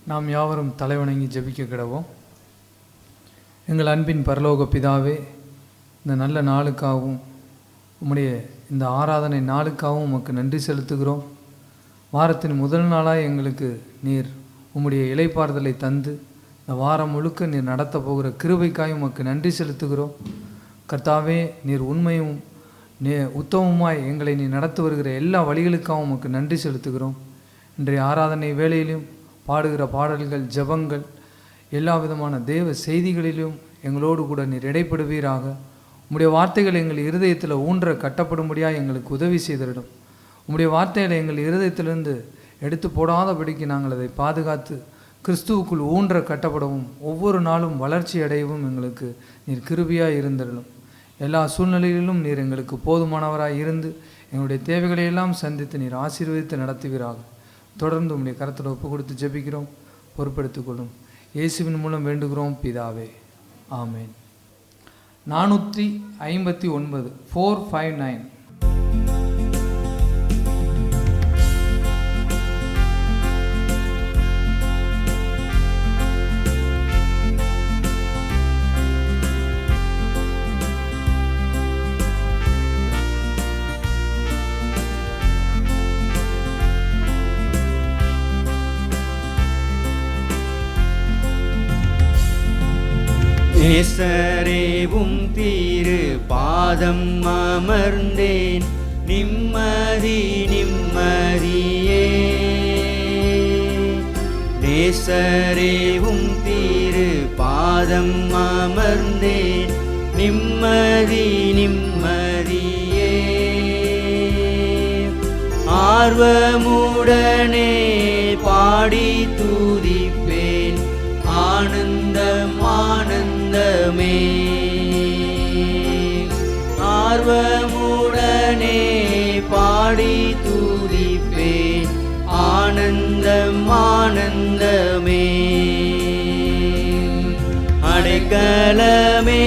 நாம் யாவரும் தலைவணங்கி ஜெபிக்க கிடவோம். எங்கள் அன்பின் பரலோக பிதாவே, இந்த நல்ல நாளுக்காகவும் உம்முடைய இந்த ஆராதனை நாளுக்காகவும் உமக்கு நன்றி செலுத்துகிறோம். வாரத்தின் முதல் நாளாக எங்களுக்கு நீர் உம்முடைய இளைப்பாறுதலை தந்து இந்த வாரம் முழுக்க நீர் நடத்த போகிற கிருபைக்காய் உமக்கு நன்றி செலுத்துகிறோம். கர்த்தாவே, நீர் உண்மையும் உத்தமமாய் எங்களை நீ நடத்தி வருகிற எல்லா வழிகளுக்காகவும் உமக்கு நன்றி செலுத்துகிறோம். இன்றைய ஆராதனை வேளையிலும் பாடுகிற பாடல்கள், ஜெபங்கள், எல்லா விதமான தேவ செய்திகளிலும் எங்களோடு கூட நீர் இடைப்படுவீராக. உம்முடைய வார்த்தைகள் எங்கள் இருதயத்தில் ஊன்ற கட்டப்படும்படியாக எங்களுக்கு உதவி செய்திடும். உம்முடைய வார்த்தைகளை எங்கள் இருதயத்திலிருந்து எடுத்து போடாதபடிக்கு நாங்கள் அதை பாதுகாத்து கிறிஸ்துவுக்குள் ஊன்ற கட்டப்படவும் ஒவ்வொரு நாளும் வளர்ச்சி அடையவும் எங்களுக்கு நீர் கிருபையாக இருந்திடலும். எல்லா சூழ்நிலைகளிலும் நீர் எங்களுக்கு போதுமானவராக இருந்து எங்களுடைய தேவைகளை எல்லாம் சந்தித்து நீர் ஆசீர்வதித்து நடத்துவீராக. தொடர்ந்து உம்முடைய கரத்தில் ஒப்பு கொடுத்து ஜெபிக்கிறோம். பொறுப்பெடுத்துக்கொள்ளும் இயேசுவின் மூலம் வேண்டுகிறோம் பிதாவே, ஆமேன். 459 459. நேசரேவும் தீரு பாதம் அமர்ந்தேன், நிம்மதி நிம்மதியே. நேசரேவும் தீரு பாதம் அமர்ந்தேன், நிம்மதி நிம்மதியே. ஆர்வமுடனே பாடி துதிப்பேன், ஆனந்தம் ஆனந்தமே. ஆர்வமுடனே பாடி துதிப்பேன், ஆனந்தம் ஆனந்தமே. அடைக்கலமே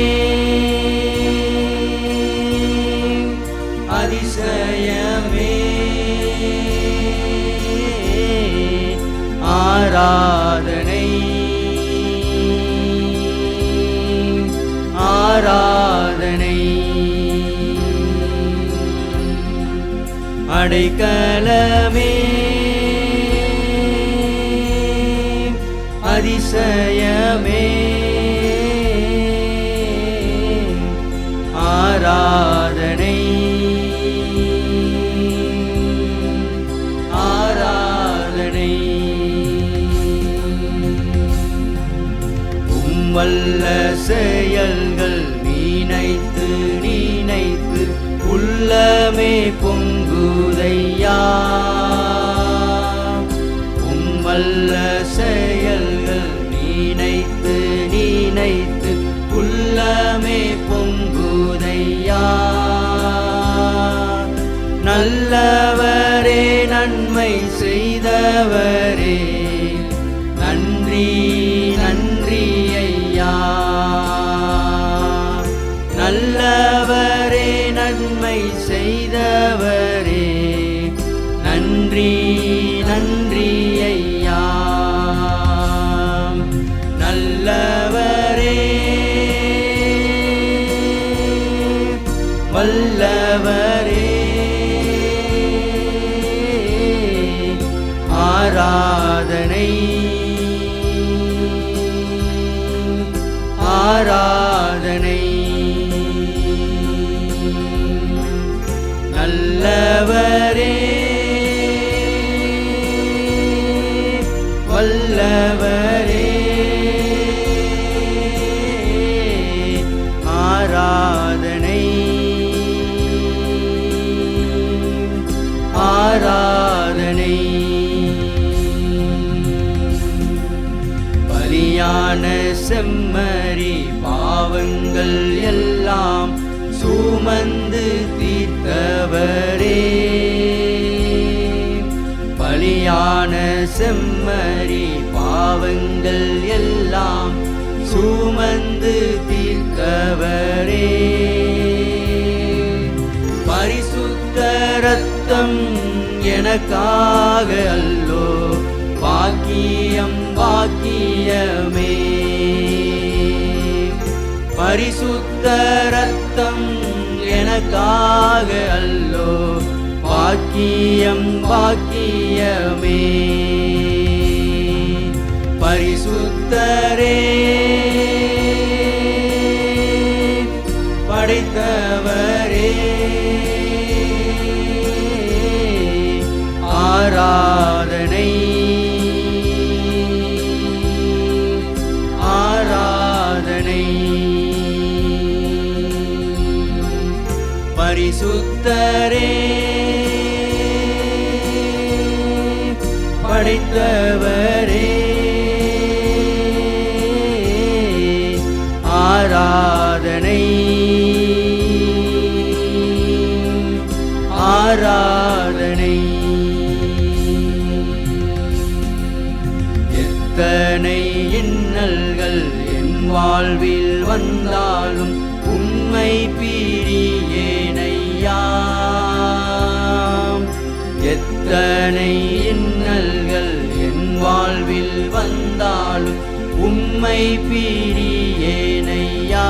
அதிசயமே, ஆராதனை ஆராதனை. அடைக்கலமே அதிசயமே, ஆராதனை ஆராதனை. வல்ல செயல்கள் நினைத்து நினைத்து உள்ளமே பொங்குதையா. வல்ல செயல்கள் நினைத்து நினைத்து உள்ளமே பொங்குதையா. நல்லவரே நன்மை செய்தவரே, நன்றி நன்றி ஐயா. நல்லவரே நன்மை செய்தவரே, நன்றி நன்றி ஐயா. நல்லவரே வல்லவரே, ஆராதனை ஆராதனை. நல்லவரே வல்லவரே, ஆராதனை ஆராதனை. பலியான செம்மறி பாவங்கள் எல்லாம் சுமந்து தீர்த்தவரே. பலியான செம்மறி பாவங்கள் எல்லாம் சுமந்து தீர்த்தவரே. பரிசுத்த இரத்தம் எனக்காக அல்லோ பாக்கியம் பரிசுத்த ரத்தம் எனக்காக அல்லோ, பாக்கியம் பாக்கியமே. பரிசுத்தரே படைத்தவரே, ஆராதனை ஆராதனை. பரிசுத்தரே படைத்தவரே, ஆராதனை ஆராதனை. எத்தனை இன்னல்கள் என் வாழ்வில் வந்தாலும் உம்மை பிரியேனையா. எத்தனை இன்னல்கள் என் வாழ்வில் வந்தாலும் உம்மை பிரியேனையா.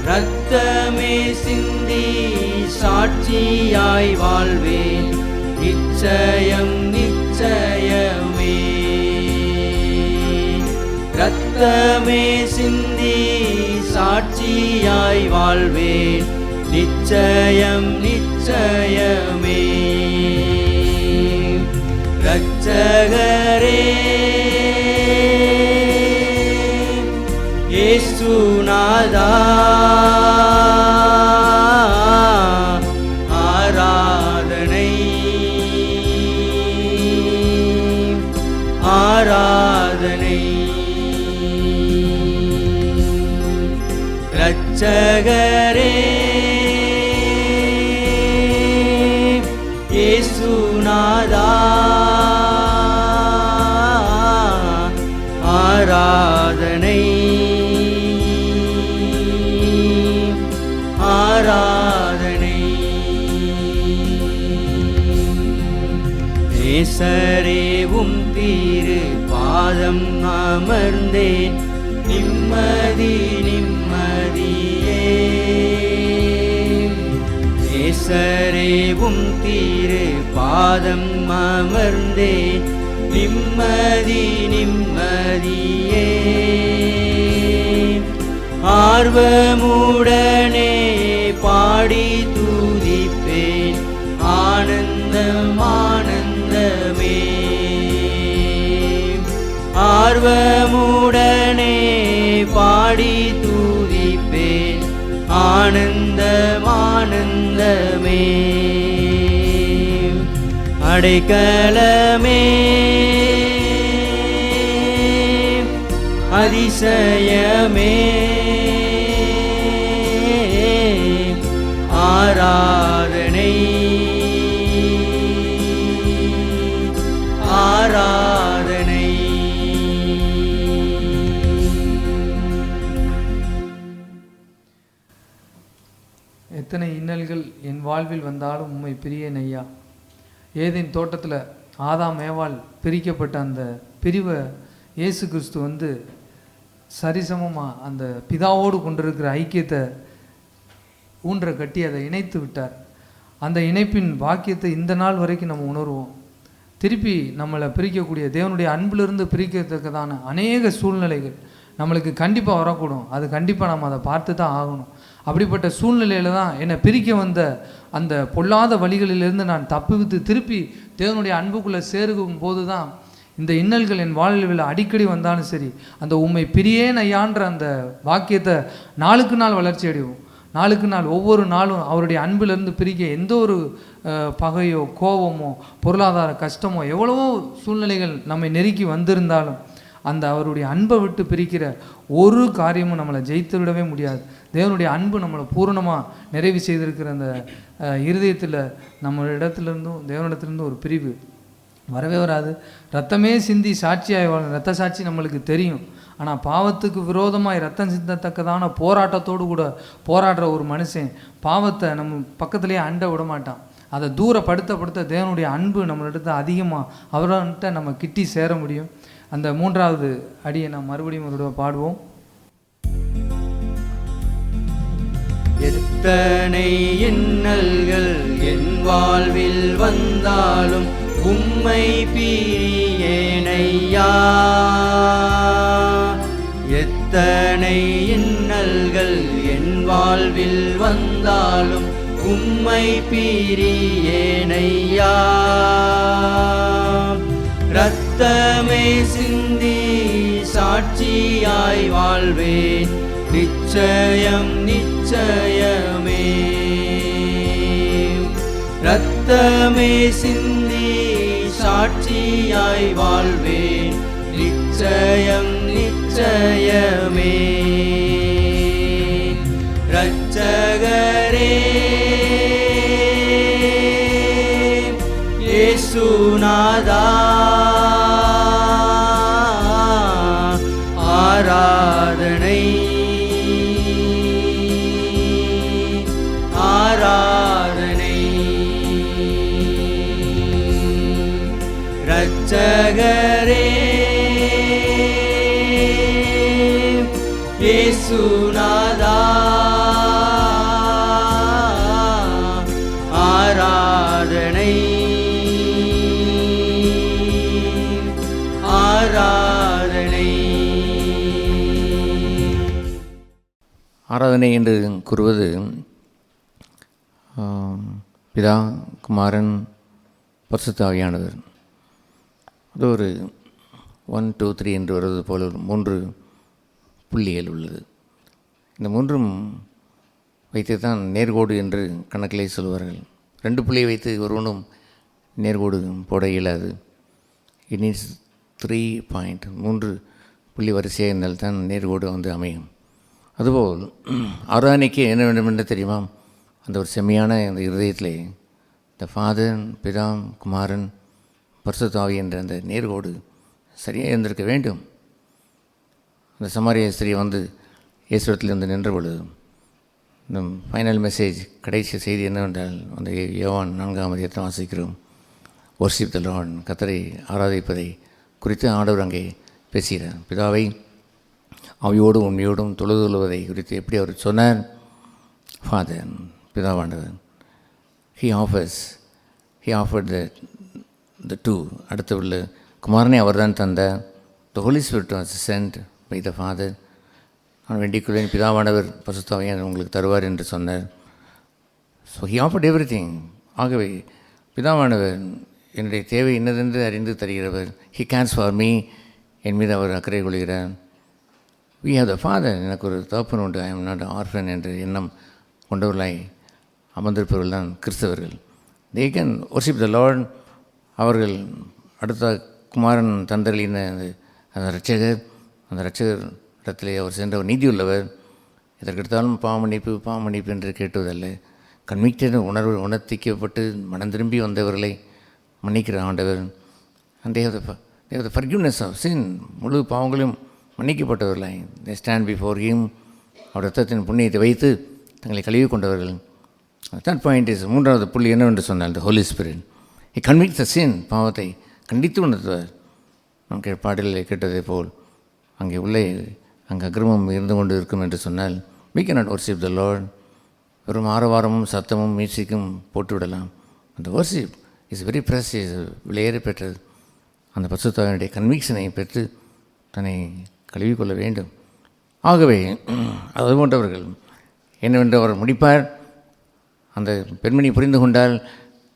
இரத்தமே சிந்தி சாட்சியாய் வாழ்வேன், நிச்சயம் நிச்சயமே. இரத்தமே சிந்தி சாட்சியாய் வாழ்வேன், நிச்சயம் நிச்சயமே. இரட்சகரே இயேசுநாதா, ஆராதனை ஆராதனை. இரட்சகரே இயேசுநாதா, ஆராதனை ஆராதனை. நேசரேவும் தீரு பாதம் அமர்ந்தேன், நிம்மதி நிம்மதியே. நேசரேவும் தீரு பாதம் அமர்ந்தேன், நிம்மதி நிம்மதியே. ஆர்வமுடனே பாடி துதிப்பேன், ஆனந்தம் ஆனந்தமே. ஆர்வமுடனே பாடி துதிப்பேன், ஆனந்தம் ஆனந்தமே. அடைக்கலமே அதிசயமே, ஆராதனை ஆராதனை. எத்தனை இன்னல்கள் என் வாழ்வில் வந்தாலும் உம்மை பிரியேன் ஐயா. ஏதேன் தோட்டத்தில் ஆதாம் ஏவாள் பிரிக்கப்பட்ட அந்த பிரிவை இயேசு கிறிஸ்து வந்து சரிசமமாக அந்த பிதாவோடு கொண்டிருக்கிற ஐக்கியத்தை ஊன்ற கட்டி அதை இணைத்து விட்டார். அந்த இணைப்பின் பாக்கியத்தை இந்த நாள் வரைக்கும் நம்ம உணர்வோம். திருப்பி நம்மளை பிரிக்கக்கூடிய தேவனுடைய அன்பிலிருந்து பிரிக்கத்தக்கதான அநேக சூழ்நிலைகள் நம்மளுக்கு கண்டிப்பாக வரக்கூடும். அது கண்டிப்பாக நம்ம அதை பார்த்து தான் ஆகணும். அப்படிப்பட்ட சூழ்நிலையில் தான் என்னை பிரிக்க வந்த அந்த பொல்லாத வழிகளிலிருந்து நான் தப்புவித்து திருப்பி தேவனுடைய அன்புக்குள்ளே சேருகும் போது தான் இந்த இன்னல்கள் என் வாழ்வில் அடிக்கடி வந்தாலும் சரி, அந்த உம்மை பிரியேன் ஐயான்ற அந்த வாக்கியத்தை நாளுக்கு நாள் வளர்ச்சி அடைவோம். நாளுக்கு நாள் ஒவ்வொரு நாளும் அவருடைய அன்பிலிருந்து பிரிக்க எந்த ஒரு பகையோ கோபமோ பொருளாதார கஷ்டமோ எவ்வளவோ சூழ்நிலைகள் நம்மை நெருக்கி வந்திருந்தாலும் அந்த அவருடைய அன்பை விட்டு பிரிக்கிற ஒரு காரியமும் நம்மளை ஜெயித்து விடவே முடியாது. தேவனுடைய அன்பு நம்மளை பூரணமாக நிறைவு செய்திருக்கிற அந்த இருதயத்தில் நம்ம இடத்துலேருந்தும் தேவனிடத்துலேருந்தும் ஒரு பிரிவு வரவே வராது. ரத்தமே சிந்தி சாட்சியாய் வாழும் ரத்த சாட்சி நம்மளுக்கு தெரியும். ஆனால் பாவத்துக்கு விரோதமாக ரத்தம் சிந்தத்தக்கதான போராட்டத்தோடு கூட போராடுற ஒரு மனுஷன் பாவத்தை நம்ம பக்கத்துலேயே அண்ட விட மாட்டான். அதை தூரப்படுத்த தேவனுடைய அன்பு நம்மளிடத்த அதிகமாக அவர்கிட்ட நம்ம கிட்டி சேர முடியும். அந்த மூன்றாவது அடியை நாம் மறுபடியும் ஒரு பாடுவோம். எத்தனை இன்னல்கள் என் வாழ்வில் வந்தாலும் உம்மை பிரியேனையா. எத்தனை இன்னல்கள் என் வாழ்வில் வந்தாலும் உம்மை பிரியேனையா. இரத்தமே சிந்தி சாட்சியாய் வாழ்வேன், நிச்சயம் நிச்சயமே. இரத்தமே சிந்தி சாட்சியாய் வாழ்வேன், நிச்சயம் நிச்சயமே. இரட்சகரே இயேசுநாதா, ஆராதனை ஆராதனை. இரட்சகரே இயேசுநாதா, ஆராதனை ஆராதனை. ஆராதனை என்று கூறுவது பிதா, குமாரன், பரிசுத்த ஆவியானவர். அது ஒரு 1 2 3 என்று வருவது போல 3 புள்ளிகள் உள்ளது. இந்த 3ம் வைத்து தான் நேர்கோடு என்று கணக்கிலே சொல்வார்கள். 2 புள்ளியை வைத்து ஒருவனும் நேர்கோடு போட இயலாது. இட் நீட்ஸ் 3 பாயிண்ட், 3 புள்ளி வரிசையாக இருந்தால் தான் நேர்கோடு வந்து அமையும். அதுபோல் ஆராதனைக்கு என்ன வேண்டும் என்று தெரியுமா? அந்த ஒரு செம்மையான அந்த இருதயத்திலே இந்த ஃபாதர், பிதா, குமாரன், பரிசுத்த ஆவி என்ற அந்த நேர்கோடு சரியாக இருந்திருக்க வேண்டும். அந்த சமாரிய ஸ்திரீ வந்து இயேசுவிடத்தில் வந்து நின்ற பொழுது இந்த ஃபைனல் மெசேஜ், கடைசி செய்தி என்னவென்றால் அந்த யோவான் 4ஆம் அதிகாரத்தை வாசிக்கிறோம். வொர்ஷிப் த லார்ட், கர்த்தரை ஆராதிப்பதை குறித்து ஆண்டவர் அங்கே பேசுகிறார். பிதாவை ஆவியோடும் உண்மையோடும் தொழுதுவதை குறித்து எப்படி அவர் சொன்னார்? ஃபாதர், பிதாவாண்டவர், he offered the two. அடுத்து உள்ள குமாரனை அவர் தான் தந்தார். the Holy Spirit was sent by the Father. நான் வேண்டிக்கொள்வேன், பிதாவானவர் பரிசுத்த ஆவியை உங்களுக்கு தருவார் என்று சொன்னார். So he offered everything. ஆகவே பிதாவானவர் என்னுடைய தேவை என்னதென்று அறிந்து தருகிறவர். he cares for me, என் மீது அவர் அக்கறை கொள்கிறார். we have the Father, எனக்கு ஒரு தகப்பன் உண்டு, I am not an orphan என்ற எண்ணம் கொண்டவர்களாய் அமர்ந்திருப்பவர்கள் தான் கிறிஸ்தவர்கள். they can worship the Lord. அவர்கள் அடுத்த குமாரன் தந்தலின அந்த இரட்சகர், அந்த இரட்சகர் இடத்திலே அவர் சென்ற ஒரு நீதி உள்ளவர். எதற்கெடுத்தாலும் பாவமன்னிப்பு என்று கேட்டுவதல்ல, கன்விக்டட் உணர்த்திக்கப்பட்டு மனம் திரும்பி வந்தவர்களை மன்னிக்கிற ஆண்டவர். and they have the forgiveness of sin. முழு பாவங்களும் மன்னிக்கப்பட்டவர்களாய் they stand before him. அவர் ரத்தத்தின் புண்ணியத்தை வைத்து தங்களை கழுவி கொண்டவர்கள். that point is 3வது புள்ளி என்னவென்று சொன்னால் the Holy Spirit. he convicts the sin. பாவத்தை கண்டித்து உணர்த்துவார். நமக்கு பாடலில் கேட்டதை போல் அங்கே உள்ளே அங்கே அக்கிரமம் இருந்து கொண்டு இருக்கும் என்று சொன்னால் we cannot worship the Lord. வெறும் ஆரவாரமும் சத்தமும் மியூசிக்கும் போட்டுவிடலாம். அந்த worship is very precious, விலையேற பெற்றது. அந்த பரிசுத்தாவினுடைய கன்விக்ஷனை பெற்று தன்னை கழுவிக்கொள்ள வேண்டும். ஆகவே அது போன்றவர்கள் என்னவென்று அவர் முடிப்பார். அந்த பெண்மணி புரிந்து கொண்டால்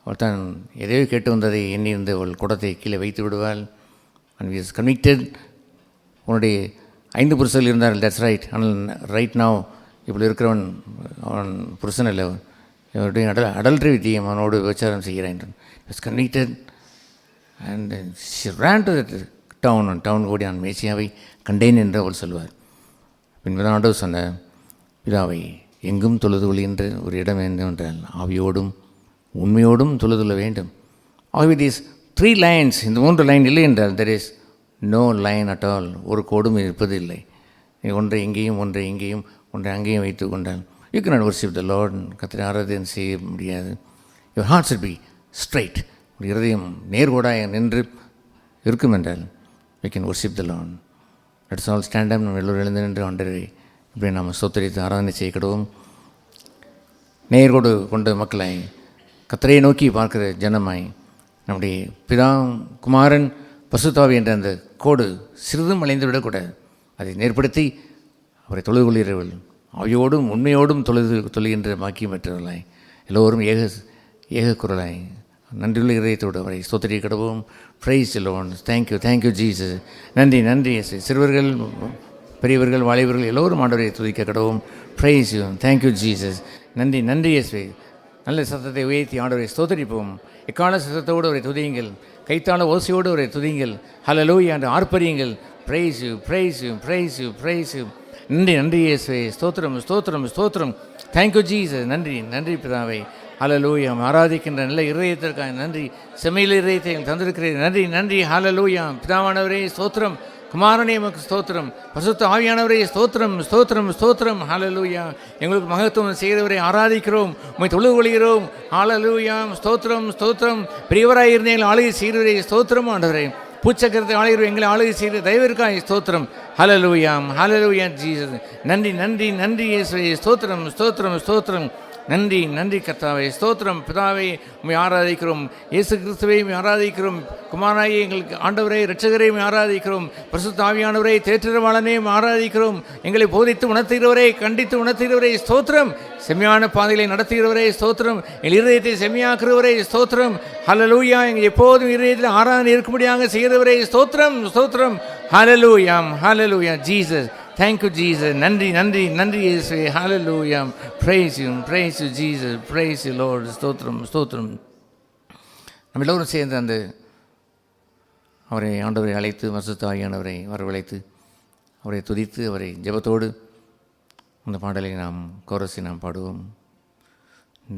அவள் தான் எதையோ கேட்டு வந்ததை எண்ணியிருந்து அவள் குடத்தை கீழே வைத்து விடுவாள். And is convicted. உன்னுடைய 5 புருஷர்கள் இருந்தார்கள், தட்ஸ் ரைட். ஆனால் ரைட் நாவ் இப்படி இருக்கிறவன் அவன் புருஷன் இல்லை, அவருடைய அடல்ட்ரி வித்தியம், அவனோடு விபச்சாரம் செய்கிறான். Is convicted and she ran to that town ஓடி நான் மேசியாவை கண்டேன் என்று அவள் சொல்வார். பின்பு ஆண்டவர் சொன்ன பிதாவை எங்கும் தொழுது கொள்கின்ற ஒரு இடம் என்னவென்றால் ஆவியோடும் உண்மையோடும் தொழுதுள்ள வேண்டும். ஆகவே தீஸ் 3 lines, இந்த 3 லைன் இல்லை என்றால் there is no line at all. ஒரு கோடும் இருப்பது இல்லை. நீ ஒன்றை இங்கேயும் ஒன்றை இங்கேயும் ஒன்றை அங்கேயும் வைத்து கொண்டால் you cannot worship the Lord. கர்த்தரை ஆராதனை செய்ய முடியாது. your heart should be straight. உங்கள் இருதயம் நேர்கோடாக நின்று இருக்கும் என்றால் we can worship the Lord. Let us all stand up. நம்ம எல்லோரும் எழுந்து நின்று ஆண்டவரை இப்படி நாம் ஸ்தோத்திரித்து ஆராதனை செய்யப்படுவோம். நேர்கோடு கொண்ட மக்களாய், கர்த்தரை நோக்கி பார்க்கிற ஜனமாய், நம்முடைய பிதா, குமாரன், பசுத்தாவி என்ற அந்த கோடு சிறிதும் அலைந்து விடக்கூடாது. அதை நேர்படுத்தி அவரை தொழுது கொள்கிறவர்கள் ஆவியோடும் உண்மையோடும் தொழுகின்ற பாக்கியம் பெற்றவர்களாய் எல்லோரும் ஏக குரலாய் நன்றியுள்ள இதயத்தோடு அவரை ஸ்தோத்திரிக்க கடவோம். பிரைஸ் எல்லோன். Thank you Jesus. நன்றி சிறுவர்கள், பெரியவர்கள், வாலிபர்கள் எல்லோரும் ஆண்டவரை துதிக்க கடவோம். Praise you. Thank you Jesus. நன்றி இயேசுவே. நல்ல சத்தத்தை உயர்த்தி ஆண்டவரை ஸ்தோத்திரிப்போம். எக்கால சத்தத்தோடு அவரை துதியுங்கள். கைத்தாள ஓசையோடு அவரை துதியுங்கள். ஹல்லேலூயா என்று ஆர்ப்பரியுங்கள். Price you. நன்றி இயேசுவே. ஸ்தோத்திரம். Thank you Jesus. நன்றி பிதாவை. ஹல்லேலூயா. ஆராதிக்கின்ற நல்ல இருதயத்திற்காக நன்றி. செம்மையில் இருதயத்தை தந்திருக்கிறேன். நன்றி. ஹல்லேலூயா. பிதாவானவரே ஸ்தோத்திரம். குமாரனே உமக்கு ஸ்தோத்திரம். பரிசுத்த ஆவியானவரே ஸ்தோத்திரம். ஹல்லேலூயா. எங்களுக்கு மகத்துவம் செய்கிறவரை ஆராதிக்கிறோம், உம்மை தொழுது கொள்கிறோம். ஹல்லேலூயா. ஸ்தோத்திரம். பெரியவராய் இருந்த எங்களை ஆளுகை செய்கிறவரே ஸ்தோத்திரம். ஆண்டவரே பூச்சக்கரத்தை ஆளுகிற எங்களை ஆளுகை செய்கிற தயவிற்காய் ஸ்தோத்திரம். Hallelujah Jesus. நன்றி இயேசுவே. ஸ்தோத்திரம். நன்றி கர்த்தாவே. ஸ்தோத்திரம் பிதாவை உம்மை ஆராதிக்கிறோம். இயேசு கிறிஸ்துவை உம்மை ஆராதிக்கிறோம். குமாரனாய் எங்களுக்கு ஆண்டவரை இரட்சகரை உம்மை ஆராதிக்கிறோம். பரிசுத்த ஆவியானவரை தேற்றரவாளனே ஆராதிக்கிறோம். எங்களை போதித்து உணர்த்துகிறவரை, கண்டித்து உணர்த்துகிறவரை ஸ்தோத்திரம். செம்மையான பாதைகளை நடத்துகிறவரை ஸ்தோத்திரம். எங்கள் இருதயத்தை செம்மையாக்குறவரை ஸ்தோத்திரம். ஹல்லேலூயா. எங்கள் எப்போதும் இருதயத்தில் ஆராதனை இருக்கும்படியாக செய்கிறவரை ஸ்தோத்திரம். Hallelujah Jesus. Thank you Jesus. நன்றி இயேசுவே. Hallelujah. Praise you Jesus. Praise you Lord. ஸ்தோத்திரம். நம்ம எல்லோரும் சேர்ந்து அந்த அவரை ஆண்டவரை அழைத்து, பரிசுத்த ஆவியானவரை வரவழைத்து, அவரை துதித்து, அவரை ஜெபத்தோடு அந்த பாடலை நாம் கோரஸை நாம் பாடுவோம்.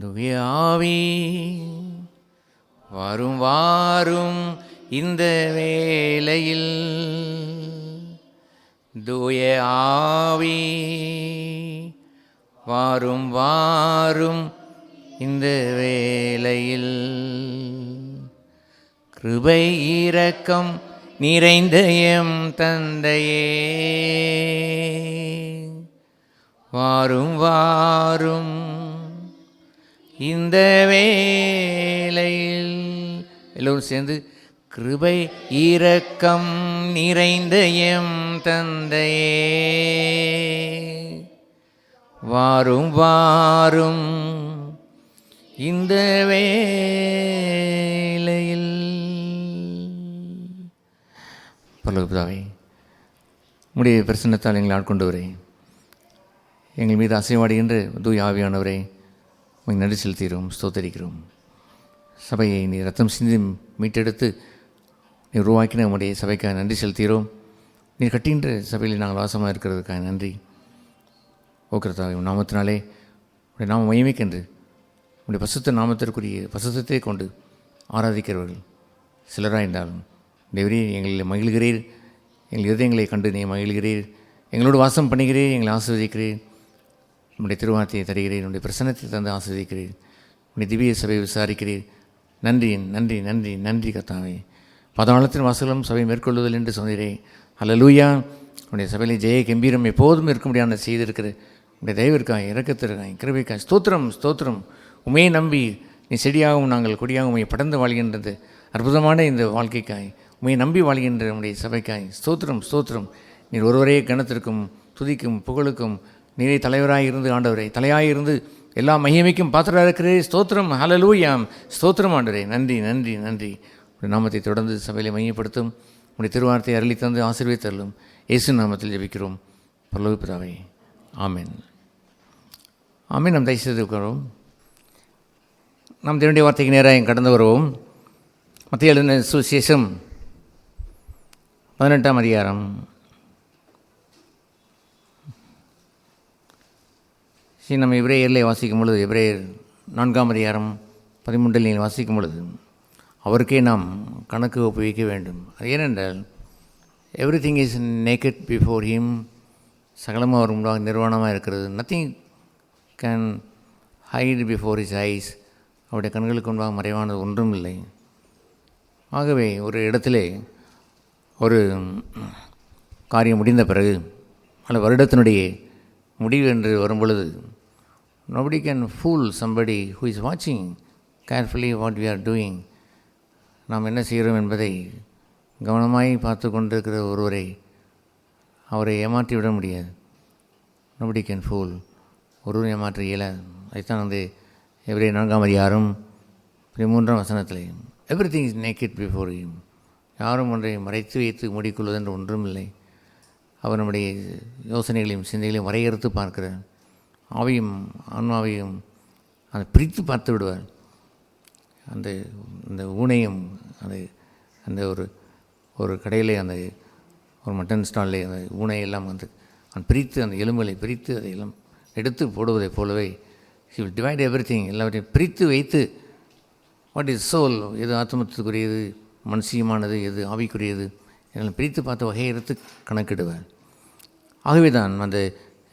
தூய ஆவி வாரும் இந்த வேளையில், தூய ஆவி வாரும் இந்த வேளையில், கிருபை இரக்கம் நிறைந்த எம் தந்தையே வாரும் இந்த வேளையில். எல்லோரும் சேர்ந்து கிருபை இரக்கம் நிறைந்த எம் தந்தையே வாரும் இந்த வேளையில். பரலோக பிதாவே, உம்முடைய பிரசன்னத்தால் எங்களை ஆட்கொண்டு வரே, எங்கள் மீது அசைவாடுகின்ற தூய ஆவியானவரை உங்கள் நன்றி செலுத்துகிறோம், ஸ்தோத்தரிக்கிறோம். சபையை நீ ரத்தம் சிந்தி மீட்டெடுத்து நீ உருவாக்கின உம்முடைய சபைக்காக நன்றி செலுத்துகிறோம். நீ கட்டுகின்ற சபையில் நாங்கள் வாசமாக இருக்கிறதுக்காக நன்றி. ஓக்கிறதாக உன் நாமத்தினாலே உடைய நாம மகிமைக்கென்று உடைய பசுத்த நாமத்திற்குரிய பசுத்தத்தை கொண்டு ஆராதிக்கிறவர்கள் சிலராக இருந்தாலும் தேவரே, எங்களை மகிழ்கிறீர். எங்கள் இதயங்களை கண்டு நீ மகிழ்கிறீர். எங்களோடு வாசம் பண்ணுகிறீர். எங்களை ஆசீர்வதிக்கிறீர். உன்னுடைய திருவார்த்தையை தருகிறீர். உன்னுடைய பிரசன்னத்தை தந்து ஆசீர்வதிக்கிறீர். உன்னுடைய திவ்ய சபையை விசாரிக்கிறீர். நன்றி கர்த்தாவே. பாதாளத்தின் வாசலும் சபை மேற்கொள்ளுதல் என்று சொன்னீரே. ஹல்லேலூயா. உன்னுடைய சபையிலே ஜெய கம்பீரம் எப்போதும் இருக்க முடியாத செய்திருக்கிற உன்னுடைய தயவிற்காய், இரக்கத்திற்காய், கிருபைக்காய் ஸ்தோத்திரம். உமையை நம்பி நீ செடியாகவும் நாங்கள் கொடியாகவும் உண்மையை படர்ந்து வாழ்கின்றது அற்புதமான இந்த வாழ்க்கைக்காய், உண்மையை நம்பி வாழ்கின்ற உடைய சபைக்காய் ஸ்தோத்திரம். நீர் ஒருவரே கணத்திற்கும் துதிக்கும் புகழுக்கும் நீரே தலைவராக இருந்து, ஆண்டவரே தலையாக இருந்து எல்லா மகிமைக்கும் பாத்திரராக இருக்கிறே. ஸ்தோத்திரம். ஹல்லேலூயா. ஸ்தோத்திரம் ஆண்டவரே. நன்றி. உடைய நாமத்தை தொடர்ந்து சபையிலே மையப்படுத்தும். உடைய திருவார்த்தையை அருளி தந்து ஆசீர்வதித்தருளும். இயேசு நாமத்தில் ஜெபிக்கிறோம் பரலோக பிதாவே. ஆமென். நாம் தயவுசெய்து உட்காரோம். நாம் தேவனுடைய வார்த்தைக்கு நேராக கடந்து வருவோம். மத்திய எழுதின சுவிசேஷம் 18ஆம் அதிகாரம். நம்ம எபிரேயரில் வாசிக்கும் பொழுது, எபிரேயர் 4ஆம் அதிகாரம் 13 வாசிக்கும் பொழுது, அவருக்கே நாம் கணக்கு ஒப்புவிக்க வேண்டும். அது ஏனென்றால் everything is naked before him. சகலமாக அவர் முன்பாக நிர்வாணமாக இருக்கிறது. Nothing can hide before his eyes. அவருடைய கண்களுக்கு முன்பாக மறைவானது ஒன்றும் இல்லை. ஆகவே ஒரு இடத்திலே ஒரு காரியம் முடிந்த பிறகு, அல்ல வருடத்தினுடைய முடிவு என்று வரும்பொழுது, nobody can fool somebody who is watching carefully what we are doing. நாம் என்ன செய்கிறோம் என்பதை கவனமாய் பார்த்து கொண்டிருக்கிற ஒருவரை அவரை ஏமாற்றி விட முடியாது. nobody can fool. ஒருவரை ஏமாற்ற இயலாது. அதுதான் எபிரேயர் 4ஆம் அதிகாரம் 13ஆம் வசனத்தில் everything is naked before him. யாரும் ஒன்றை மறைத்து வைத்து மூடிக்கொள்வதென்று ஒன்றும் இல்லை. அவர் நம்முடைய யோசனைகளையும் சிந்தைகளையும் வரையறுத்து பார்க்கிறார். ஆவியும் ஆன்மாவையும் அதை பிரித்து பார்த்து விடுவார். அந்த ஊனையும் அந்த ஒரு கடையில் ஒரு மட்டன் ஸ்டாலில் அந்த ஊனையெல்லாம் பிரித்து அந்த எலும்புகளை பிரித்து அதையெல்லாம் எடுத்து போடுவதைப் போலவே he will divide everything. எல்லாவற்றையும் பிரித்து வைத்து வாட் இஸ் சோல், எது ஆத்மத்துக்குரியது, மனுஷியமானது, எது ஆவிக்குரியது, இதெல்லாம் பிரித்து பார்த்து வகையறுத்து கணக்கிடுவார். ஆகவே தான் அந்த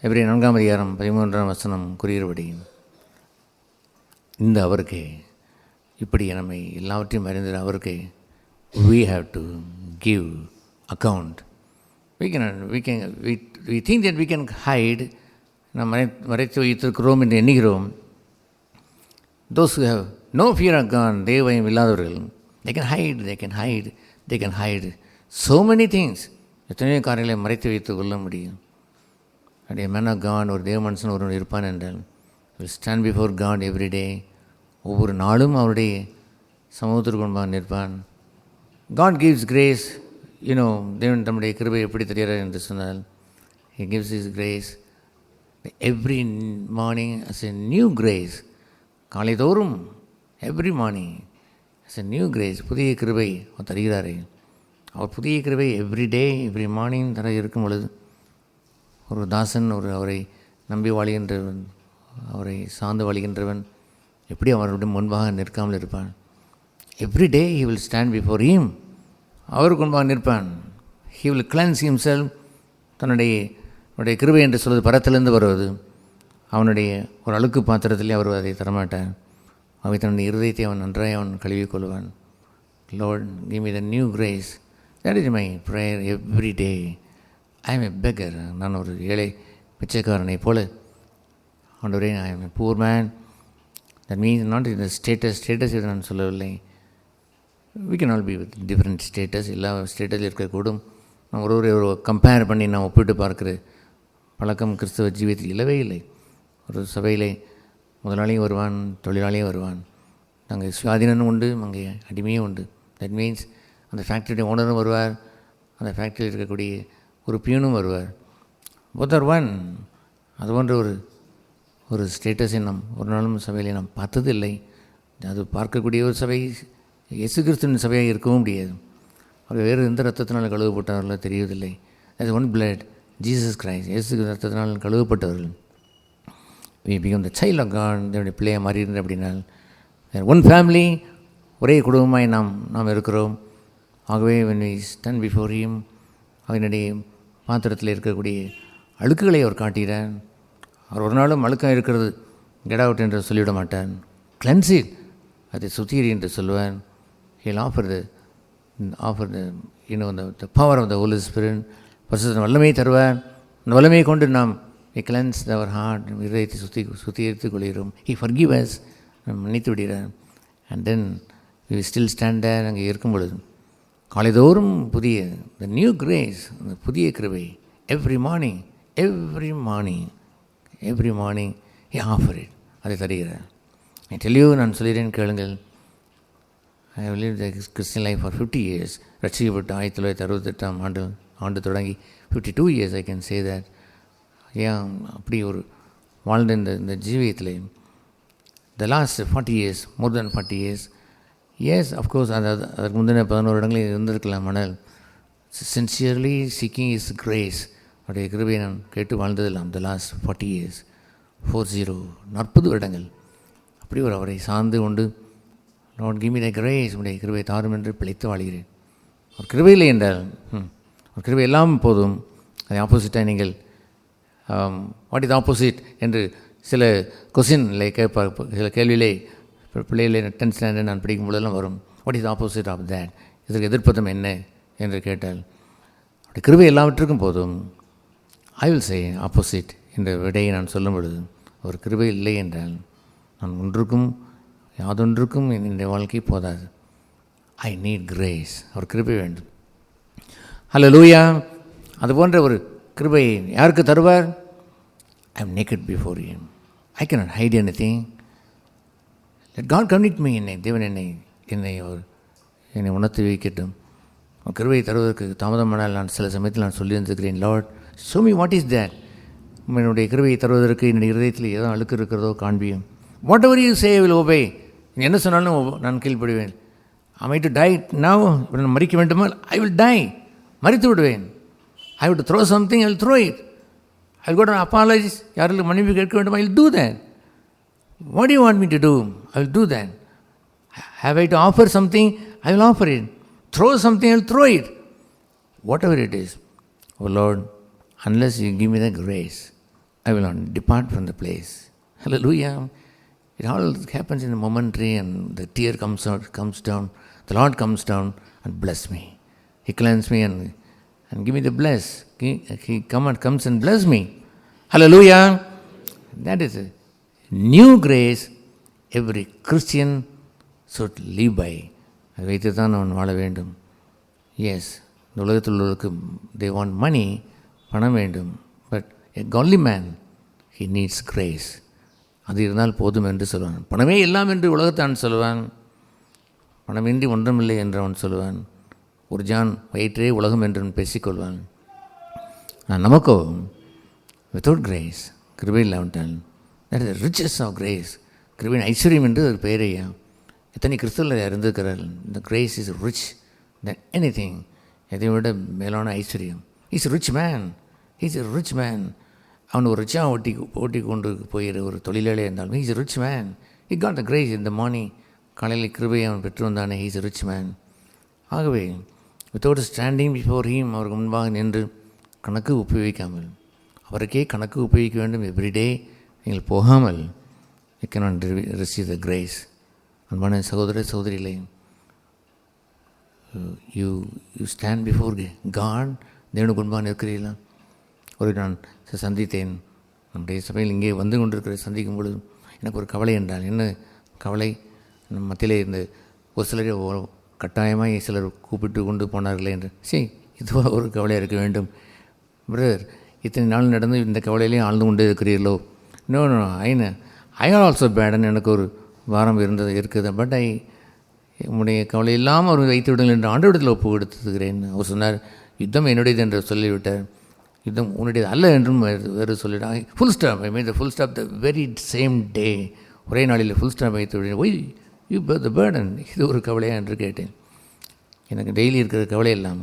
எபிரேயர் 4ஆம் அதிகாரம் 13ஆம் வசனம் கூறுகிறபடி இந்த அவருக்கே இப்படி நம்மை எல்லாவற்றையும் அறிந்த அவருக்கே we have to give account. We think that we can hide. நாம் மறைத்து வைத்திருக்கிறோம் என்று எண்ணுகிறோம். those who have no fear of God, தேவபயம் இல்லாதவர்கள், they can hide so many things. எத்தனையோ காரியங்களை மறைத்து வைத்து கொள்ள முடியும். அப்படியே மேன் ஆஃப் காட், ஒரு தேவ மனுஷன் ஒருவன் இருப்பான் என்றால் will stand before God every day. ஒவ்வொரு நாளும் அவருடைய சமூகத்திற்கு முன்பாக நிற்பான். God gives grace. தேவன் தம்முடைய கிருபை எப்படி தெரிகிறார் என்று சொன்னால் he gives his grace every morning as a new grace. காலை தோறும் every morning as a new grace, புதிய கிருபை அவர் தருகிறாரே. அவர் புதிய கிருபை எவ்ரி டே எவ்ரி மார்னிங் தர இருக்கும் பொழுது ஒரு தாசன், அவரை நம்பி வாழ்கின்றவன், அவரை சார்ந்து வாழ்கின்றவன் எப்படி அவருடைய முன்பாக நிற்காமல் இருப்பான்? Every day he will stand before him. அவருக்கு முன்பாக நிற்பான். he will cleanse himself. தன்னுடைய கிருபை என்று சொல்வது பரத்திலிருந்து வருவது. அவனுடைய ஒரு அழுக்கு பாத்திரத்திலே அவர் அதை தரமாட்டான். அவை தன்னுடைய இருதயத்தை நன்றாய் கழுவிக்கொள்வான். Lord, give me the new grace. That is my prayer every day. I am a beggar. நான் ஒரு ஏழை பிச்சைக்காரனை போல, ஆண்டவரே, I am a poor man. That means not in the status இது நான் சொல்லவில்லை. We can all be with different status. எல்லா ஸ்டேட்டஸில் இருக்கக்கூடும். நான் ஒரு கம்பேர் பண்ணி நான் ஒப்பிட்டு பார்க்குற பழக்கம் கிறிஸ்தவ ஜீவியத்தில் இல்லவே இல்லை. ஒரு சபையிலே முதலாளியும் வருவான், தொழிலாளியும் வருவான். அங்கே சுயாதீனனும் உண்டு, அங்கே அடிமையும் உண்டு. தட் மீன்ஸ் அந்த ஃபேக்ட்ரியுடைய ஓனரும் வருவார், அந்த ஃபேக்ட்ரியில் இருக்கக்கூடிய ஒரு பியூனும் வருவார். Both are one. அது போன்ற ஒரு ஸ்டேட்டஸை நாம் ஒரு நாளும் சபையிலே நாம் பார்த்தது இல்லை. அது பார்க்கக்கூடிய ஒரு சபை இயேசு கிறிஸ்துவின் சபையாக இருக்கவும் முடியாது. அவர் வேறு எந்த ரத்தத்தினால் கழுவப்பட்டவர்களோ தெரியவில்லை. அது ஒன் பிளட், ஜீசஸ் கிரைஸ்ட், இயேசு ரத்தத்தினால் கழுவப்பட்டவர்கள். we become the child of God. இதனுடைய பிள்ளையை மாறிடுற அப்படின்னால் ஒன் ஃபேமிலி, ஒரே குடும்பமாய் நாம் இருக்கிறோம். ஆகவே when we stand before him, அவனுடைய பாத்திரத்தில் இருக்கக்கூடிய அழுக்குகளை அவர் காட்டுகிறார். அவர் ஒரு நாளும் அழுக்காக இருக்கிறது கெட் அவுட் என்று சொல்லிவிட மாட்டார். கிளென்ஸ் இட், அதை சுத்திரி என்று சொல்லுவார். he'll offer the the power of the Holy Spirit. பரிசுத்த வல்லமையை தருவார். அந்த வல்லமையை கொண்டு நாம் we cleanse our heart, இதயத்தை சுத்திகரித்துக் கொள்கிறோம். he forgive us, மன்னித்து விடுகிறார். and then we still stand there. அங்கே இருக்கும் பொழுது காலைதோறும் புதிய the new grace, அந்த புதிய கிருபை every morning he offer it, அதை தருகிறார். I tell you, நான் சொல்கிறேன் கேளுங்கள். I have lived the Christian life for 50 years. ரட்சிக்கப்பட்டு 1968 ஆண்டு தொடங்கி 52 years I can say that. ஏன் அப்படி ஒரு வாழ்ந்த இந்த ஜீவியத்தில் the last 40 years, more than 40 years, yes, of course, அதற்கு முந்தின 11 வருடங்களில் இருந்திருக்கலாம். ஆனால் சின்சியர்லி சீக்கிங் இஸ் கிரேஸ், அவருடைய கிருபையை நான் கேட்டு வாழ்ந்ததில்லாம் the last 40 years, 40 வருடங்கள் அப்படி ஒரு அவரை சார்ந்து கொண்டு Lord give me the grace, உடைய கிருபை தாரும் என்று பிழைத்து வாழ்கிறேன். ஒரு கிருபை இல்லை என்றால் ஒரு கிருபை எல்லாம் போதும். அதை ஆப்போசிட்டாக நீங்கள் வாட் இஸ் ஆப்போசிட் என்று சில கொஸ்டின்ல கேட்பார். சில கேள்வியிலே பிள்ளைகளை 10th ஸ்டாண்டர்ட் நான் படிக்கும் பொழுதெல்லாம் வரும். What is opposite of that, இதற்கு எதிர்ப்பதம் என்ன என்று கேட்டால் அப்படி கிருபை எல்லாவற்றுக்கும் போதும். ஐ வில் சே ஆப்போசிட் என்ற விடையை நான் சொல்லும் பொழுது அவர் கிருபை இல்லை என்றால் நான் ஒன்றுக்கும் யாதொன்றுக்கும் என்னுடைய வாழ்க்கை போதாது. I need grace. அவர் கிருபை வேண்டும். ஹல்லேலூயா. அது போன்ற ஒரு கிருபையை யாருக்கு தருவார்? I am naked before him. I cannot hide anything. Let God commit me. தேவன் என்னை உணர்த்தி வைக்கட்டும். கிருபையை தருவதற்கு தாமதமானால் நான் சில சமயத்தில் நான் சொல்லி வந்திருக்கிறேன், Lord show me what is that. என்னுடைய கிருபையை தருவதற்கு என்னுடைய இருதயத்தில் ஏதோ அழுக்கு இருக்கிறதோ காண்பியும். Whatever you say will obey. நீ என்ன சொன்னாலும் நான் கீழ்ப்படுவேன். I to die now. நான் மறிக்க வேண்டுமா? I will die. மறித்து விடுவேன். I would throw something, I will throw it. I will go to apologise. யாருக்கு மன்னிப்பு கேட்க வேண்டுமா? I will do that. What you want me to do? I will do that. Have I to offer something? I will offer it. Throw something, I will throw it. Whatever it is. Oh Lord, unless you give me the grace, I will not depart from the place. Hallelujah. It all happens in a momentary, and the tear comes out, comes down. The Lord comes down and bless me. He cleanses me and give me the bless. He comes and bless me. Hallelujah. That is a new grace every Christian should live by. அதை வைத்து தான் அவன் வாழ வேண்டும். S, இந்த உலகத்தில் உள்ளவர்களுக்கு they want money, பணம் வேண்டும். But a காட்லி man he needs grace. அது இருந்தால் போதும் என்று சொல்லுவான். பணமே எல்லாம் என்று உலகத்தான் சொல்லுவான். பணமின்றி ஒன்றுமில்லை என்று அவன் சொல்லுவான். ஒரு ஜான் வயிற்றே உலகம் என்று பேசிக்கொள்வான். நான் நமக்கோ வித்தவுட் கிரேஸ், கிருபை இல்லாவிட்டால், that is the riches of grace. கிருபையின் ஐஸ்வர்யம் என்று ஒரு பெயரையா எத்தனை கிறிஸ்தவர்கள் இருந்திருக்கிறார்கள். இந்த grace is rich than anything. எதை விட மேலான ஐஸ்வர்யம். Is rich man. Is a rich man. அவன் ஒரு ரிச்சாக ஓட்டி கொண்டு போயிடுற ஒரு தொழிலாளி இருந்தாலும் is rich man. He got the grace இந்த மார்னிங். காலையில் கிருபையை அவன் பெற்று வந்தானே, இஸ் ரிச் மேன். ஆகவே வித்தவுட் ஸ்டாண்டிங் பிஃபோர் ஹீம், அவருக்கு முன்பாக நின்று கணக்கு உபயோகிக்காமல், அவருக்கே கணக்கு உபயோகிக்க வேண்டும் எவ்ரிடே, நீங்கள் போகாமல் you cannot receive the grace. அன்பான சகோதர சகோதரிகளே, யூ ஸ்டாண்ட் பிஃபோர் காட். தேவனுக்கு முன்பாக இருக்கிறீர்களா? ஒரு நான் சந்தித்தேன். நம்முடைய சபையில் இங்கே வந்து கொண்டிருக்கிற சந்திக்கும் பொழுது எனக்கு ஒரு கவலை என்றால் என்ன கவலை? நம்ம மத்தியிலே இருந்து ஒரு சிலரை கட்டாயமாக சிலர் கூப்பிட்டு கொண்டு போனார்களே என்று. சரி, இதுவாக ஒரு கவலையாக இருக்க வேண்டும். பிரதர், இத்தனை நாள் நடந்து இந்த கவலையிலே ஆழ்ந்து கொண்டே இருக்கிறீர்களோ? இன்னொன்று ஐ ஆல்சோ பேடன். எனக்கு ஒரு வாரம் இருக்குது. பட் உன்னுடைய கவலை இல்லாமல் அவர் வைத்து விடுங்கள் என்று ஆண்டவரிடத்தில் ஒப்பு கொடுத்துக்கிறேன். அவர் சொன்னார், யுத்தம் என்னுடையது என்று சொல்லிவிட்டார். யுத்தம் உன்னுடையது அல்ல என்றும் வேறு சொல்லிவிட்டார். Full stop. I mean the full stop the very same day. ஒரே நாளில் ஃபுல் ஸ்டாப் வைத்து விடுவேன். ஒய் யூ பேர் த பேர்டன். இது ஒரு கவலையா என்று கேட்டேன். எனக்கு டெய்லி இருக்கிற கவலை எல்லாம்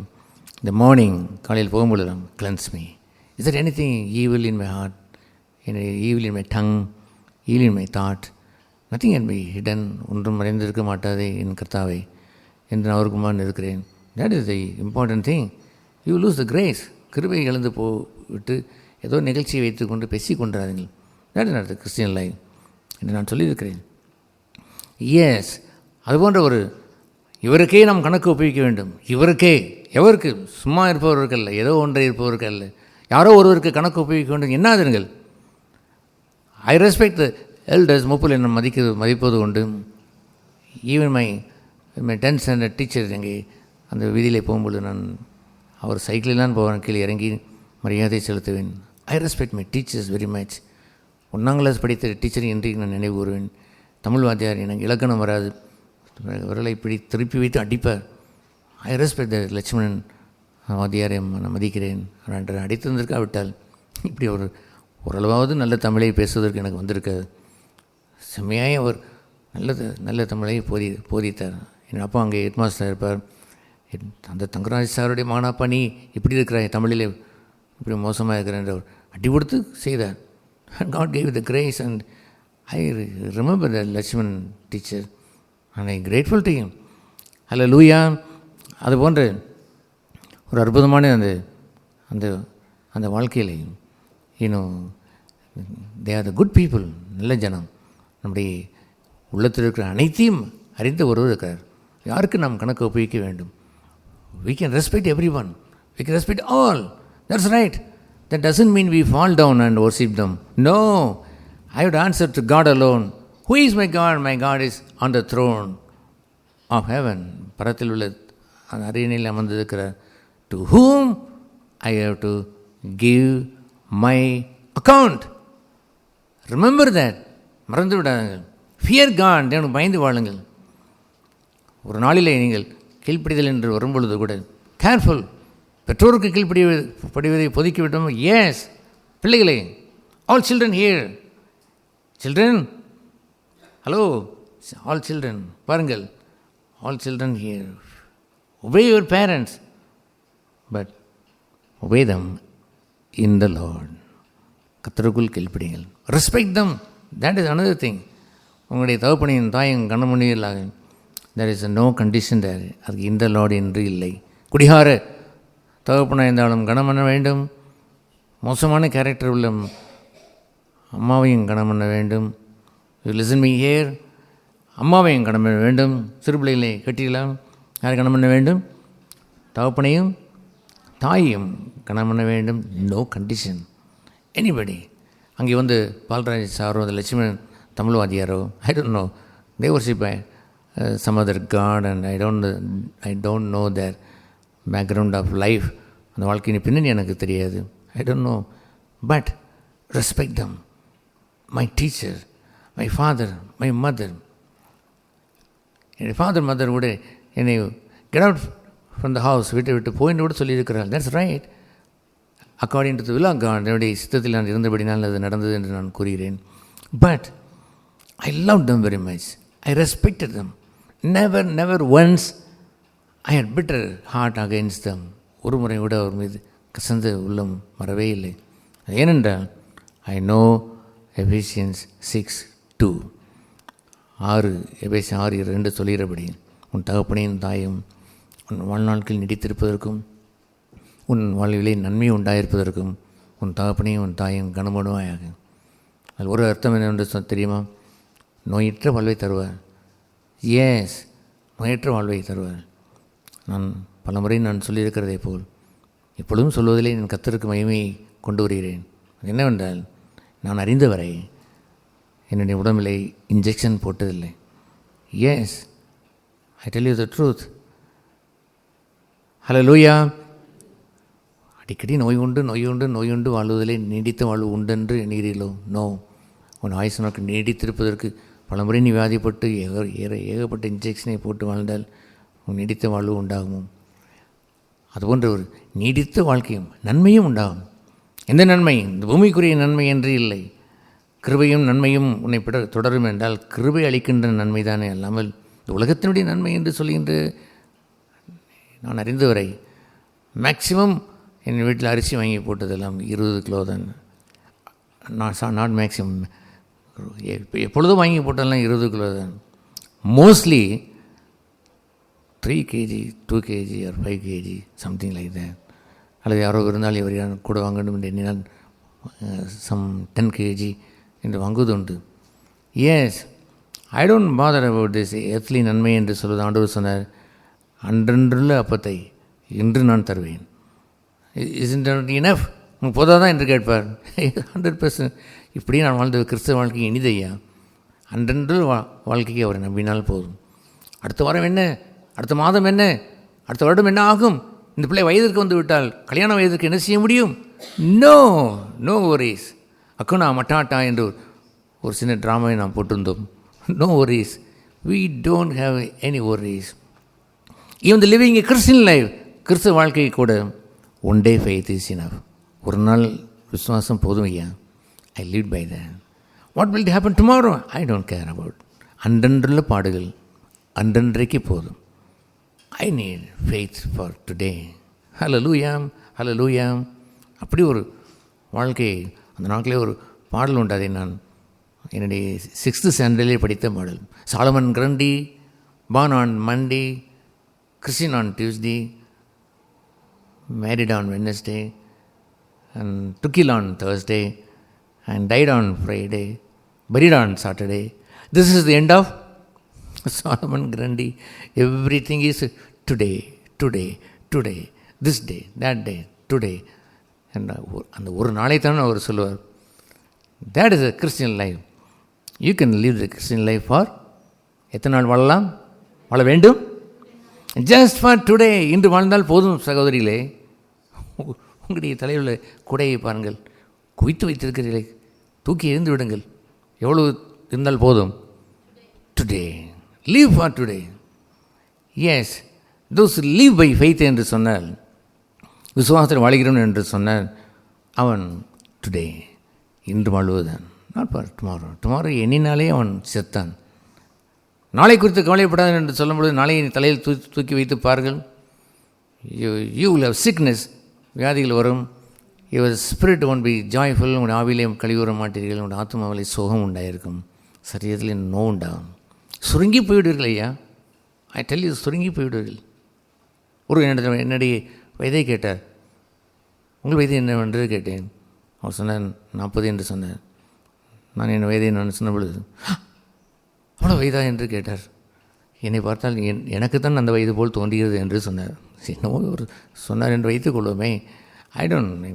இந்த மார்னிங் காலையில் போகும்பொழுது cleanse me. Is that anything evil in my heart, evil in my tongue, evil in my thought? Nothing can be hidden. ஒன்றும் மறைந்திருக்க மாட்டாதே என் கர்த்தாவை என்று நான் அவருக்கு முன் இருக்கிறேன். That is the important thing. You lose the grace. கிருபை இழந்து விட்டு ஏதோ நிகழ்ச்சியை வைத்து கொண்டு பேசி கொண்டாருங்கள். That is not the Christian life என்று நான் சொல்லியிருக்கிறேன். எஸ், அதுபோன்ற ஒரு இவருக்கே நாம் கணக்கு ஒப்புவிக்க வேண்டும். இவருக்கே, எவருக்கு? சும்மா இருப்பவர்கள் அல்ல, ஏதோ ஒன்றை இருப்பவர்கள் அல்ல, யாரோ ஒருவருக்கு கணக்கு ஒப்புவிக்க வேண்டும். என்னாதுங்கள்? I respect the elders. மூப்பில் என்ன மதிப்பது உண்டு. Even my 10th standard teacher எங்கே அந்த வீதியிலே போகும்போது நான் அவர் சைக்கிளெலாம் போவேன். கீழே இறங்கி மரியாதை செலுத்துவேன். I respect my teachers very much. 1ஆம் கிளாஸ் படித்த டீச்சர் இன்றைக்கு நான் நினைவு கூறுவேன். தமிழ் வாத்தியார் எனக்கு இலக்கணம் வராது, விரலை திருப்பி வைத்து அடிப்பார். ஐ ரெஸ்பெக்ட் த லட்சுமணன் வாத்தியாரை நான் மதிக்கிறேன். அடித்து வந்திருக்காவிட்டால் இப்படி ஓரளவாவது நல்ல தமிழை பேசுவதற்கு எனக்கு வந்திருக்காது. செம்மையாக அவர் நல்ல தமிழை போதித்தார். என் அப்பா அங்கே ஹெட் மாஸ்டர் இருப்பார். அந்த தங்கராஜ் சாருடைய மானாப்பா, நீ இப்படி இருக்கிறாய், தமிழில் இப்படி மோசமாக இருக்கிறேன் அவர் அடி கொடுத்து செய்தார். And God gave the grace, and I remember the Lakshman teacher and I am grateful to him. Hallelujah. அது போன்ற ஒரு அற்புதமான அந்த வாழ்க்கையில் they are the good people. நல்ல ஜனம். நம்முடைய உள்ளத்தில் இருக்கிற அனைத்தையும் அறிந்த ஒருவர் இருக்கிறார். யாருக்கு நாம் கணக்கு ஒப்புவிக்க வேண்டும்? We can respect everyone. We can respect all. That's right. That doesn't mean we fall down and worship them. No. I would answer to God alone. Who is my God? My God is on the throne of heaven. பரத்தில் உள்ள அந்த அரியணையில் அமர்ந்திருக்கிறார். To whom I have to give my account. Remember that. மறந்து விடாதுங்கள். Fear God. தேவனுக்கு பயந்து வாழுங்கள். ஒரு நாளிலே நீங்கள் கீழ்ப்படிதல் என்று வரும்பொழுது கூட கேர்ஃபுல். பெற்றோருக்கு கீழ்ப்படிவதை பொதுக்கி விட்டோம். எஸ், பிள்ளைகளே, all children here. Children, hello, all children, பாருங்கள், all children here. Obey your parents, but obey them in the Lord. கர்த்தருக்குள் கீழ்ப்படிங்கள். Respect them. That is another thing. உங்களுடைய தகப்பனையும் தாயும் கண்ணமணியிலாக there is no condition there. அதுக்கு இந்த Lord என்று இல்லை. குடிகார தகப்பனாக இருந்தாலும் கனம் பண்ண வேண்டும். மோசமான கேரக்டர் உள்ள அம்மாவையும் கனம் பண்ண வேண்டும். Listen me here. அம்மாவையும் கனம் பண்ண வேண்டும். சிறு பிள்ளைகளை கட்டிக்கலாம். யாரை கனம் பண்ண வேண்டும்? தகப்பனையும் தாயையும் கனம் பண்ண வேண்டும். No condition. எனிபடி. அங்கே வந்து பால்ராஜ் சாரோ அந்த லட்சுமணன் தமிழ்வாதியாரோ, I don't know, they worship some other God, and I don't know their background of life. அந்த வாழ்க்கையின் பின்னணி எனக்கு தெரியாது. I don't know, but respect them. My teacher, my father, my mother. என்னுடைய ஃபாதர் மதர் கூட என்னை get out from the house, விட்டு போயின்னு கூட சொல்லியிருக்கிறாள். That's right. According to the will of God, என்னுடைய சித்தத்தில் நான் இருந்தபடினால் அது நடந்தது என்று நான் கூறுகிறேன். But I loved them very much. I respected them. Never once I had bitter heart against them. ஒரு முறை கூட அவர் மீது கசந்த உள்ளம் வரவே இல்லை. ஏனென்றால் I know Ephesians 6:2. 6:2 சொல்கிறபடி உன் தகப்பனையும் தாயும் உன் வாழ்நாட்களில் நீடித்திருப்பதற்கும் உன் வாழ்விலே நன்மை உண்டாயிருப்பதற்கும் உன் தகப்பனையும் உன் தாயும் கனமடுவாயாக. அது ஒரு அர்த்தம் என்னவென்று தெரியுமா? நோயற்ற வாழ்வை தருவார். எஸ், நோயற்ற வாழ்வை தருவார். நான் பல முறை நான் சொல்லியிருக்கிறதை போல் எப்பொழுதும் சொல்வதிலே என் கர்த்தருக்கு மகிமையை கொண்டு வருகிறேன். என்னவென்றால் நான் அறிந்தவரை என்னுடைய உடம்பிலே இன்ஜெக்ஷன் போட்டதில்லை. Yes, I tell you the truth. Hallelujah. அடிக்கடி நோய் உண்டு வாழ்வதிலே நீடித்த வாழ்வு உண்டென்று எண்ணுகிறீர்களோ? நோ. உன் ஆயுசு நாட்கள் நீடித்திருப்பதற்கு பலமுறை நீ வியாதிப்பட்டு ஏகப்பட்ட இன்ஜெக்ஷனை போட்டு வாழ்ந்தால் உன் நீடித்த வாழ்வு உண்டாகும். அதுபோன்ற ஒரு நீடித்த வாழ்க்கையும் நன்மையும் உண்டாகும். எந்த நன்மை? இந்த பூமிக்குரிய நன்மை என்று இல்லை. கிருபையும் நன்மையும் உன்னை தொடரும் என்றால் கிருபை அளிக்கின்ற நன்மை தானே அல்லாமல் இந்த உலகத்தினுடைய நன்மை என்று சொல்கின்ற நான் அறிந்தவரை மேக்சிமம் என் வீட்டில் அரிசி வாங்கி போட்டதெல்லாம் 20 கிலோ தான். நாட் மேக்சிமம், எப்பொழுதும் வாங்கி போட்டதெல்லாம் 20 கிலோ தான். Mostly 3 kg, 2 kg or 5 kg, something like that. அல்லது யாரோ இருந்தால் இவர் கூட வாங்கணும் என்று எண்ணினால் சம் 10 kg என்று வாங்குவது உண்டு. Yes, I don't bother about this earthly நன்மை என்று சொல்வது. ஆண்டவர் சொன்னார், அன்றன்றுள்ள அப்பத்தை இன்று நான் தருவேன். Isn't it enough? உங்களுக்கு போதாதான் என்று கேட்பார். 100%. இப்படி நான் வாழ்ந்த கிறிஸ்தவ வாழ்க்கை இனிதையா? அன்றன்று வாழ்க்கைக்கு அவரை நம்பினால் போதும். அடுத்த வாரம் என்ன, அடுத்த மாதம் என்ன, அடுத்த வருடம் என்ன ஆகும், இந்த பிள்ளை வயதிற்கு வந்து விட்டால் கல்யாண வயதிற்கு என்ன செய்ய முடியும்? No worries. அக்குனா மட்டாட்டா என்று ஒரு சின்ன ட்ராமாவை நாம் போட்டிருந்தோம். No worries. we don't have any worries. even the living a Christian life, கிறிஸ்தவ வாழ்க்கை கூட one day faith is enough. ஒரு நாள் விசுவாசம் போதும் ஐயா. I live by that. What will happen tomorrow? I don't care about. அன்றன்றுள்ள பாடுகள் அன்றன்றைக்கு போதும். I need faith for today. Hallelujah, hallelujah. அப்படி ஒரு வாழ்க்கை. அந்த நாட்களே ஒரு பாடல் உண்டு. அதை நான் என்னுடைய 6th ஸ்டாண்டர்டிலே படித்த பாடல். Solomon கிரண்டி born on Monday, Christian on Tuesday, married on Wednesday, and took ill on Thursday, and died on Friday, buried on Saturday. This is the end of Solomon Grundy. Everything is today, this day, that day, today. அந்த ஒரு நாளை தான் அவர் சொல்லுவார். That is a Christian life. You can live the Christian life for எத்தனை நாள் வாழலாம், வாழ வேண்டும்? Just for today. இன்று வாழ்ந்தால் போதும் சகோதரிகளே. உங்களுடைய தலையில் குடையை பாருங்கள், குவித்து வைத்திருக்கிறீர்களே, தூக்கி எறிந்து விடுங்கள். எவ்வளவு இருந்தால் போதும்? Today. Live for today. Yes, those live by faith என்று சொன்னால், விசுவாசத்தில் வாழ்கிறோம் என்று சொன்னால், அவன் டுடே, இன்று வாழ்வதுதான். Not for tomorrow. டுமாரோ எண்ணினாலே அவன் செத்தான். நாளை குறித்து கவலைப்படாது என்று சொல்லும்பொழுது, நாளையை தலையில் தூக்கி வைத்து பாருங்கள். யூ வில் ஹவ் சிக்னஸ், வியாதிகள் வரும். Your spirit one B joyful. உங்களுடைய ஆவிலையும் கழிவுற மாட்டீர்கள். உங்களுடைய ஆத்மாவிலே சோகம் உண்டாயிருக்கும், சரீரத்தில் நோவு உண்டாகும். சுருங்கி போய்விடுவீர்கள் ஐயா. ஐ டெல் யூ, சுருங்கி போய்விடுவீர்கள். ஒரு என்னுடைய வயதை கேட்டார். உங்கள் வயது என்னவென்று கேட்டேன். அவர் சொன்னார் 40 என்று சொன்னார். நான் என் வயதை நான் சொன்ன பொழுது, அவ்வளோ வயதா என்று கேட்டார். என்னை பார்த்தால் எனக்கு தான் அந்த வயது போல் தோன்றுகிறது என்று சொன்னார். என்னவோ ஒரு சொன்னார் என்று வைத்துக் கொள்வோமே.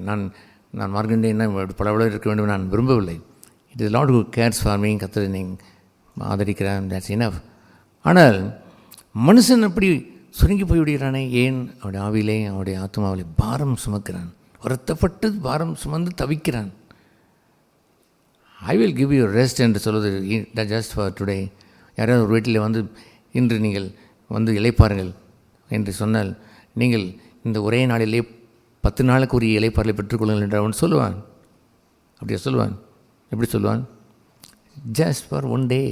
நான் மார்க்கண்டேன் பல இருக்க வேண்டும் நான் விரும்பவில்லை. It is lot who CARES for me. கர்த்தரை நீங்கள் ஆதரிக்கிறான், தட்ஸ் இனஃப். ஆனால் மனுஷன் அப்படி சுருங்கி போய்விடுகிறானே, ஏன்? அவருடைய ஆவிலே, அவருடைய ஆத்மாவிலே பாரம் சுமக்கிறான், வருத்தப்பட்டு பாரம் சுமந்து தவிக்கிறான். I will give you rest என்று சொல்வது ஜஸ்ட் ஃபார் டுடே. யாராவது ஒரு வீட்டில் வந்து இன்று நீங்கள் வந்து இளைப்பாருங்கள் என்று சொன்னால், நீங்கள் இந்த ஒரே நாளிலே 10 நாளுக்கு உரிய இளைப்பாறலை பெற்றுக்கொள்ளுங்கள் என்று அவன் சொல்லுவான். அப்படியே சொல்லுவான். எப்படி சொல்லுவான்? Just for one day.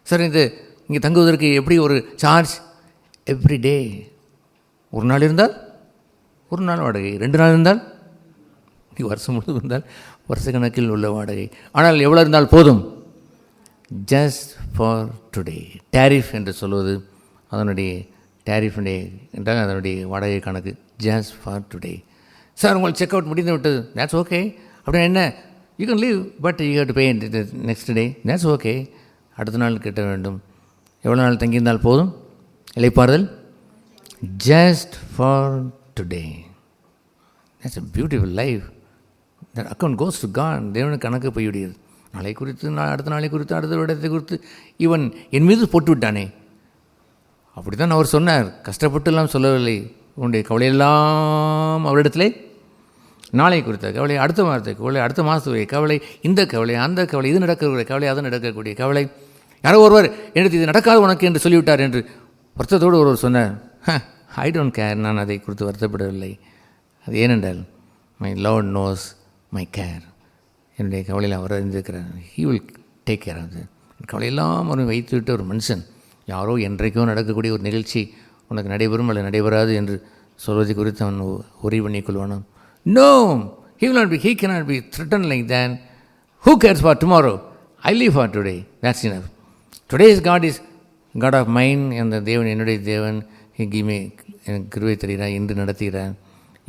Sir, இங்கே தங்குவதற்கு எப்படி ஒரு சார்ஜ்? Every day. ஒரு நாள் இருந்தால் ஒரு நாள் வாடகை, 2 நாள் இருந்தால், வருஷம் முழுவதும் இருந்தால் வருஷ கணக்கில் உள்ள வாடகை. ஆனால் எவ்வளோ இருந்தால் போதும்? Just for today. டேரிஃப் என்று சொல்வது அதனுடைய டேரிஃப் என்றால் அதனுடைய வாடகை கணக்கு. Just for today. சார், உங்களுக்கு செக் அவுட் முடிந்து விட்டது, தேட்ஸ் ஓகே. அப்படின்னா என்ன? You can leave, but you have to pay next day, that's okay. அடுத்த நாள் கட்ட வேண்டும். எவ்வளோ நாள் தங்கியிருந்தால் போதும்? இளைப்பாறுதல். Just for today. That's a beautiful life. That account goes to God. தேவனுக்கு கணக்கு போய்விடுகிறது. நாளை குறித்து, அடுத்த நாளை குறித்து, அடுத்த இடத்தை குறித்து இவன் என் மீது போட்டு விட்டானே. அப்படி தான் அவர் சொன்னார். கஷ்டப்பட்டுலாம் சொல்லவில்லை. உன்னுடைய கவலையெல்லாம் அவரிடத்திலே, நாளை குறித்த கவலை, அடுத்த மாதத்துக்கு கவலை, அடுத்த மாதத்துடைய கவலை, இந்த கவலை, அந்த கவலை, இது நடக்கக்கூடிய கவலை, அது நடக்கக்கூடிய கவலை. யாரோ ஒருவர் எனக்கு இது நடக்காது உனக்கு என்று சொல்லிவிட்டார் என்று வருத்தத்தோடு ஒருவர் சொன்னார். I don't care. நான் அதை குறித்து வருத்தப்படவில்லை. அது ஏனென்றால் my Lord knows my care. என்னுடைய கவலையில் அவர் அறிந்திருக்கிறார். He will take care of that. கவலையெல்லாம் அவர் வைத்துவிட்டு ஒரு மனுஷன் யாரோ என்றைக்கோ நடக்கக்கூடிய ஒரு நிகழ்ச்சி உனக்கு நடைபெறும் அல்லது நடைபெறாது என்று சொல்வதை குறித்து அவன் உரி பண்ணிக்கொள்வானோ? No, he cannot be threatened like that. Who cares for tomorrow? I live for today. That's enough. Today's God is God of mine. அந்த தேவன் என்னுடைய தேவன். He give me எனக்கு கிருபை தருகிறார், இன்று நடத்துகிறார்,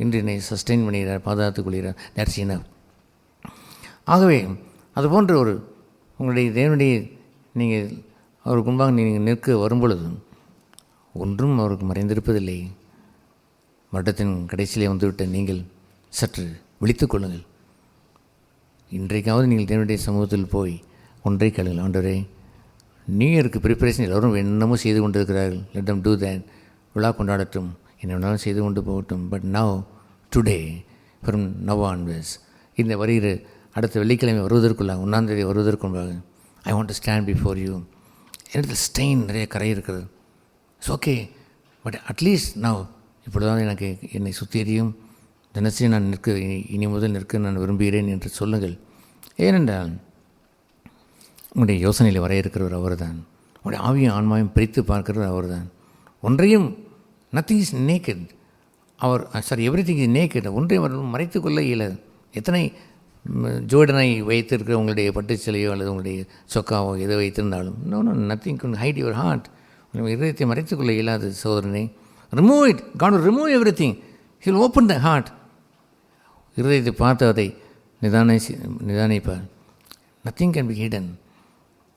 இன்று என்னை சஸ்டெயின் பண்ணுகிறார், பாதுகாத்துக் கொள்கிறார். That's enough. ஆகவே அதுபோன்ற ஒரு உங்களுடைய தேவனுடைய நீங்கள் அவருக்கு முன்பாக நீங்கள் நிற்க வரும்பொழுது ஒன்றும் அவருக்கு மறைந்திருப்பதில்லை. வருடத்தின் கடைசியிலே வந்துவிட்ட நீங்கள் சற்று விழித்துக் கொள்ளுங்கள். இன்றைக்காவது நீங்கள் தேவனுடைய சமூகத்தில் போய் ஒன்றை கேளுங்கள். ஆண்டவரே, நியூ இயருக்கு ப்ரிப்பரேஷன் எல்லோரும் என்னமோ செய்து கொண்டிருக்கிறார்கள். Let them do that. விழா கொண்டாடட்டும், என்ன வேணாலும் செய்து கொண்டு போகட்டும். But now today from now onwards, இந்த வருகிற அடுத்த வெள்ளிக்கிழமை வருவதற்குள்ள 1ஆம் தேதி வருவதற்குள்ளாக I want to stand before you. எனக்கு ஸ்டெயின் நிறைய கரை இருக்கிறது. இட்ஸ் ஓகே, பட் அட்லீஸ்ட் நான் இப்பொழுதாவது எனக்கு என்னை சுற்றியும் தினசரி நான் இனி முதல் நிற்க நான் விரும்புகிறேன் என்று சொல்லுங்கள். ஏனென்றால் உங்களுடைய யோசனையில் வர இருக்கிறவர் அவர் தான். உங்களுடைய ஆவியும் ஆன்மாவையும் பிரித்து பார்க்கிறவர் அவர் தான். ஒன்றையும் nothing is naked. Everything is naked. ஒன்றையும் மறைத்துக்கொள்ள இயலாது. எத்தனை ஜோடனை வைத்திருக்கிற உங்களுடைய பட்டுச்சிலையோ அல்லது உங்களுடைய சொக்காவோ எதோ வைத்திருந்தாலும் nothing can hide your heart. உங்களுடைய இதயத்தை மறைத்துக்கொள்ள இயலாது சோதரனை. Remove it. God will remove everything. He will open the heart. இருதயத்தை பார்த்து அதை நிதானிப்பார். Nothing can be hidden.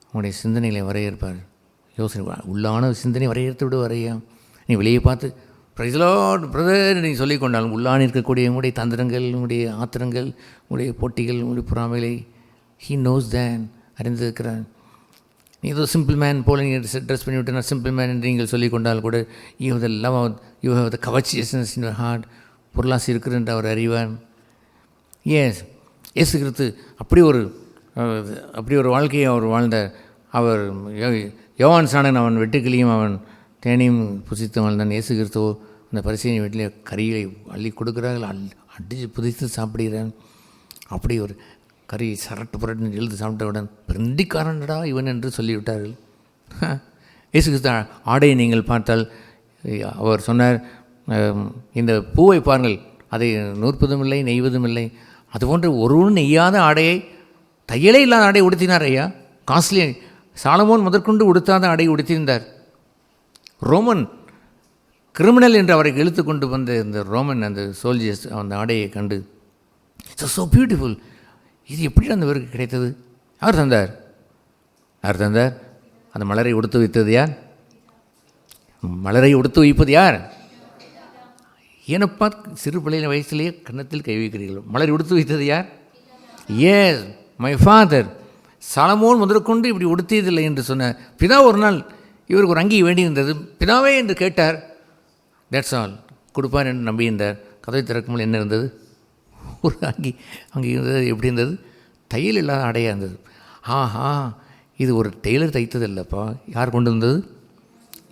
உங்களுடைய சிந்தனைகளை வரையறுப்பார். யோசனை உள்ளான சிந்தனை வரையறுத்து விடு வரையா. நீ வெளியே பார்த்து பிரைஸ் லார்ட் பிரதர் நீ சொல்லிக் கொண்டாலும் உள்ளான இருக்கக்கூடிய உங்களுடைய தந்திரங்கள், உங்களுடைய ஆத்திரங்கள், உங்களுடைய போட்டிகள், உங்களுடைய பொறாமைகளை ஹீ நோஸ் தேன், அறிந்திருக்கிறார். நீ ஏதோ சிம்பிள் மேன் போல நீங்கள் ட்ரெஸ் பண்ணி விட்டு நான் சிம்பிள் மேன் என்று நீங்கள் சொல்லிக் கொண்டால் கூட you have the love, you have the covetousness in your heart, பொருளாசி இருக்கிற என்று அவர் அறிவார். ஏஸ், இயேசு கிறிஸ்து அப்படி ஒரு வாழ்க்கையை அவர் வாழ்ந்தார். அவர் யோவான் சாணன் அவன் வெட்டுக்கிளியும் அவன் தேனையும் புசித்து வாழ்ந்தான். இயேசு கிறிஸ்துவோ அந்த பரிசேயன் வீட்டிலே கறியை அள்ளி கொடுக்குறார்கள், அடித்து புதித்து சாப்பிடுகிறான். அப்படி ஒரு கறி சரட்டு புரட்டு எழுந்து சாப்பிட்டவுடன் பிரெண்டிக்காரன்டா இவன் என்று சொல்லிவிட்டார்கள். இயேசு கிறிஸ்து ஆடையை நீங்கள் பார்த்தால் அவர் சொன்னார், இந்த பூவை பாருங்கள், அதை நூற்பதும் இல்லை நெய்வதும் இல்லை. அதுபோன்று ஒருவரும் நெய்யாத ஆடையை, தையலே இல்லாத ஆடையை உடுத்தினார் ஐயா. காஸ்ட்லி சாலமோன் முதற்கொண்டு உடுத்தாத ஆடையை உடுத்தியிருந்தார். ரோமன் கிரிமினல் என்று அவரை இழுத்து கொண்டு வந்த இந்த ரோமன் அந்த சோல்ஜர்ஸ் அந்த ஆடையை கண்டு ஸோ பியூட்டிஃபுல், இது எப்படி அந்த பேருக்கு கிடைத்தது? யார் தந்தார்? யார் தந்தார்? அந்த மலரை உடுத்து வைத்தது யார்? மலரை உடுத்து வைப்பது யார்? ஏனப்பா சிறு பிள்ளைகள் வயசுலேயே கன்னத்தில் கை வைக்கிறீர்கள்? மலரை உடுத்து வைத்தது யார்? Ace, my father. சாலமோன் முதற்கொண்டு இப்படி உடுத்தியதில்லை என்று சொன்ன பிதா ஒரு நாள் இவருக்கு ஒரு அங்கி வேண்டியிருந்தது. பிதாவே என்று கேட்டார். தட்ஸ் ஆல், கொடுப்பார் என்று நம்பியிருந்தார். கதவை திறக்கும்போது என்ன இருந்தது? ஒரு அங்கி இருந்தது. எப்படி இருந்தது? தையல் இல்லாத ஆடையாக இருந்தது. ஆஹா, இது ஒரு டெய்லர் தைத்தது இல்லைப்பா. யார் கொண்டு வந்தது?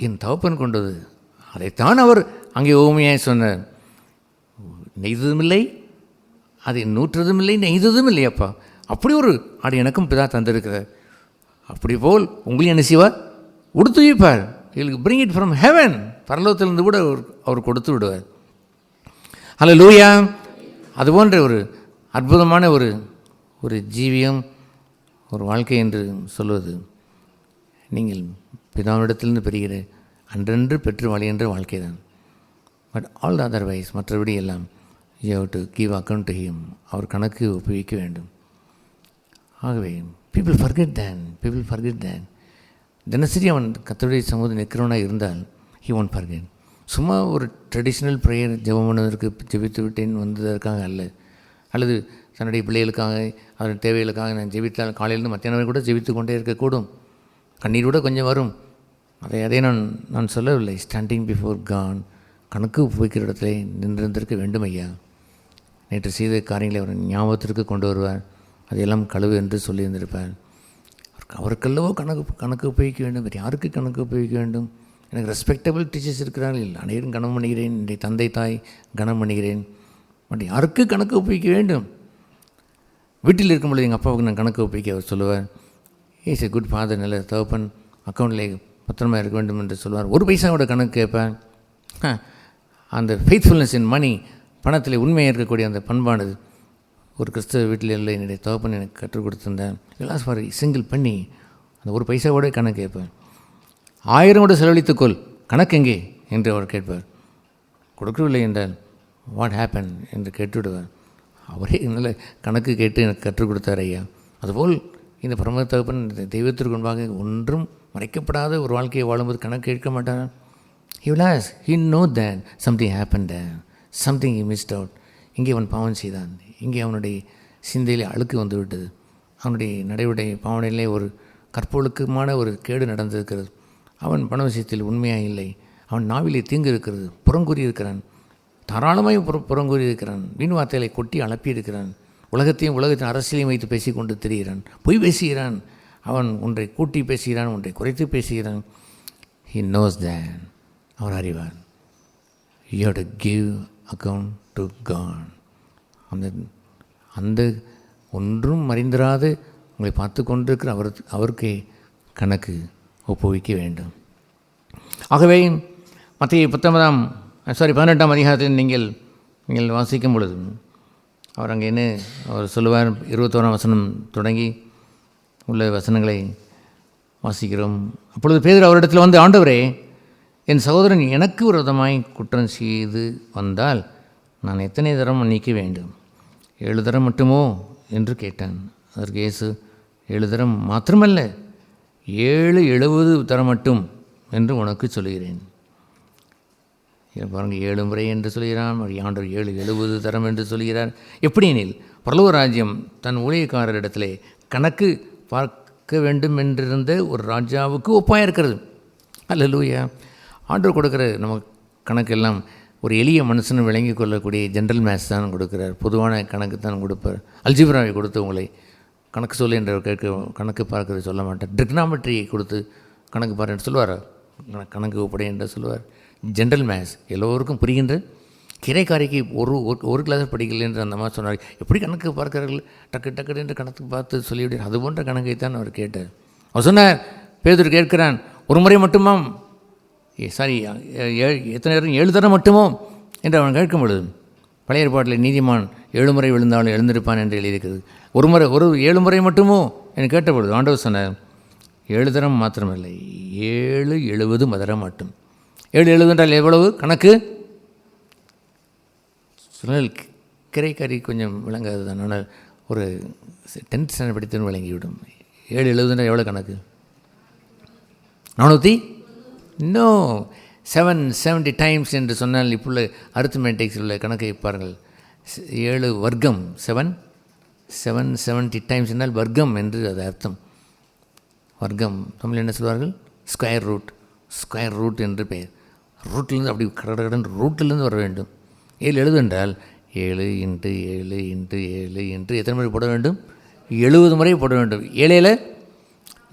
என் தகப்பன் கொண்டது. அதைத்தான் அவர் அங்கே ஓமையாக சொன்னார். நெய்ததும் இல்லை, அதை நூற்றதும் இல்லை, நெய்ததும் இல்லையாப்பா. அப்படி ஒரு ஆடை எனக்கும் பிதா தந்திருக்கிறார். அப்படி போல் உங்களையும் என்ன செய்வார்? உடுத்து வைப்பார். இல் பிரிங் இட் ஃப்ரம் ஹெவன். பரலோகத்திலிருந்து கூட அவர் கொடுத்து விடுவார். ஹல்லேலூயா. அதுபோன்ற ஒரு அற்புதமான ஒரு ஜீவியம், ஒரு வாழ்க்கை என்று சொல்வது நீங்கள் பிதாவிடத்திலிருந்து பெறுகிற அன்றென்று பெற்று வழியென்ற வாழ்க்கை தான். பட் ஆல் த அதர்வைஸ், மற்றபடி எல்லாம் you have to give account to him. அவர் கணக்கு ஒப்புவிக்க வேண்டும். ஆகவே பீப்புள் ஃபர்கெட் தேன். தினசரி அவன் கர்த்தருடைய சமூகத்தில் நிற்கிறவனாக இருந்தால் ஹி ஒன்ட் ஃபர்கெட். சும்மா ஒரு ட்ரெடிஷ்னல் ப்ரேயர் ஜெபம் பண்ணுவதற்கு ஜெபித்து விட்டேன் வந்ததற்காக அல்ல, அல்லது தன்னுடைய பிள்ளைகளுக்காக அதன் தேவைகளுக்காக நான் ஜெபித்தால் காலையிலிருந்து மத்தியானம் கூட ஜெபித்து கொண்டே இருக்கக்கூடும். கண்ணீர் கூட கொஞ்சம் வரும். அதை நான் சொல்லவில்லை. ஸ்டாண்டிங் பிஃபோர் காட், கணக்கு போய்க்கிற இடத்துல நின்றிருந்திருக்க வேண்டும் ஐயா. நேற்று செய்த காரியங்களை அவர் ஞாபகத்திற்கு கொண்டு வருவார். அதையெல்லாம் கழுவு என்று சொல்லியிருந்திருப்பார். அவருக்கல்லவோ கணக்கு உபயோகிக்க வேண்டும். வேறு யாருக்கு கணக்கு உபயோகிக்க வேண்டும்? எனக்கு ரெஸ்பெக்டபிள் டீச்சர்ஸ் இருக்கிறார்கள், அனைவரும் கனம் பண்ணுகிறேன். என்னுடைய தந்தை தாய் கனம் பண்ணுகிறேன். பட் யாருக்கு கணக்கு ஒப்பிக்க வேண்டும்? வீட்டில் இருக்கும்பொழுது எங்கள் அப்பாவுக்கு நான் கணக்கு ஒப்பிக்க அவர் சொல்லுவார். இஸ் எ குட் ஃபாதர், நல்ல தகப்பன், அக்கௌண்ட்டில் பத்திரமாக இருக்க வேண்டும் என்று சொல்லுவார். ஒரு பைசாவோட கணக்கு கேட்பேன். அந்த ஃபெய்த்ஃபுல்னஸ் இன் மணி, பணத்தில் உண்மையாக இருக்கக்கூடிய அந்த பண்பானது ஒரு கிறிஸ்தவ வீட்டில் இல்லை. என்னுடைய தகப்பன் எனக்கு கற்றுக் கொடுத்துருந்தேன். எல்லாம் ஃபார் சிங்கிள் பண்ணி அந்த ஒரு பைசாவோட கணக்கு கேட்பேன். 1000 கூட செலவழித்துக்கொள், கணக்கு எங்கே என்று அவர் கேட்பார். கொடுக்கவில்லை என்றால் வாட் ஹேப்பன் என்று கேட்டுவிடுவார். அவரே நல்ல கணக்கு கேட்டு எனக்கு கற்றுக் கொடுத்தார் ஐயா. அதுபோல் இந்த பரம தகப்பன் தெய்வத்திற்கு முன்பாக ஒன்றும் மறைக்கப்படாத ஒரு வாழ்க்கையை வாழும்போது கணக்கு கேட்க மாட்டார். He will ask, he know that something happened there, something he missed out. இங்கே அவன் பாவம் செய்தான், இங்கே அவனுடைய சிந்தையிலே அழுக்கு வந்து விட்டது, அவனுடைய நடைவுடைய பாவனையிலே ஒரு கற்பொழுக்கமான ஒரு கேடு நடந்திருக்கிறது, அவன் பண விஷயத்தில் உண்மையாக இல்லை, அவன் நாவிலே தீங்கு இருக்கிறது, புறங்கூறியிருக்கிறான், தாராளமாக புறங்கூறியிருக்கிறான், வீண் வார்த்தைகளை கொட்டி அலப்பியிருக்கிறான், உலகத்தின் அரசியலையும் வைத்து பேசிக்கொண்டு திரிகிறான், பொய் பேசுகிறான், அவன் ஒன்றை கூட்டி பேசுகிறான், ஒன்றை குறைத்து பேசுகிறான். He knows that. அவர் அறிவார். You have to give account to God. அந்த ஒன்றும் அறிந்திராது உங்களை பார்த்து கொண்டிருக்கிற அவருக்கு கணக்கு ஒப்புவிக்க வேண்டும். ஆகவே மத்திய 18ஆம் அதிகாரத்தில் நீங்கள் வாசிக்கும் பொழுது அவர் அங்கே என்ன அவர் சொல்லுவார், 21ஆம் வசனம் தொடங்கி உள்ள வசனங்களை வாசிக்கிறோம். அப்பொழுது பேதுரு அவரிடத்தில் வந்து, ஆண்டவரே, என் சகோதரன் எனக்கு விரோதமாய் குற்றம் செய்து வந்தால் நான் எத்தனை தரம் மன்னிக்க வேண்டும்? 7 தரம் மட்டுமோ என்று கேட்டான். அதற்கு இயேசு, 7 தரம் மாத்திரமல்ல, 70 தரம் மட்டும் என்று உனக்கு சொல்கிறேன். பாருங்கள், 7 முறை என்று சொல்கிறான், ஆண்டவர் 70 தரம் என்று சொல்கிறார். எப்படி எனில், பரலோக ராஜ்யம் தன் ஊழியக்காரரிடத்திலே கணக்கு பார்க்க வேண்டும் என்றிருந்த ஒரு ராஜாவுக்கு ஒப்பாக இருக்கிறது. அல்லேலூயா. ஆண்டவர் கொடுக்குற நம்ம கணக்கெல்லாம் ஒரு எளிய மனுஷனும் விளங்கி கொள்ளக்கூடிய ஜென்ரல் மேத்ஸ் தான் கொடுக்குறார். பொதுவான கணக்கு தான் கொடுப்பார். அல்ஜிப்ராவை கொடுத்து உங்களை கணக்கு சொல்லு என்ற கேட்க கணக்கு பார்க்கறது சொல்ல மாட்டார். ட்ரிக்னாமெட்ரியை கொடுத்து கணக்கு பாருன்னு சொல்லுவார். கணக்கு ஒப்படை என்று சொல்லுவார். ஜென்ரல் மேத்ஸ் எல்லோருக்கும் புரிகின்ற கிரைக்காரிக்கு ஒரு கிளாஸ் படிக்கல என்று அந்த மாதிரி சொன்னார். எப்படி கணக்கு பார்க்கிறார்கள், டக்கு டக்கு என்று கணக்கு பார்த்து சொல்லிவிடு. அது போன்ற கணக்கை தான் அவர் கேட்டார். அவர் சொன்னார், பேதுரு கேட்கிறான், ஒரு முறை மட்டுமாம், சாரி எத்தனை நேரம் 7 தரம் மட்டுமோ என்று அவன் கேட்கும் பொழுது, பழைய ஏற்பாட்டில் நீதிமான் 7 முறை விழுந்தாலும் எழுந்திருப்பான் என்று எழுதியிருக்கிறது. ஒரு 7 முறை மட்டுமோ என்று கேட்டபொழுது ஆண்டவர் சொன்னார், 7 தரம் மாத்திரமில்லை, 7 70 மதரம் மட்டும். 7 70 என்றால் எவ்வளவு கணக்கு? சொன்னால் கிரைக்காரி கொஞ்சம் விளங்காது தான். ஆனால் ஒரு 10th ஸ்டாண்டர்ட் படித்தவன் விளங்கிவிடும். 7 70 என்றால் எவ்வளோ கணக்கு? 400? நோ, 770 டைம்ஸ் என்று சொன்னால் இப்போ உள்ள அரித்மெட்டிக்ஸில் உள்ள கணக்கை பாருங்கள். 7 வர்க்கம் 770 டைம்ஸ் என்றால் வர்க்கம் என்று அது அர்த்தம். வர்க்கம் தமிழ் என்ன சொல்வார்கள்? ஸ்கொயர் ரூட் என்று பெயர். ரூட்லேருந்து அப்படி கடன் ரூட்டிலேருந்து வர வேண்டும். 7 70 என்றால் 7 × 7 × 7 என்று எத்தனை முறை போட வேண்டும்? 70 முறை போட வேண்டும். 7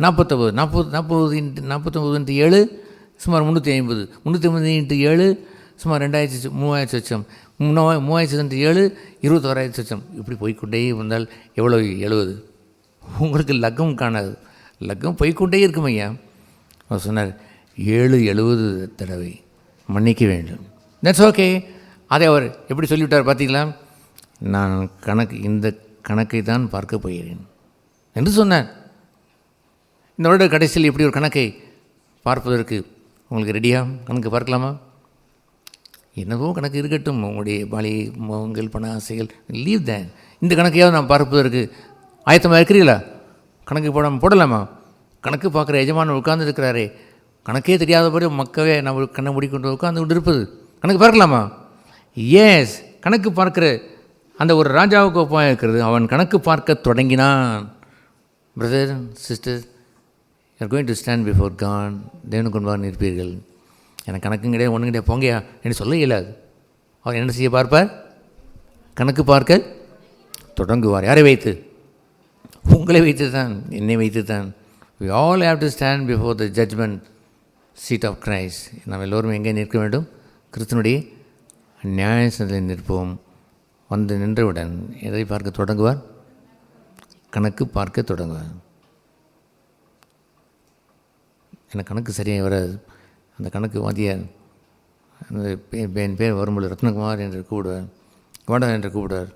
49, 49 × 7 சுமார் 350, 350 × 7 சுமார் 3000 சொச்சம், 3000 × 7 21,000 சொச்சம். இப்படி போய்கொண்டே வந்தால் எவ்வளோ 70? உங்களுக்கு லக்கம் காணாது, லக்கம் போய்கொண்டே இருக்கும் ஐயா. அவர் சொன்னார், 7 70 தடவை மன்னிக்க வேண்டும். That's okay. அதை அவர் எப்படி சொல்லிவிட்டார் பார்த்தீங்களா? நான் இந்த கணக்கை தான் பார்க்க போகிறேன் என்று சொன்னார். இந்த வருட கடைசியில் இப்படி ஒரு கணக்கை பார்ப்பதற்கு உங்களுக்கு ரெடியாக கணக்கு பார்க்கலாமா? என்னவோ கணக்கு இருக்கட்டும், உங்களுடைய பாலி மோகங்கள் பண ஆசைகள், லீவ் தேன். இந்த கணக்கையாவது நான் பார்ப்பதற்கு ஆயத்தமாக இருக்கிறீங்களா? கணக்கு போடலாமா? கணக்கு பார்க்குற எஜமானன் உட்கார்ந்து இருக்கிறாரே, கணக்கே தெரியாதபடி மக்கவே நம்ம கண்ணை மூடிக்கொண்டு உட்கார்ந்து கொண்டு இருப்பது, கணக்கு பார்க்கலாமா? எஸ், கணக்கு பார்க்கிற அந்த ஒரு ராஜாவுக்கு ஒப்பாக இருக்கிறது. அவன் கணக்கு பார்க்க தொடங்கினான். Brother sister, you are going to stand before God. தேவனுக்கு முன்பாக நிற்பீர்கள். எனக்கு கணக்கும் கிடையாது, ஒன்றும் கிடையாது, போங்கயா என்று சொல்ல இயலாது. அவர் என்ன செய்ய பார்ப்பார்? கணக்கு பார்க்க தொடங்குவார். யாரை வைத்து? உங்களை வைத்து தான், என்னை வைத்து தான். we all have to stand before the judgment seat of Christ. நாம் எல்லோரும் எங்கே நிற்க வேண்டும்? கிறிஸ்துனுடைய நியாயத்தில் நிற்போம். வந்து நின்றவுடன் எதை பார்க்க தொடங்குவார்? கணக்கு பார்க்க தொடங்குவார். எனக்கு கணக்கு சரியாக வராது. அந்த கணக்கு வாத்தியார் அந்த என் பேர் வரும்பொழுது ரத்னகுமார் என்று கூப்பிடுவார், கோடா என்று கூப்பிடுவார்.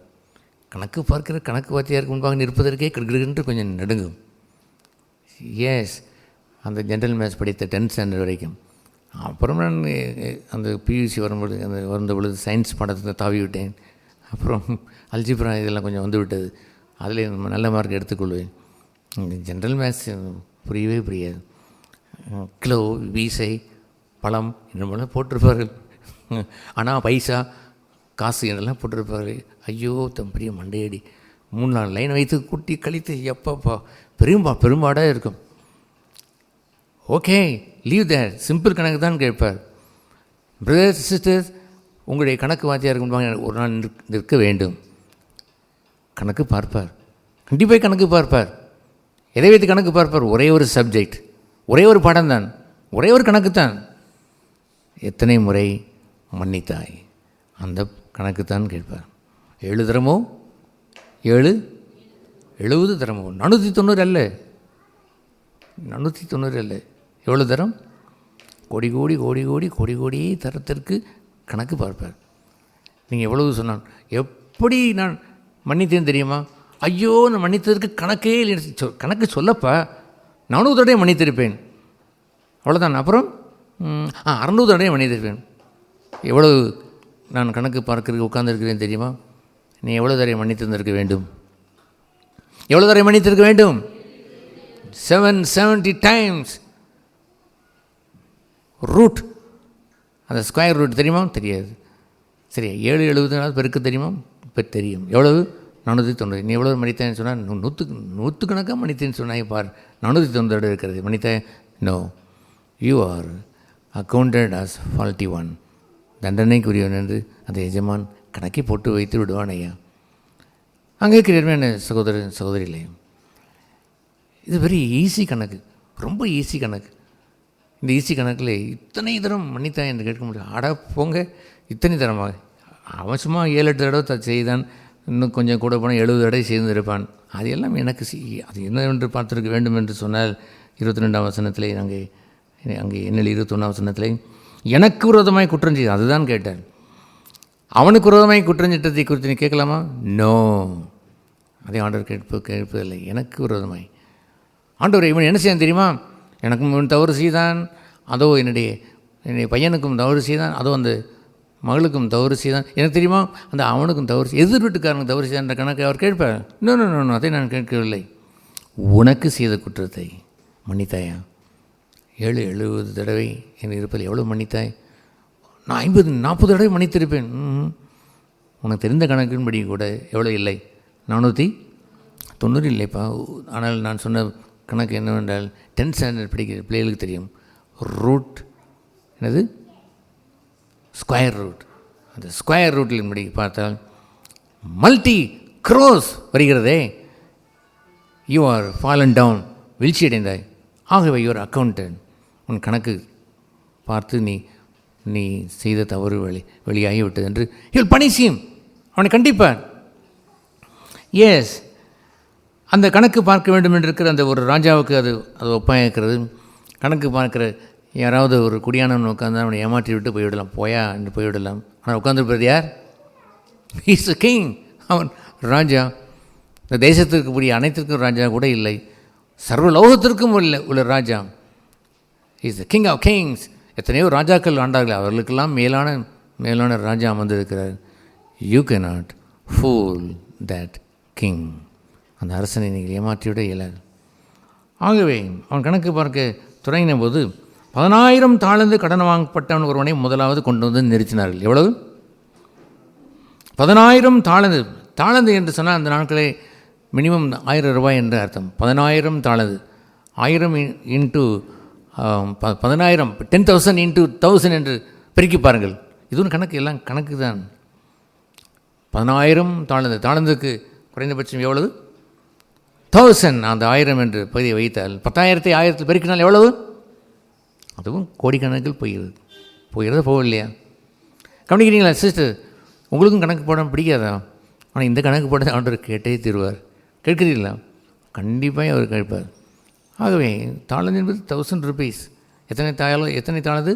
கணக்கு பார்க்கிற கணக்கு வாத்தியாருக்கு முன்பாக நிற்பதற்கே கிடுகிடுகின்று கொஞ்சம் நடுங்கும். எஸ், அந்த ஜென்ரல் மேத்ஸ் படித்த 10th ஸ்டாண்டர்ட் வரைக்கும். அப்புறம் நான் அந்த பியூசி வந்த பொழுது சயின்ஸ் பாடத்தை தாவி விட்டேன். அப்புறம் அல்ஜிப்ரா இதெல்லாம் கொஞ்சம் வந்து விட்டது. அதில் நல்ல மார்க் எடுத்துக்கொள்வேன். ஜென்ரல் மேத்ஸ் புரியவே புரியாது. கிலோ, வீசை, பழம் என்னெல்லாம் போட்டிருப்பார்கள். ஆனால் பைசா, காசு என்றெல்லாம் போட்டிருப்பார்கள். ஐயோ பெரிய மண்டையடி. 3-4 லைன் வைத்து கூட்டி கழித்து எப்பப்பா பெரும்பாடாக இருக்கும். ஓகே, லீவ் தேர். சிம்பிள் கணக்கு தான் கேட்பார். பிரதர்ஸ் சிஸ்டர்ஸ், உங்களுடைய கணக்கு வாத்தியாருக்கு முன்பாக ஒரு நாள் நிற்க வேண்டும். கணக்கு பார்ப்பார், கண்டிப்பாக கணக்கு பார்ப்பார். எதை வைத்து கணக்கு பார்ப்பார்? ஒரே ஒரு சப்ஜெக்ட், ஒரே ஒரு பாடம் தான், ஒரே ஒரு கணக்கு தான். எத்தனை முறை மன்னித்தாய்? அந்த கணக்கு தான் கேட்பார். 7 தரமோ 7 70 தரமோ 490 அல்ல, 490 அல்ல. எவ்வளோ தரம்? கோடி கோடி கோடி கோடி கோடி கோடியே தரத்திற்கு கணக்கு பார்ப்பார். நீங்கள் எவ்வளவு சொன்னான், எப்படி நான் மன்னித்தேன்னு தெரியுமா? ஐயோ, நான் மன்னித்ததற்கு கணக்கே இல்லை. கணக்கு சொல்லப்பா, 400 தடவை மன்னித்திருப்பேன், அவ்வளோதான். அப்புறம் 600 தடவை மன்னித்திருப்பேன். எவ்வளவு நான் கணக்கு பார்க்கறதுக்கு உட்கார்ந்துருக்கிறேன் தெரியுமா? நீ எவ்வளோ தடவை மன்னித்திருந்திருக்க வேண்டும்? எவ்வளோ தடவை மன்னித்திருக்க வேண்டும்? 770 டைம்ஸ். ரூட், அந்த ஸ்கொயர் ரூட் தெரியுமா? தெரியாது. சரி, 7 70 பெருக்க தெரியுமா? இப்போ தெரியும். எவ்வளவு? 490. நீ எவ்வளோ மன்னித்தேன்னு சொன்னால் நூற்றுக்கணக்காக மன்னித்தேன்னு சொன்னாய் பார், 490 இருக்கிறது மன்னித்தாய். No, you are accounted as faulty one. தண்டனைக்குரியவன் என்று அந்த எஜமான் கணக்கை போட்டு வைத்து விடுவான் ஐயா. அங்கே இருக்கிற சகோதரன் சகோதரிகளே, இது வெரி ஈஸி கணக்கு, ரொம்ப ஈஸி கணக்கு. இந்த ஈஸி கணக்கில் இத்தனை தரம் மன்னித்தான் என்று கேட்க முடியும். அட போங்க, இத்தனை தரமாக? அவன் சும்மா 7-8 தடவை செய்தான், இன்னும் கொஞ்சம் கூட போனால் 70 தடவை செய்திருப்பான். அது எல்லாம் எனக்கு அது என்னவென்று பார்த்துருக்க வேண்டும் என்று சொன்னால் 22ஆம் வசனத்திலே அங்கே என்னில் 21ஆம் வசனத்திலே எனக்கு விரோதமாய் குற்றம் செய்து அதுதான் கேட்டார். அவனுக்கு விரோதமாய் குற்றஞ்சிட்டதை குறித்து நீ கேட்கலாமா? நோ, அதை ஆண்டவர் கேட்பதில்லை. எனக்கு விரோதமாய் ஆண்டவர் இவன் என்ன செய்ய தெரியுமா? எனக்கும் இவன் தவறு செய்தான், அதோ என்னுடைய பையனுக்கும் தவறு செய்தான், அதோ அந்த மகளுக்கும் தவறு செய்தான், எனக்கு தெரியுமா அந்த அவனுக்கும் தவறு எதிர் வீட்டுக்காரனுக்கு தவறு செய்தான்ற கணக்கை அவர் கேட்பார். இன்னொன்று அதை நான் கேட்கவில்லை. உனக்கு செய்த குற்றத்தை மன்னித்தாயா? 70 தடவை என் இருப்பதில் எவ்வளோ மன்னித்தாய்? நான் 50-40 தடவை மன்னித்திருப்பேன். உனக்கு தெரிந்த கணக்கின்படி கூட எவ்வளோ இல்லை? 490 இல்லைப்பா. ஆனால் நான் சொன்ன கணக்கு என்னவென்றால் 10th ஸ்டாண்டர்ட் படிக்கிற பிள்ளைகளுக்கு தெரியும். ரூட் என்னது? Square root. அந்த ஸ்கொயர் ரூட்டில் படி பார்த்தால் மல்டி க்ரோஸ் வருகிறதே. யூ ஆர் ஃபாலன் டவுன், வீழ்ச்சி அடைந்தாய். ஆகவே யுவர் அக்கௌண்டன்ட் உன் கணக்கு பார்த்து நீ செய்த தவறு வெளியாகிவிட்டது என்று இவள் பனிசியும் அவனை கண்டிப்பார். எஸ், அந்த கணக்கு பார்க்க வேண்டும் என்று இருக்கிற அந்த ஒரு ராஜாவுக்கு அது ஒப்பாயிருக்கிறது. கணக்கு பார்க்குற யாராவது ஒரு குடியானவன் உட்காந்து அவனை ஏமாற்றி விட்டு போய்விடலாம், போயா என்று போய்விடலாம். ஆனால் உட்காந்துருப்பது யார்? He's a king. அவன் ராஜா. இந்த தேசத்திற்கு கூடிய அனைத்திற்கும் ராஜா கூட இல்லை, சர்வ லோகத்திற்கும் உள்ள ராஜா. Is the King of kings. எத்தனையோ ராஜாக்கள் ஆண்டார்கள், அவர்களுக்கெல்லாம் மேலான ராஜா அமர்ந்திருக்கிறார். You cannot fool that king. அந்த அரசனை நீங்கள் ஏமாற்றிவிட இயலாது. ஆகவே அவன் கணக்கு பார்க்க தொடங்கின போது 10,000 தாளந்து கடன் வாங்கப்பட்டவன் ஒருவனை முதலாவது கொண்டு வந்து நிறுத்தினார்கள். எவ்வளவு? 10,000 தாளந்து. தாளந்து என்று சொன்னால் அந்த நாட்களே மினிமம் 1000 ரூபாய் என்று அர்த்தம். 10,000 தாளந்து, 1000 இன்ட்டு 10,000, 10,000 இன்ட்டு 1000 என்று பெருக்கி பாருங்கள். இதுவும் கணக்கு, எல்லாம் கணக்கு தான். 10,000 தாளந்து. தாளந்துக்கு குறைந்தபட்சம் எவ்வளவு? 1000. அந்த 1000 என்று பகுதியை வைத்தால் 10,000 1000 பெருக்கினால் எவ்வளவு? அதுவும் கோடிக்கணக்கில் போகிறது போகலையா? கவனிக்கிறீங்களா சிஸ்டர்? உங்களுக்கும் கணக்கு போட பிடிக்காதா? ஆனால் இந்த கணக்கு போட ஆண்டவர் கேட்டே தருவார். கேட்குறீங்களா? கண்டிப்பாக அவர் கேட்பார். ஆகவே தாளந்து என்பது 1000 rupees. எத்தனை தாளந்து?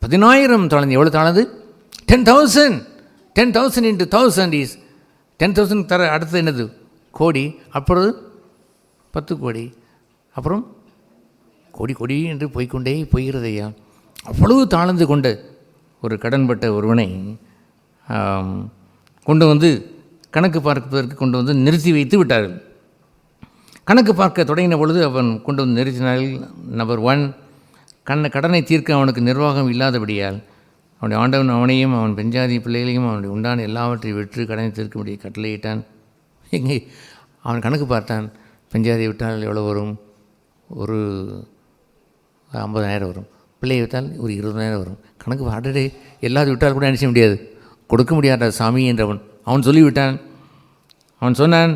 10,000 தாளந்து. எவ்வளோ தாளந்து? 10,000. 10,000 இன்ட்டு 1000 இஸ் 10,000 தர. அடுத்தது என்னது? கோடி. அப்புறம் 10 கோடி. அப்புறம் கோடி என்று போய்கொண்டே போகிறதையா. அவ்வளவு தாளந்து கொண்ட ஒரு கடன்பட்ட ஒருவனை கொண்டு வந்து கணக்கு பார்ப்பதற்கு கொண்டு வந்து நிறுத்தி வைத்து விட்டார்கள். கணக்கு பார்க்க தொடங்கின பொழுது அவன் கொண்டு வந்து நிறுத்தினார்கள். நம்பர் 1, கடனை தீர்க்க அவனுக்கு நிர்வாகம் இல்லாதபடியால் அவனுடைய ஆண்டவன் அவனையும் அவன் பெண்ஜாதி பிள்ளைகளையும் அவனுடைய உண்டான எல்லாவற்றையும் விற்று கடனை தீர்க்கும்படி கட்டளையிட்டான். எங்கே அவன் கணக்கு பார்த்தான். பெண்ஜாதியை விட்டால் எவ்வளோ வரும்? ஒரு 50,000 வரும். பிள்ளையை விட்டால் ஒரு 20,000 வரும். கணக்கு பாடடே எல்லாத்தையும் விட்டால் கூட நினைச்ச முடியாது, கொடுக்க முடியாத சாமி என்றவன் அவன் சொல்லிவிட்டான். அவன் சொன்னான்.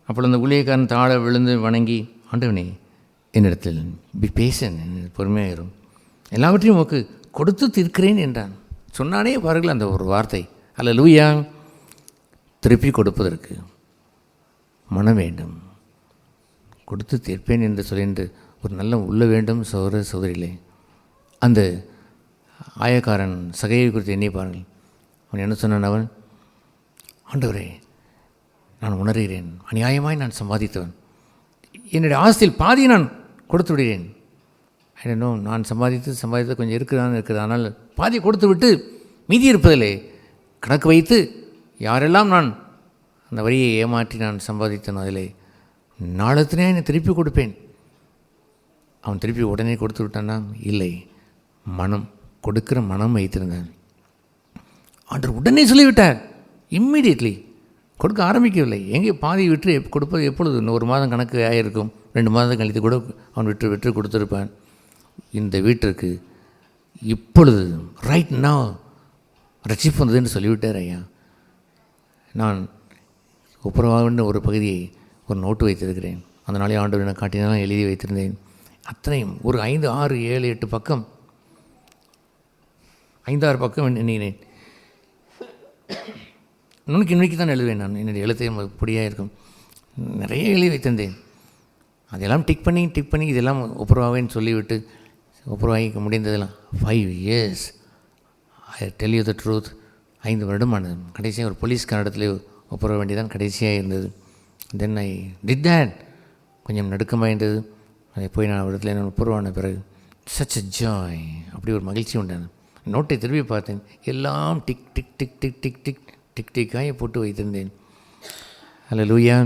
அப்பொழுது அந்த ஊழியக்காரன் தாழ விழுந்து வணங்கி, ஆண்டவனே என்னிடத்தில் பேசன், பொறுமையாயிரும், எல்லாவற்றையும் உனக்கு கொடுத்து தீர்க்கிறேன் என்றான். சொன்னானே பாருங்கள் அந்த ஒரு வார்த்தை. அல்லேலூயா. திருப்பி கொடுப்பதற்கு மனம் வேண்டும். கொடுத்து தீர்ப்பேன் என்று சொல்லின்று ஒரு நல்ல உள்ள வேண்டும். சகோதர சகோதரிகளே, அந்த ஆயக்காரன் சகையை குறித்து எண்ணி பாருங்கள். அவன் என்ன சொன்னான்? அவன், ஆண்டவரே நான் உணர்கிறேன், அநியாயமாய் நான் சம்பாதித்தவன், என்னுடைய ஆஸ்தியில் பாதியை நான் கொடுத்து விடுகிறேன். இன்னும் நான் சம்பாதித்து கொஞ்சம் இருக்குது, ஆனால் பாதியை கொடுத்து விட்டு மீதி இருப்பதில்லை கணக்கு வைத்து யாரெல்லாம் நான் அந்த வரியை ஏமாற்றி நான் சம்பாதித்தனோ அதிலே நாளத்தினே என்னை திருப்பி கொடுப்பேன். அவன் திருப்பி உடனே கொடுத்து விட்டான்னா? இல்லை, கொடுக்கிற மனம் வைத்திருந்தான். ஆண்டவர் உடனே சொல்லிவிட்டார். இம்மிடியட்லி கொடுக்க ஆரம்பிக்கவில்லை. எங்கே பாதி விற்று கொடுப்பது எப்பொழுது? இன்னும் 1 மாதம் கணக்கு ஆகிருக்கும், 2 மாதம் கழித்து கூட அவன் விற்று கொடுத்துருப்பான். இந்த வீட்டிற்கு இப்பொழுது ரைட் now ரட்சிப்பு வந்ததுன்னு சொல்லிவிட்டார் ஐயா. நான் ஒப்புரவாக ஒரு பகுதியை ஒரு நோட்டு வைத்திருக்கிறேன். அந்த நாளே ஆண்டவர் எனக்கு காட்டினாலும் எழுதி வைத்திருந்தேன். அத்தனையும் ஒரு 5, 6, 7, 8 பக்கம், 5, 6 பக்கம் எண்ணினேன். இன்னைக்கு தான் எழுதுவேன். நான் என்னுடைய எழுத்தையும் பொடியாக இருக்கும். நிறைய எழுதி வைத்திருந்தேன். அதெல்லாம் டிக் பண்ணி இதெல்லாம் ஒப்புரவாவேன்னு சொல்லிவிட்டு ஒப்புரவாகிக்க முடிந்ததெல்லாம் 5 years. I tell you the truth, 5 வருடமானது. கடைசியாக ஒரு போலீஸ்கார இடத்துல ஒப்புரவ வேண்டியதான் கடைசியாக இருந்தது. தென் ஐ டிட் தேட். கொஞ்சம் நடுக்கமாக இருந்தது. அதை போய் நான் இடத்துல நான் ஒப்புரவான பிறகு சச் அ ஜாய், அப்படி ஒரு மகிழ்ச்சி உண்டான. நோட்டை திரும்பி பார்த்தேன். எல்லாம் tick tick tick tick tick tick tick டிக்காக போட்டு வைத்திருந்தேன். அல்லேலூயா.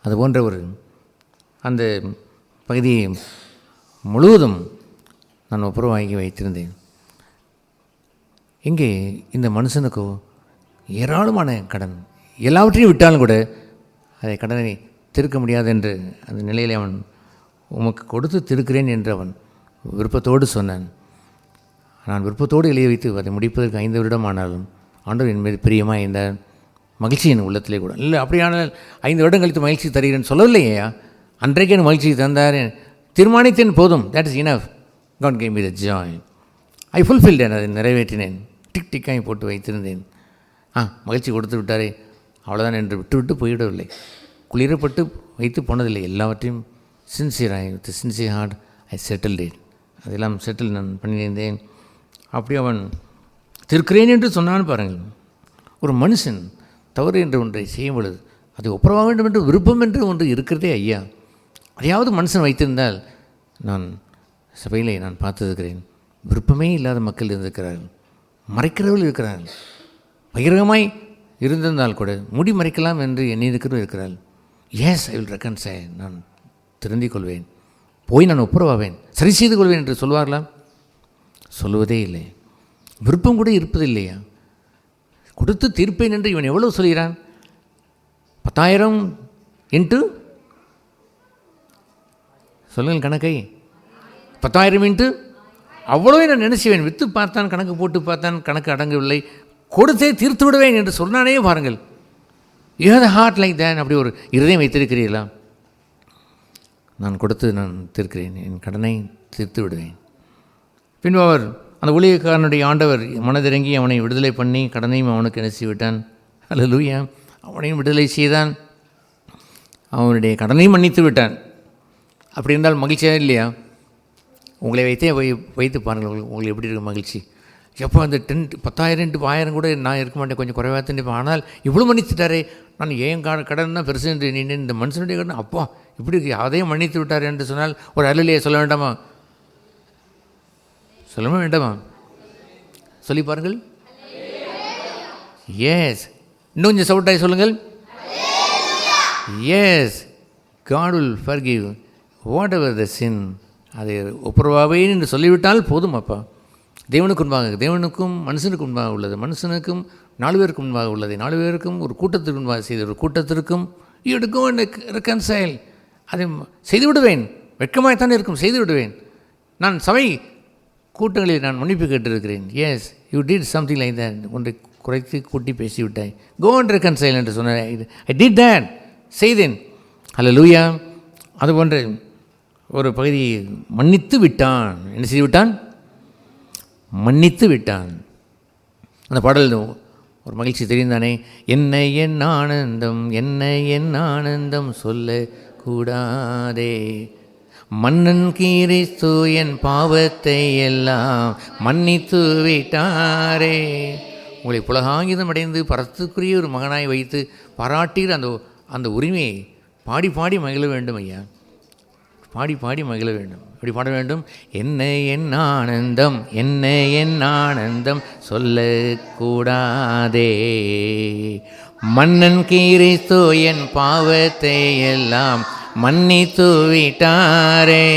அது போன்ற ஒரு அந்த பகுதியை முழுவதும் நான் ஒப்புரவாகி வைத்திருந்தேன். இங்கே இந்த மனுஷனுக்கோ ஏராளமான கடன், எல்லாவற்றையும் விட்டாலும் கூட அதை கடனை திருக்க முடியாது என்று அந்த நிலையில் அவன் உமக்கு கொடுத்து திருக்கிறேன் என்று அவன் விருப்பத்தோடு சொன்னான். நான் விருப்பத்தோடு எழுதி வைத்து அதை முடிப்பதற்கு 5 வருடம் ஆனாலும் ஆண்டவர் என் மீது பிரியமாக இருந்தார். மகிழ்ச்சி என் உள்ளத்திலே கூட இல்லை. அப்படியானால் 5 வருடம் கழித்து மகிழ்ச்சி தருகிறேன்னு சொல்லவில்லையா? அன்றைக்கு என் மகிழ்ச்சி தந்தார், தீர்மானித்தேன், போதும், that is enough. God gave me the joy. I fulfilled. அதை நிறைவேற்றினேன். டிக் டிக்காய் போட்டு வைத்திருந்தேன். மகிழ்ச்சி கொடுத்து விட்டாரே அவ்வளோதான் என்று விட்டு போயிடவில்லை. குளிரப்பட்டு வைத்து போனதில்லை. எல்லாவற்றையும் சின்சியராக with sincere heart I settled it. அதெல்லாம் செட்டில் நான் பண்ணியிருந்தேன். அப்படி அவன் திருக்கிறேன் என்று சொன்னான்னு பாருங்கள். ஒரு மனுஷன் தவறு என்று ஒன்றை செய்யும் பொழுது அதை ஒப்புரவாக வேண்டும் என்று விருப்பம் என்று ஒன்று இருக்கிறதே ஐயா. அதையாவது மனுஷன் வைத்திருந்தால், நான் சபையிலே நான் பார்த்திருக்கிறேன், விருப்பமே இல்லாத மக்கள் இருந்திருக்கிறார்கள், மறைக்கிறவர்கள் இருக்கிறார்கள். பகிரங்கமாய் இருந்திருந்தால் கூட மூடி மறைக்கலாம் என்று எண்ணியிருக்கிறவர்கள் இருக்கிறார்கள். எஸ், ஐ வில் ரெக்கன்சைல், நான் திருந்திக் கொள்வேன், போய் நான் ஒப்புரவாவேன், சரி செய்து கொள்வேன் என்று சொல்வார்களா? சொல்லுவதே இல்லை. விருப்பம் கூட இருப்பதில்லையா? கொடுத்து தீர்ப்பேன் என்று இவன் எவ்வளவு சொல்கிறான்? 10,000 இன்ட்டு சொல்லுங்கள் கணக்கை, 10,000 இன்ட்டு அவ்வளோ நான் நினைச்சுவேன். விற்று பார்த்தான், கணக்கு போட்டு பார்த்தான், கணக்கு அடங்கவில்லை, கொடுத்தே தீர்த்து விடுவேன் என்று சொன்னானே பாருங்கள். You have the heart like தேன். அப்படி ஒரு இருதயம் வைத்திருக்கிறீர்களா? நான் கொடுத்து நான் தீர்க்கிறேன், என் கடனை தீர்த்து விடுவேன். பின்பு அவர் அந்த ஊழியக்காரனுடைய ஆண்டவர் மனதிறங்கி அவனை விடுதலை பண்ணி கடனையும் அவனுக்கு நினைச்சு விட்டான். அல்லேலூயா. அவனையும் விடுதலை செய்தான், அவனுடைய கடனையும் மன்னித்து விட்டான். அப்படி இருந்தால் மகிழ்ச்சியாக இல்லையா? உங்களை வைத்து பாருங்கள், உங்களுக்கு எப்படி இருக்கும் மகிழ்ச்சி? எப்போ அந்த 10,000 × 1000 கூட நான் இருக்க மாட்டேன், கொஞ்சம் குறைவாக திண்டிப்பேன். ஆனால் இவ்வளோ மன்னிச்சுட்டாரே, நான் ஏன் கடன் தான் பெருசு என்று நீ இந்த மனுஷனுடைய கடன் அப்பா இப்படி அதையும் மன்னித்து விட்டார் என்று சொன்னால் ஒரு அல்லையே சொல்ல வேண்டாமா? சொல்லவே வேண்டாமா? சொல்லி பாருங்கள். எஸ், இன்னும் கொஞ்சம் சவுட்டாய் சொல்லுங்கள். Yes, God will forgive whatever the sin. அதை ஒப்புரவாவேன் என்று சொல்லிவிட்டால் போதும் அப்பா. தேவனுக்கு முன்பாக, தேவனுக்கும் மனுஷனுக்கு முன்பாக உள்ளது, மனுஷனுக்கும் 4 பேருக்கு முன்பாக உள்ளதை 4 பேருக்கும், ஒரு கூட்டத்திற்கு முன்பாக செய்த ஒரு கூட்டத்திற்கும் எடுக்கும் ரெக்கன்சைல். அதை செய்து விடுவேன், வெட்கமாகத்தான் இருக்கும், செய்து விடுவேன். நான் சபை கூட்டங்களில் நான் மன்னிப்பு கேட்டிருக்கிறேன். Yes, you did something like that. ஒன்றை குறைத்து கூட்டி பேசிவிட்டாய், கோ அண்ட் ரெக்கன்சைல் என்று சொன்னேன். ஐ டிட் தேட், செய்தேன். அல்லேலூயா. அதுபோன்று ஒரு பகுதியை மன்னித்து விட்டான். என்ன செய்து விட்டான்? மன்னித்து விட்டான். அந்த பாடல் ஒரு மகிழ்ச்சி தெரிந்தானே, என்ன என் ஆனந்தம், என்ன என் ஆனந்தம் சொல்ல கூடாதே, மன்னன் கிறிஸ்து என் பாவத்தை எல்லாம் மன்னித்து விட்டாரே. உங்களை புலகாங்கிதம் அடைந்து பரத்துக்குரிய ஒரு மகனாய் வைத்து பாராட்டுகிற அந்த உரிமையை பாடி பாடி மகிழ வேண்டும் ஐயா. பாடி பாடி மகிழ வேண்டும். எப்படி பாட வேண்டும்? என்ன என் ஆனந்தம், என்ன என் ஆனந்தம் சொல்லக்கூடாதே, மன்னன் கிறிஸ்து என் பாவத்தை எல்லாம் மன்னித்து விட்டாரே,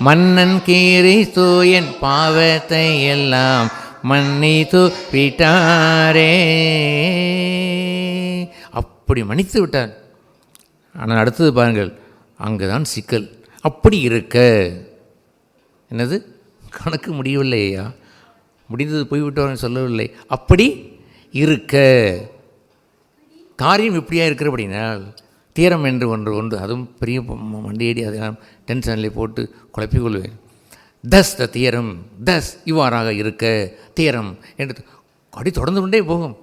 மன்னன் கிறிஸ்து என் பாவத்தை எல்லாம் மன்னித்து விட்டாரே. அப்படி மன்னித்து விட்டார். ஆனால் அடுத்தது பாருங்கள், அங்கே தான் சிக்கல். அப்படி இருக்க என்னது, கணக்கு முடியவில்லையா, முடிந்தது போய்விட்டவர்கள் சொல்லவில்லை. அப்படி இருக்க காரியம் இப்படியா இருக்கிறபடினால் தீரம் என்று ஒன்று அதுவும் பெரிய மண்டியடி அதை நான் டென்ஷனில் போட்டு குழப்பிக்கொள்வேன். தஸ் த தியரம், தஸ் இவ்வாறாக இருக்க தியரம் என்று அப்படி தொடர்ந்து கொண்டே போகும்.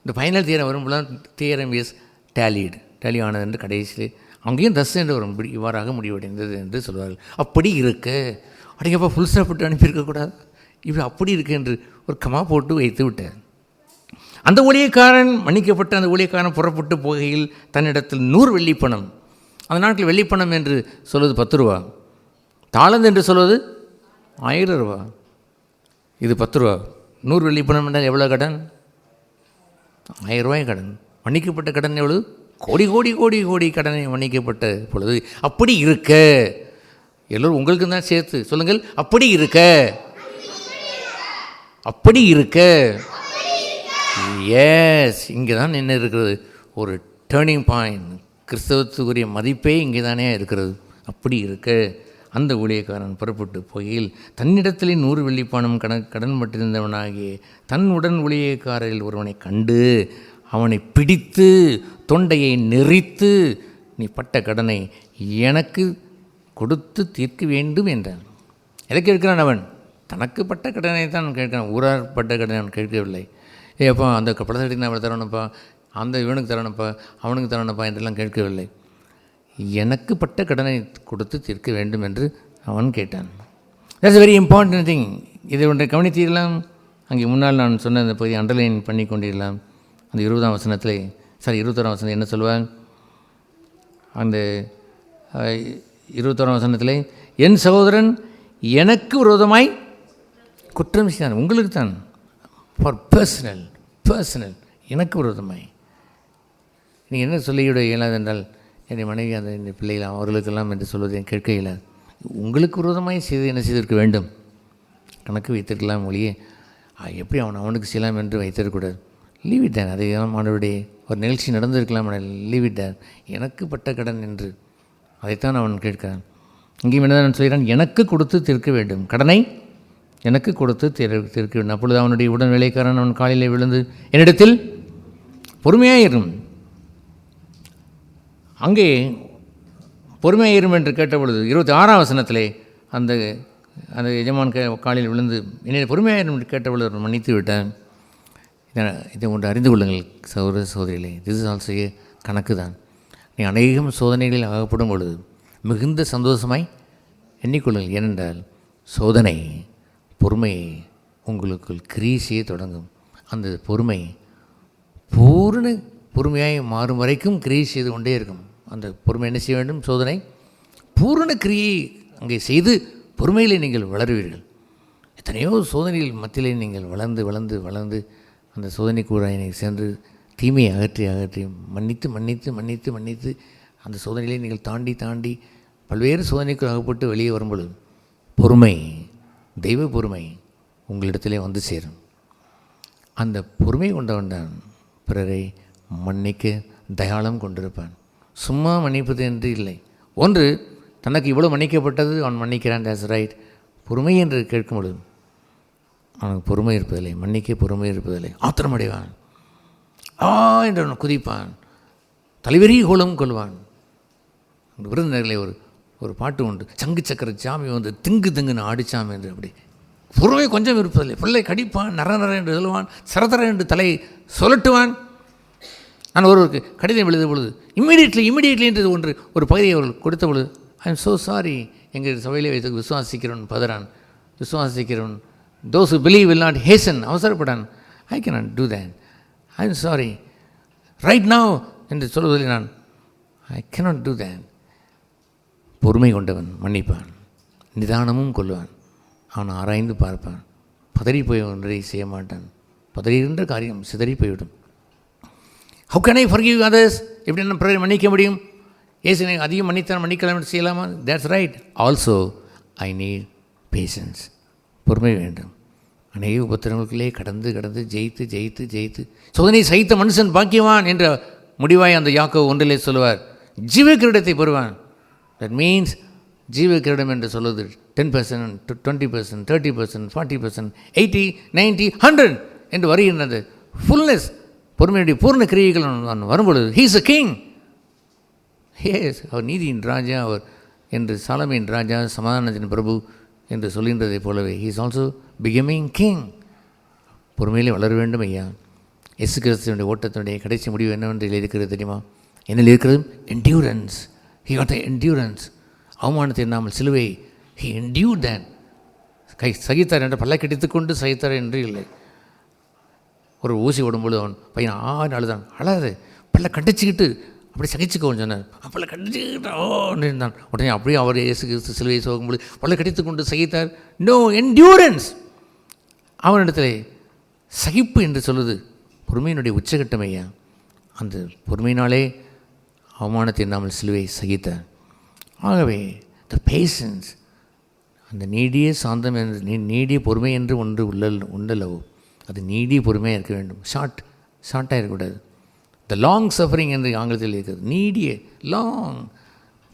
இந்த ஃபைனல் தியரம் வரும்போது தியரம் இஸ் டேலி ஆனது என்று கடைசியில் அங்கேயும் தஸ் என்று வரும், இவ்வாறாக முடிவடைந்தது என்று சொல்வார்கள். அப்படி இருக்க அடையப்பா ஃபுல் ஸ்டாப் விட்டு அனுப்பியிருக்கக்கூடாது, இப்படி அப்படி இருக்கு என்று ஒரு கமா போட்டு வைத்து விட்டார். அந்த ஊழியக்காரன் மன்னிக்கப்பட்ட அந்த ஊழியக்காரன் புறப்பட்டு போகையில் தன்னிடத்தில் 100 வெள்ளிப்பணம், அந்த நாட்டில் வெள்ளிப்பணம் என்று சொல்வது 10 ரூபா, தாளந்து என்று சொல்வது 1000 ரூபா, இது 10 ரூபா. 100 வெள்ளிப்பணம் என்றால் எவ்வளோ கடன்? 1000 ரூபாய் கடன். மன்னிக்கப்பட்ட கடன் எவ்வளவு? கோடி கோடி கோடி கோடி கடனை மன்னிக்கப்பட்ட பொழுது அப்படி இருக்க, எல்லோரும் உங்களுக்கு தான் சேர்த்து சொல்லுங்கள், அப்படி இருக்க, அப்படி இருக்க. எஸ், இங்கே தான் என்ன இருக்கிறது, ஒரு டேர்னிங் பாயிண்ட். கிறிஸ்தவத்துக்குரிய மதிப்பே இங்கே தானே இருக்கிறது. அப்படி இருக்க அந்த ஊழியக்காரன் புறப்பட்டு போகையில் தன்னிடத்திலே 100 வெள்ளிப்பணம் கடன் பட்டிருந்தவனாகிய தன் உடன் ஊழியக்காரரில் ஒருவனை கண்டு அவனை பிடித்து தொண்டையை நெறித்து, நீ பட்ட கடனை எனக்கு கொடுத்து தீர்க்க வேண்டும் என்றான். எதை கேட்கிறான் அவன்? தனக்கு பட்ட கடனை தான் கேட்கிறான், ஊரார் பட்ட கடனை அவன் கேட்கவில்லை. ஏப்பா அந்த படத்தை நான் அவள் தரணுப்பா, அந்த இவனுக்கு தரணுப்பா, அவனுக்கு தரணுப்பா என்றெல்லாம் கேட்கவில்லை. எனக்கு பட்ட கடனை கொடுத்து தீர்க்க வேண்டும் என்று அவன் கேட்டான். That's very important thing. இதை ஒன்றை கவனித்தீர்களாம். அங்கே முன்னால் நான் சொன்ன அந்த பகுதியை அண்டர்லைன் பண்ணி கொண்டிருக்கலாம். அந்த 20ஆம் வசனத்தில் 21ஆம் வசனம் என்ன சொல்வான்? அந்த 21ஆம் வசனத்தில், என் சகோதரன் எனக்கு விரோதமாய் குற்றம் செய்தான். உங்களுக்கு தான், ஃபார் பர்சனல் எனக்கு விரோதமாய். நீங்கள் என்ன சொல்லிவிட இயலாது என்றால், என்னுடைய மனைவி அந்த என் பிள்ளைகள் அவர்களுக்கெல்லாம் என்று சொல்வதை கேட்க இயலாது. உங்களுக்கு விரோதமாய் செய்து என்ன செய்திருக்க வேண்டும்? கணக்கு வைத்திருக்கலாம் ஒழிய எப்படி அவனுக்கு செய்யலாம் என்று வைத்திருக்கக்கூடாது. லீவ் இட் தேர். அதை அவனுடைய ஒரு நிகழ்ச்சி நடந்திருக்கலாம், லீவ் இட் தேர். எனக்கு பட்ட கடன் என்று அதைத்தான் அவன் கேட்கிறான். இங்கேயும் என்னதான் சொல்கிறான்? எனக்கு கொடுத்து தீர்க்க வேண்டும், கடனை எனக்கு கொடுத்து தீர்க்க வேண்டும். அப்பொழுது அவனுடைய உடன் வேலைக்காரன் அவன் காலிலே விழுந்து, என்னிடத்தில் பொறுமையாயிரும், அங்கே பொறுமையாயிரும் என்று கேட்டபொழுது 26ஆம் வசனத்திலே அந்த அந்த எஜமான் காலில் விழுந்து என்னை பொறுமையாயிரும் என்று கேட்டபொழுது அவன் மன்னித்து விட்டான். இதை ஒன்று அறிந்து கொள்ளுங்கள் சகோதர சகோதரிகளே, திஸ் இஸ் ஆல்சோ ஏ கணக்கு தான். நீ அநேகம் சோதனைகளில் அகப்படும் பொழுது மிகுந்த சந்தோஷமாய் எண்ணிக்கொள்ளுங்கள். ஏனென்றால் சோதனை பொறுமையை உங்களுக்குள் கிரியை செய்ய தொடங்கும். அந்த பொறுமை பூரண பொறுமையாய் மாறும் வரைக்கும் கிரியை செய்து கொண்டே இருக்கும். அந்த பொறுமை என்ன செய்ய வேண்டும்? சோதனை பூரண கிரியை அங்கே செய்து பொறுமையிலே நீங்கள் வளருவீர்கள். எத்தனையோ சோதனைகள் மத்தியிலே நீங்கள் வளர்ந்து வளர்ந்து வளர்ந்து அந்த சோதனை கூறாயினை சென்று தீமையை அகற்றி அகற்றி மன்னித்து மன்னித்து மன்னித்து மன்னித்து அந்த சோதனையிலே நீங்கள் தாண்டி தாண்டி பல்வேறு சோதனைக்கு அகப்பட்டு வெளியே வரும்பொழுது பொறுமை, தெய்வ பொறுமை உங்களிடத்திலே வந்து சேரும். அந்த பொறுமை கொண்டவன் தான் பிறரை மன்னிக்க தயாளம் கொண்டிருப்பான். சும்மா மன்னிப்பது என்று இல்லை. ஒன்று, தனக்கு இவ்வளோ மன்னிக்கப்பட்டது அவன் மன்னிக்கிறான், தட்ஸ் ரைட். பொறுமை என்று கேட்கும் பொழுது அவனுக்கு பொறுமை இருப்பதில்லை, மன்னிக்க பொறுமை இருப்பதில்லை. ஆத்திரமடைவான், என்று அவன் குதிப்பான், தலைவெறி கோலம் கொள்வான். அந்த விருந்தினர்களை ஒரு பாட்டு உண்டு, சங்கு சக்கர சாமி வந்து திங்கு திங்குன்னு ஆடிச்சாமி என்று. அப்படி பொறுமை கொஞ்சம் இருப்பதில்லை. பிள்ளை கடிப்பான், நர நர என்று சொல்லுவான், சரதர என்று தலை சொல்லட்டுவான். நான் ஒருவருக்கு கடிதம் எழுத பொழுது இம்மிடியட்லி என்று ஒரு பகுதியை அவர்கள் கொடுத்த பொழுது, ஐ எம் ஸோ சாரி, எங்கள் சபையிலே வைத்து விசுவாசிக்கிறவன் பதறான், விசுவாசிக்கிறவன் those who believe will not hasten, அவசரப்படான். I cannot do that, I am sorry, right now என்று சொல்வதில் நான் I cannot do that. பொறுமை கொண்டவன் மன்னிப்பான், நிதானமும் கொள்வான், அவன் ஆராய்ந்து பார்ப்பான், பதறி போய் ஒன்றை செய்ய மாட்டான். பதறிகின்ற காரியம் சிதறி போய்விடும். How can I forgive others? எப்படி நான் பிறரை மன்னிக்க முடியும்? ஏசனை அதிகம் மன்னிக்கலாம் என்று செய்யலாமா? That's right. Also I need patience. பொறுமை வேண்டும். அநேக உபத்திரங்களுக்குள்ளே கடந்து கடந்து ஜெயித்து ஜெயித்து ஜெயித்து சோதனை சகித்த மனுஷன் பாக்கியவான் என்ற முடிவாய் அந்த யாக்கோபு 1 சொல்லுவார், ஜீவ கிரீடத்தை பெறுவான். தட் மீன்ஸ் ஜீவ கிரீடம் என்று சொல்வது 10%, 20%, 30%, 40%, 80, 90, 100 என்று வருகின்றது. ஃபுல்னஸ், பொறுமையுடைய பூர்ண கிரியைகள் வரும்பொழுது he is a king. Yes, அவர் நீதியின் ராஜா அவர் என்று சாலமேன் ராஜா சமாதானத்தின் பிரபு என்று சொல்கின்றதை போலவே he is also becoming king. பொறுமையிலே வளர வேண்டும் ஐயா. இயேசு கிறிஸ்துவினுடைய ஓட்டத்தினுடைய கடைசி முடிவு என்னவென்று இருக்கிறது தெரியுமா? என்னில் இருக்கிறது endurance. He got the endurance. அவமானத்தை எண்ணாமல் சிலுவை ஹி என்டியூர் தேன். சகித்தார் என்ற பல்ல கடித்துக்கொண்டு சகித்தார் என்று இல்லை. ஒரு ஊசி ஓடும்போது அவன் பையன் அழுதான். அழாது, பல்ல கடிச்சிக்கிட்டு அப்படி சகிச்சுக்கோன்னு சொன்னார். பல்ல கடிச்சிக்கிட்டு இருந்தான். உடனே அப்படியே அவர் இயேசு கிறிஸ்து சிலுவையை சோகும்போது பல்ல கடித்துக்கொண்டு சகித்தார். No endurance. அவனிடத்தில் சகிப்பு என்று சொல்லுது பொறுமையினுடைய உச்சகட்டம் ஐயா. அந்த பொறுமையினாலே அவமானத்தை எண்ணாமல் சிலுவை சகித்தார். ஆகவே த பேஷன்ஸ், அந்த நீடிய சாந்தம் என்று நீடிய பொறுமை என்று ஒன்று உண்டல்லவோ, அது நீடிய பொறுமையாக இருக்க வேண்டும். ஷார்ட்டாக இருக்கக்கூடாது. த லாங் சஃபரிங் என்று ஆங்கிலத்தில் இருக்கிறது. நீடிய லாங்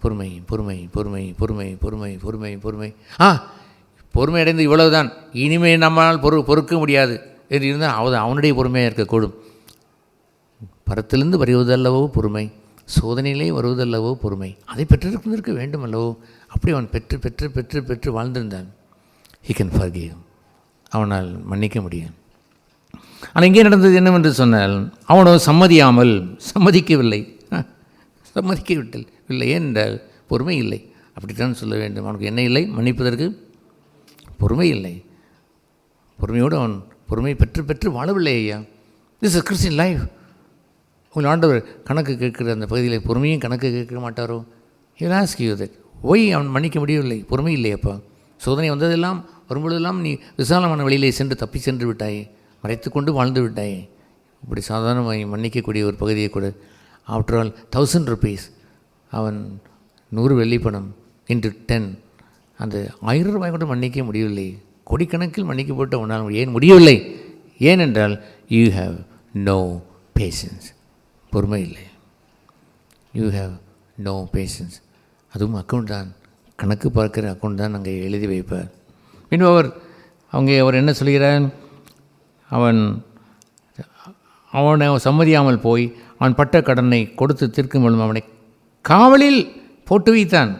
பொறுமை பொறுமை பொறுமை பொறுமை பொறுமை பொறுமை பொறுமை. பொறுமை அடைந்து இவ்வளவுதான், இனிமேல் நம்மால் பொறுக்க முடியாது என்று இருந்தால் அவனுடைய பொறுமையாக இருக்கக்கூடும். பரத்திலிருந்து வருவதல்லவோ பொறுமை, சோதனையிலே வருவதல்லவோ பொறுமை. அதை பெற்றிருக்க வேண்டும் அல்லவோ. அப்படி அவன் பெற்று பெற்று பெற்று பெற்று வாழ்ந்திருந்தான். He can forgive. அவனால் மன்னிக்க முடியும். ஆனால் இங்கே நடந்தது என்னவென்று சொன்னால், அவனோ சம்மதிக்கவில்லை. சம்மதிக்கவில்லை ஏனென்றால் பொறுமை இல்லை. அப்படித்தான் சொல்ல வேண்டும். அவனுக்கு என்ன இல்லை? மன்னிப்பதற்கு பொறுமை இல்லை. பொறுமையோடு அவன் பொறுமை பெற்று பெற்று வாழவில்லை ஐயா. This is Christian life. உங்கள் ஆண்டவர் கணக்கு கேட்குற அந்த பகுதியில் பொறுமையும் கணக்கு கேட்க மாட்டாரோ? He will ask you that. Why அவன் மன்னிக்க முடியவில்லை? பொறுமை இல்லையப்பா. சோதனை வந்ததெல்லாம் வரும்பொழுதெல்லாம் நீ விசாலமான வழியிலே தப்பி சென்று விட்டாயே, மறைத்து கொண்டு வாழ்ந்து விட்டாயே. இப்படி சாதாரணமாக மன்னிக்கக்கூடிய ஒரு பகுதியை கூட. ஆஃப்டர் ஆல் 1000 rupees, அவன் 100 வெள்ளிப்பணம் இன்ட்டு 10, அந்த 1000 ரூபாய் கூட மன்னிக்க முடியவில்லை. கோடிக்கணக்கில் மன்னிக்கப்பட்ட உன்னால் ஏன் முடியவில்லை? ஏனென்றால் யூ ஹாவ் நோ பேஷன்ஸ். பொறுமை இல்லை. You have no patience. அதுவும் அக்கௌண்ட் தான், கணக்கு பார்க்குற அக்கௌண்ட் தான் அங்கே எழுதி வைப்பார். பின்பு அவர் என்ன சொல்கிறார்? அவனை சம்மதியாமல் போய் அவன் பட்ட கடனை கொடுத்து தீர்க்கும் பொழுது அவனை காவலில் போட்டு வைத்தான்.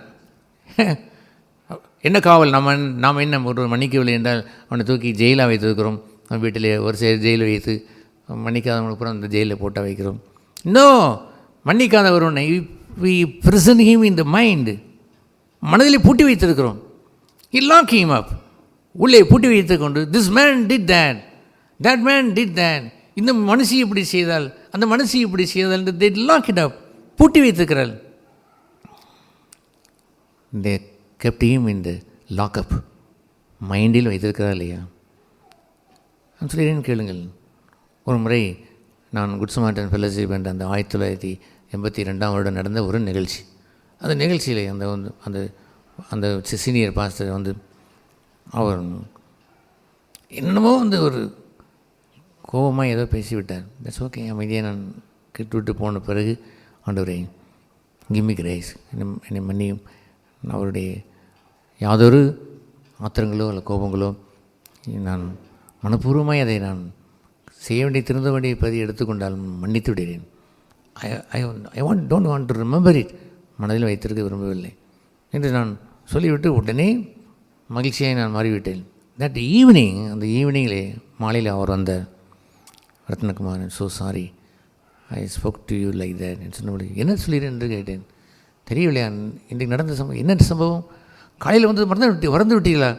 என்ன காவல்? நாம் என்ன ஒரு மன்னிக்கவில்லை என்றால் அவனை தூக்கி ஜெயிலாக வைத்திருக்கிறோம். அவன் வீட்டிலே ஒரு ஜெயில் வைத்து மன்னிக்காதவனுக்கு அப்புறம் அந்த ஜெயிலில் போட்டால் வைக்கிறோம். நோ, மன்னிக்காதவருனை we prison him in the mind. மனதில் பூட்டி வைத்திருக்கிறோம். He lock him up. உள்ளே பூட்டி வைத்து கொண்டு this man did that, that man did that, இந்த மனுஷி இப்படி செய்தால், அந்த மனுஷி இப்படி செய்தால், they lock it up, பூட்டி வைத்திருக்கிறாள். they kept him in the lock-up. மைண்டில் வைத்திருக்கிறாள் இல்லையா? நான் சொல்கிறேன் கேளுங்கள். ஒரு முறை நான் குட் சமாரிட்டன் ஃபெல்லோஷிப் என்ற அந்த 1982 வருடம் நடந்த ஒரு நிகழ்ச்சி. அந்த நிகழ்ச்சியில் அந்த அந்த சீனியர் பாஸ்டர் அவர் என்னமோ ஒரு கோபமாக ஏதோ பேசிவிட்டார். That's okay. அமைதியாக நான் விட்டு போன பிறகு, ஆண்டவரே கிம்மி கிரேஸ், என்னை மன்னியும், அவருடைய யாதொரு ஆத்திரங்களோ அல்ல கோபங்களோ நான் மனப்பூர்வமாய் அதை நான் செய்ய வேண்டிய திருந்த வேண்டிய பதி எடுத்துக்கொண்டால் மன்னித்து விடுகிறேன். Don't want to remember it. மனதில் வைத்திருக்க விரும்பவில்லை என்று நான் சொல்லிவிட்டு உடனே மகிழ்ச்சியாக நான் மாறிவிட்டேன். தட் ஈவினிங், அந்த ஈவினிங்கிலே மாலையில் அவர் வந்தார். Ratnakumar, so sorry I spoke to you like that என்று சொன்னபடி என்ன சொல்கிறேன் என்று கேட்டேன். தெரியவில்லையா இன்றைக்கு நடந்த சம்பவம்? என்ன சம்பவம்? காலையில் மறந்து விட்டீங்களா?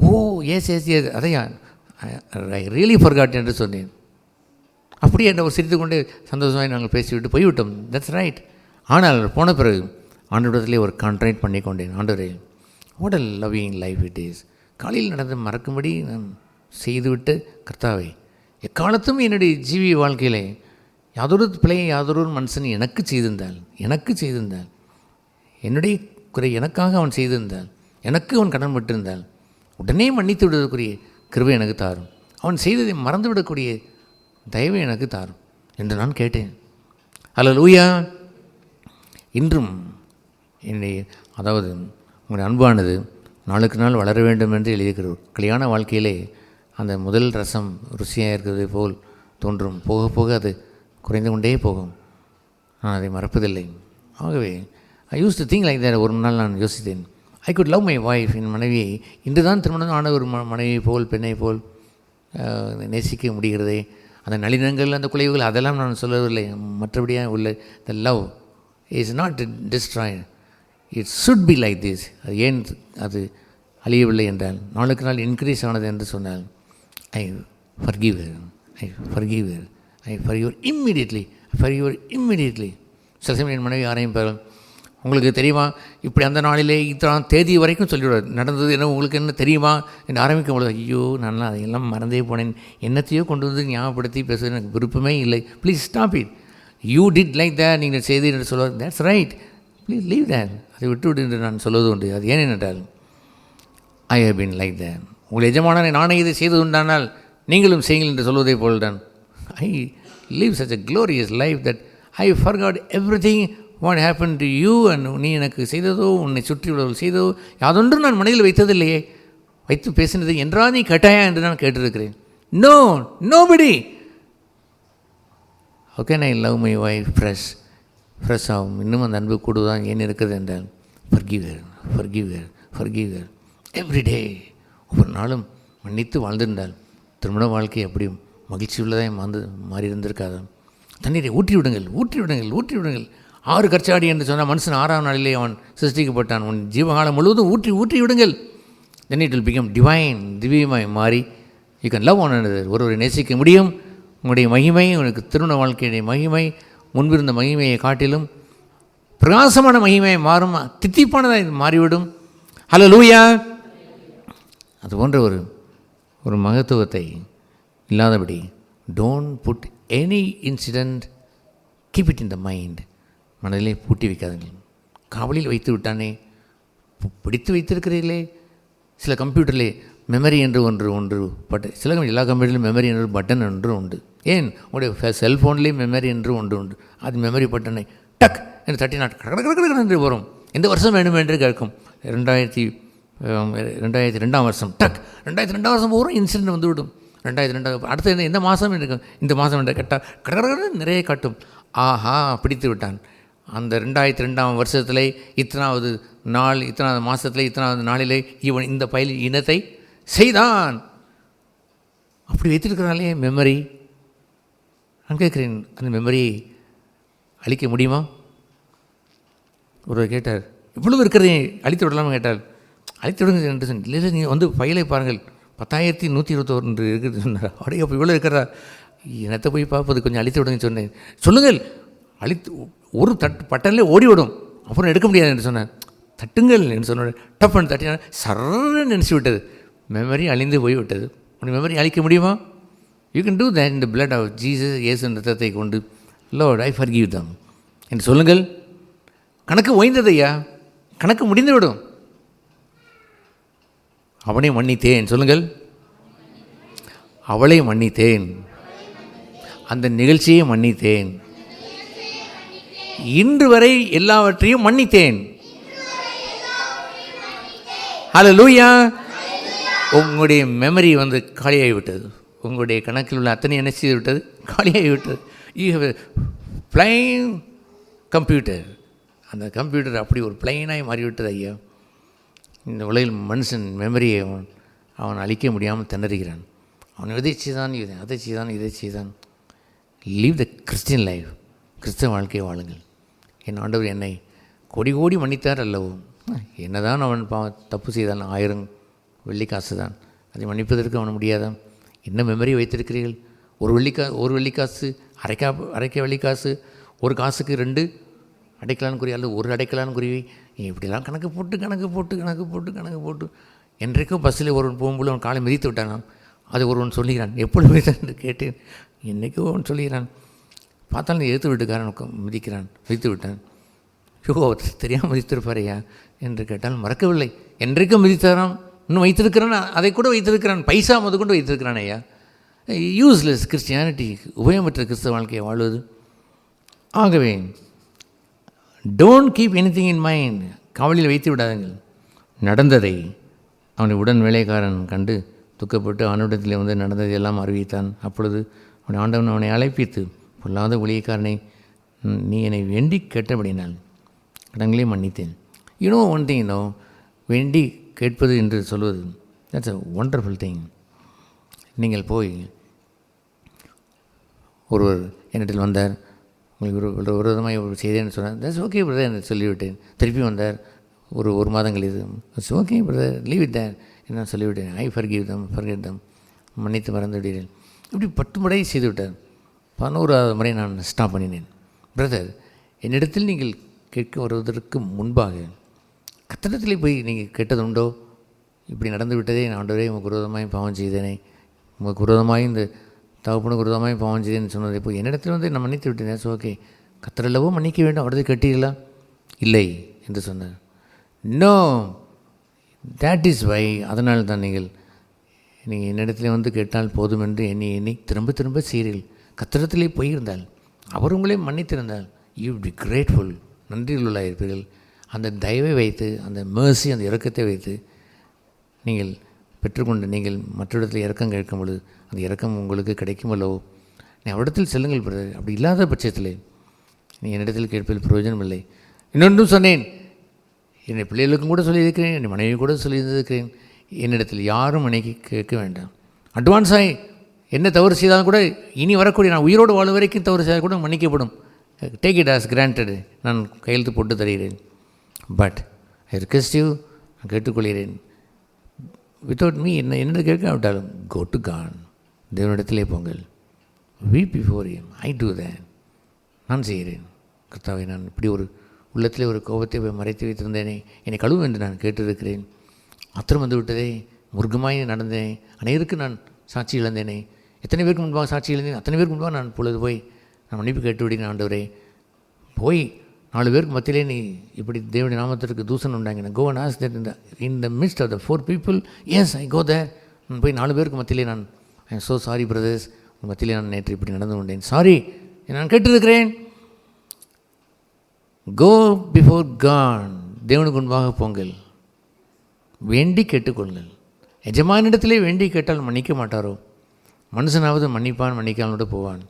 ஓ எஸ் எஸ் எஸ், அதையா ஐ ரியலி ஃபர்காட் என்று சொன்னேன். அப்படியே என்ன ஒரு சிரித்துக்கொண்டே சந்தோஷமாக நாங்கள் பேசிவிட்டு போய்விட்டோம். That's right. ஆனால் போன பிறகு ஆண்டவரிடத்திலே ஒரு கான்ட்ராக்ட் பண்ணி கொண்டேன். ஆண்டவரே, what a loving life it is. காலையில் நடந்து மறக்கும்படி நான் செய்துவிட்டு, கர்த்தாவே எக்காலத்தும் என்னுடைய ஜீவிய வாழ்க்கையிலே யாதொரு பிழையை யாதொரு மனுஷன் எனக்கு செய்திருந்தால், என்னுடைய குறை எனக்காக அவன் செய்திருந்தால், எனக்கு அவன் கடன் விட்டிருந்தால் உடனே மன்னித்து விடுவதற்குரிய கிருபை எனக்கு தாரும். அவன் செய்ததை மறந்துவிடக்கூடிய தயவை எனக்கு தாரும் என்று நான் கேட்டேன். அல்லேலூயா. இன்றும் என்னை அதாவது உங்களுடைய அன்பானது நாளுக்கு நாள் வளர வேண்டும் என்று எழுதியிருக்கிறோம். கல்யாண வாழ்க்கையிலே அந்த முதல் ரசம் ருசியாக இருக்கிறது போல் தோன்றும், போக போக அது குறைந்து கொண்டே போகும். நான் அதை மறப்பதில்லை. ஆகவே I use to think like that. ஒரு நாள் நான் யோசித்தேன், I could love my wife, என் மனைவியை இன்று தான் திருமணம் ஆன ஒரு மனைவி போல் பெண்ணை போல் நேசிக்க முடிகிறதே. அந்த நளினங்கள் அந்த குலைவுகள் அதெல்லாம் நான் சொல்லவில்லை. மற்றபடியாக உள்ள the love is not destroyed, it should be like this. அது ஏன் அது அழியவில்லை என்றால், நாளுக்கு நாள் இன்க்ரீஸ் ஆனது என்று சொன்னால், ஐ ஃபர்கிவ் ஹர், ஐ ஃபர்கிவ் ஹர், ஐ ஃபர்கிவ் இம்மீடியட்லி, ஃபர்கிவ் இம்மீடியட்லி. சில சமயம் என் மனைவி ஆரம்பிப்பார்கள், உங்களுக்கு தெரியுமா இப்படி அந்த நாளிலே இத்தனை தேதி வரைக்கும் சொல்லிவிடுவார், நடந்தது என்ன உங்களுக்கு என்ன தெரியுமா என்று ஆரம்பிக்கும் பொழுது, ஐயோ நான் அதையெல்லாம் மறந்தே போனேன், என்னத்தையோ கொண்டு வந்து ஞாபகப்படுத்தி பேசுவது எனக்கு விருப்பமே இல்லை, please stop it, you did like that, நீங்கள் செய்தீர் என்று சொல்வார், that's right, please leave that, அதை விட்டுவிடு என்று நான் சொல்வது உண்டு. அது ஏன் என்றால், I have been like that, உங்கள் எஜமானனை நானே இதை செய்தது உண்டானால் நீங்களும் செய்யுங்கள் என்று சொல்வதை போல்தான். ஐ live such a glorious life that I forgot everything what happened to you and நீ எனக்கு செய்ததோ உன்னை சுற்றி உள்ளவர்கள் செய்ததோ யாதொன்றும் நான் மனதில் வைத்ததில்லையே, வைத்து பேசினது என்றா நீ கேட்டாயா என்று நான் கேட்டிருக்கிறேன். No, nobody. how can I love my wife fresh ஆகும், இன்னும் அந்த அன்பு கூடுதான் ஏன் இருக்குது என்றால், forgive her, forgive her, forgive her every day. ஒவ்வொரு நாளும் மன்னித்து வாழ்ந்திருந்தால் திருமண வாழ்க்கை எப்படியும் மகிழ்ச்சி உள்ளதாக மாறியிருந்திருக்காது. தண்ணீரை ஊற்றி விடுங்கள், ஊற்றி விடுங்கள், ஊற்றி விடுங்கள். 6 கற்சாடி என்று சொன்னால் மனுஷன் 6ஆம் நாளிலே அவன் சிருஷ்டிக்கப்பட்டான். உன் ஜீவகாலம் முழுவதும் ஊற்றி ஊற்றி விடுங்கள். then it will become divine, திவ்யமாய் மாறி you can love one another, ஒருவரை நேசிக்க முடியும். உங்களுடைய மகிமை, உனக்கு திருமண வாழ்க்கையுடைய மகிமை முன்பிருந்த மகிமையை காட்டிலும் பிரகாசமான மகிமையை மாறும், தித்திப்பானதாக மாறிவிடும். ஹல்லேலூயா. அது போன்ற ஒரு மகத்துவத்தை இல்லாதபடி, don't put any incident, keep it in the mind, மனதிலே பூட்டி வைக்காதீர்கள். காவலில் வைத்து விட்டானே, பிடித்து வைத்திருக்கிறீர்களே. சில கம்ப்யூட்டரிலே மெமரி என்று ஒன்று சில எல்லா கம்ப்யூட்டர்லையும் மெமரி என்று பட்டன் என்று உண்டு. ஏன் உங்களுடைய செல்ஃபோன்லேயும் மெமரி என்று ஒன்று உண்டு. அது மெமரி பட்டனை டக் என்று தட்டினா கடற்கடற்கடை என்று வரும். எந்த வருஷம் வேண்டும் என்று கேட்கும். 2002ஆம் வருஷம் டக், 2002ஆம் வருஷம் ஒரு இன்சிடென்ட் வந்துவிடும். 2002 அடுத்த எந்த மாதம் இருக்கும், இந்த மாதம் என்ற கேட்டால் கடற்கடை நிறைய காட்டும். ஆஹா, பிடித்து விட்டான். அந்த 2002ஆம் வருஷத்திலே இத்தனாவது நாள், இத்தனாவது மாதத்திலே, இத்தனாவது நாளிலே இவன் இந்த பயில் இனத்தை செய்தான். அப்படி வைத்திருக்கிறாலே மெமரி. நான் கேட்குறேன், அந்த மெமரியை அழிக்க முடியுமா? ஒருவர் கேட்டார், இவ்வளவு இருக்கிறதே அழித்து விடலாம்னு கேட்டால், அழித்து விடுங்க என்று சொன்னேன். இல்லை, நீங்கள் வந்து ஃபைலை பாருங்கள், 10,121 இருக்குது சொன்னார். அப்படியே அப்போ இவ்வளோ இருக்கிறதா? என்னத்தை போய் பார்ப்பது, கொஞ்சம் அழித்து விடுங்க சொன்னேன். சொல்லுங்கள், அழித்து ஒரு பட்டன்லே ஓடிவிடும், அப்புறம் எடுக்க முடியாது என்று சொன்னேன். தட்டுங்கள் என்று சொன்ன டப்புன்னு தட்டினா சர்ன்னு நினச்சி விட்டது, மெமரி அழிந்து போய் விட்டது. உங்கள் மெமரி அழிக்க முடியுமா? You can do that in the blood of Jesus. இயேசு ரத்தத்தை கொண்டு லார்ட் ஐ ஃபர்கிவ் தம் என்று சொல்லுங்கள். கணக்கு ஓய்ந்தது ஐயா, கணக்கு முடிந்துவிடும். அவனை மன்னித்தேன் சொல்லுங்கள், அவளை மன்னித்தேன், அந்த நிகழ்ச்சியை மன்னித்தேன், இன்று வரை எல்லாவற்றையும் மன்னித்தேன். ஹல்லேலூயா. உங்களுடைய மெமரி வந்து காலியாகிவிட்டது, உங்களுடைய கணக்கில் உள்ள அத்தனை என்ன செய்து விட்டது, காலியாகிவிட்டது. You have plain computer. அந்த கம்ப்யூட்டர் அப்படி ஒரு பிளைனாக மாறிவிட்டது ஐயா. இந்த உலகில் மனுஷன் மெமரியை அவன் அழிக்க முடியாமல் திணறுகிறான். அவன் எதை செய்தான், அதை செய்தான், இதை செய்தான். லீவ் த கிறிஸ்டியன் லைஃப், கிறிஸ்தவ வாழ்க்கையை வாழுங்கள். என் ஆண்டவர் என்னை கோடி கோடி மன்னித்தார் அல்லவோ. என்ன தான் அவன் தப்பு செய்தான், 1000 வெள்ளிக்காசு தான், அதை மன்னிப்பதற்கு அவன் முடியாதான்? என்ன மெமரி வைத்திருக்கிறீர்கள்? ஒரு வெள்ளிக்காசு, அரைக்க வெள்ளிக்காசு, ஒரு காசுக்கு 2 அடைக்கலான்னு குறி அல்லது 1 அடைக்கலான்னு குருவி, இப்படிலாம் கணக்கு போட்டு என்றைக்கும் பஸ்ஸில் ஒருவன் போகும்போது அவன் காலை மிதித்து விட்டானான். அது ஒருவன் சொல்லுகிறான், எப்பொழுது மிதித்தான் என்று கேட்டேன். என்றைக்கோ அவன் சொல்லுகிறான், பார்த்தாலும் எதிர்த்து வீட்டுக்காரன் மிதித்து விட்டான். ஐயோ, தெரியாமல் மிதித்திருப்பாரையா என்று கேட்டால் மறக்கவில்லை. என்றைக்கும் மிதித்தாராம், இன்னும் வைத்திருக்கிறான், அதை கூட வைத்திருக்கிறான், பைசா கொண்டு வைத்திருக்கிறான் ஐயா. யூஸ்லெஸ் கிறிஸ்டியானிட்டி, உபயோகமற்ற கிறிஸ்தவ வாழ்க்கையை வாழ்வது. ஆகவே don't keep anything in mind, கவலையில் வைத்து விடாதுங்கள். நடந்ததை அவனை உடன் வேலைக்காரன் கண்டு துக்கப்பட்டு அவனிடத்தில் வந்து நடந்ததை எல்லாம் அறிவித்தான். அப்பொழுது அவனை ஆண்டவன் அவனை அழைப்பித்து, பொல்லாத ஊழியக்காரனை, நீ என்னை வேண்டி கேட்டபடினால் கடன்களை மன்னித்தேன். யூனோ ஒன் திங், வேண்டி கேட்பது என்று சொல்வது, தட்ஸ் அ ஒண்டர்ஃபுல் திங். நீங்கள் போய் ஒருவர் என்னிடத்தில் வந்தார், உங்களுக்கு ஒரு விதமாக ஒரு செய்தேன்னு சொன்னார், தட்ஸ் ஓகே பிரதர் என்று சொல்லிவிட்டேன். திருப்பி வந்தார் ஒரு மாதங்கள் இது, it's okay brother, leave it there என்ன சொல்லிவிட்டேன். ஐ ஃபர்கிவ் தம், மன்னித்து மறந்து விடுகிறேன். இப்படி 10 முறை செய்து விட்டார். 11வது முறை நான் ஸ்டாப் பண்ணினேன். பிரதர், என்னிடத்தில் நீங்கள் கேட்க வருவதற்கு முன்பாக கத்தடத்திலே போய் நீங்கள் கேட்டதுண்டோ? இப்படி நடந்து விட்டதே, நான் ஆண்டவரே உங்கள் விரோதமாய் பாவம் செய்தேனே, உங்களுக்கு விரோதமாய் இந்த தகப்பனுக்கு விரோதமாய் பாவம் செய்தேன்னு சொன்னதை போய் என்னிடத்தில் வந்து நான் மன்னித்து விட்டேன். ஸோ ஓகே, கத்தரெல்லவோ மன்னிக்க வேண்டும், அவரது கேட்டீர்களா? இல்லை என்று சொன்னார். நோ, தேட் இஸ் வை, அதனால் தான் நீங்கள் என்னிடத்தில் வந்து கேட்டால் போதும் என்று எண்ணி திரும்ப திரும்ப செய்கிறீர்கள். கத்திரத்திலே போயிருந்தால், அவர் உங்களே மன்னித்திருந்தால், யூ பி கிரேட்ஃபுல், நன்றியுள்ளாக இருப்பீர்கள். அந்த தயவை வைத்து, அந்த மேர்சி, அந்த இரக்கத்தை வைத்து நீங்கள் பெற்றுக்கொண்டு நீங்கள் மற்றொருடத்தில் இரக்கம் கேட்கும் பொழுது அந்த இரக்கம் உங்களுக்கு கிடைக்குமல்லோ. நீ அவரிடத்தில் செல்லுங்கள் பிரதர். அப்படி இல்லாத பட்சத்தில் நீ என்னிடத்தில் கேட்பதில் பிரயோஜனம் இல்லை. இன்னொன்றும் சொன்னேன், என்னை பிள்ளைகளுக்கும் கூட சொல்லியிருக்கிறேன், என் மனைவி கூட சொல்லியிருந்திருக்கிறேன், என்னிடத்தில் யாரும் மனைவி கேட்க வேண்டாம். அட்வான்ஸாக என்ன தவறு செய்தாலும் கூட, இனி வரக்கூடிய நான் உயிரோடு வாழும் வரைக்கும் தவறு செய்தால் கூட மன்னிக்கப்படும். டேக் இட் ஆஸ் கிராண்டட், நான் கையெழுத்து போட்டு தருகிறேன். பட் ஐ ரிக்வெஸ்ட் யூ, நான் கேட்டுக்கொள்கிறேன், வித்தவுட் மீ என்ன கேட்காவிட்டாலும் கோ டு காட், தேவனிடத்திலே போங்கள், weep before him, I do that, நான் செய்கிறேன். கர்த்தாவே, நான் இப்படி ஒரு உள்ளத்திலே ஒரு கோபத்தை மறைத்து வைத்திருந்தேனே, என்னை கழுவும் என்று நான் கேட்டிருக்கிறேன். அத்தனை வந்து விட்டதே, முருகமாய் நடந்தேனே, அனைவருக்கு நான் சாட்சி இழந்தேனே, எத்தனை பேருக்கு முன்பாக சாட்சி இழந்தேன், அத்தனை பேருக்கு முன்பாக நான் பொழுது போய் நான் மன்னிப்பு கேட்டு விடுகிறேன். ஆண்டவரே, போய் 4 பேருக்கு மத்தியிலே நீ இப்படி தேவனுடைய நாமத்திற்கு தூசணம் உண்டாங்க, go and ask that in the midst of the 4 people, yes I go there. நான் போய் 4 பேருக்கு மத்தியிலே நான் I am so sorry brothers, உங்கள் மத்தியிலே நான் நேற்று இப்படி நடந்து கொண்டேன், சாரி, நான் கேட்டிருக்கிறேன். கோ பிஃபோர் காட், தேவனுக்கு முன்பாக போங்கள், வேண்டி கேட்டுக்கொள்ளுங்கள். எஜமானிடத்திலே வேண்டி கேட்டால் மன்னிக்க மாட்டாரோ? மனுஷனாவது மன்னிப்பான், மன்னிக்காமலோடு போவான்.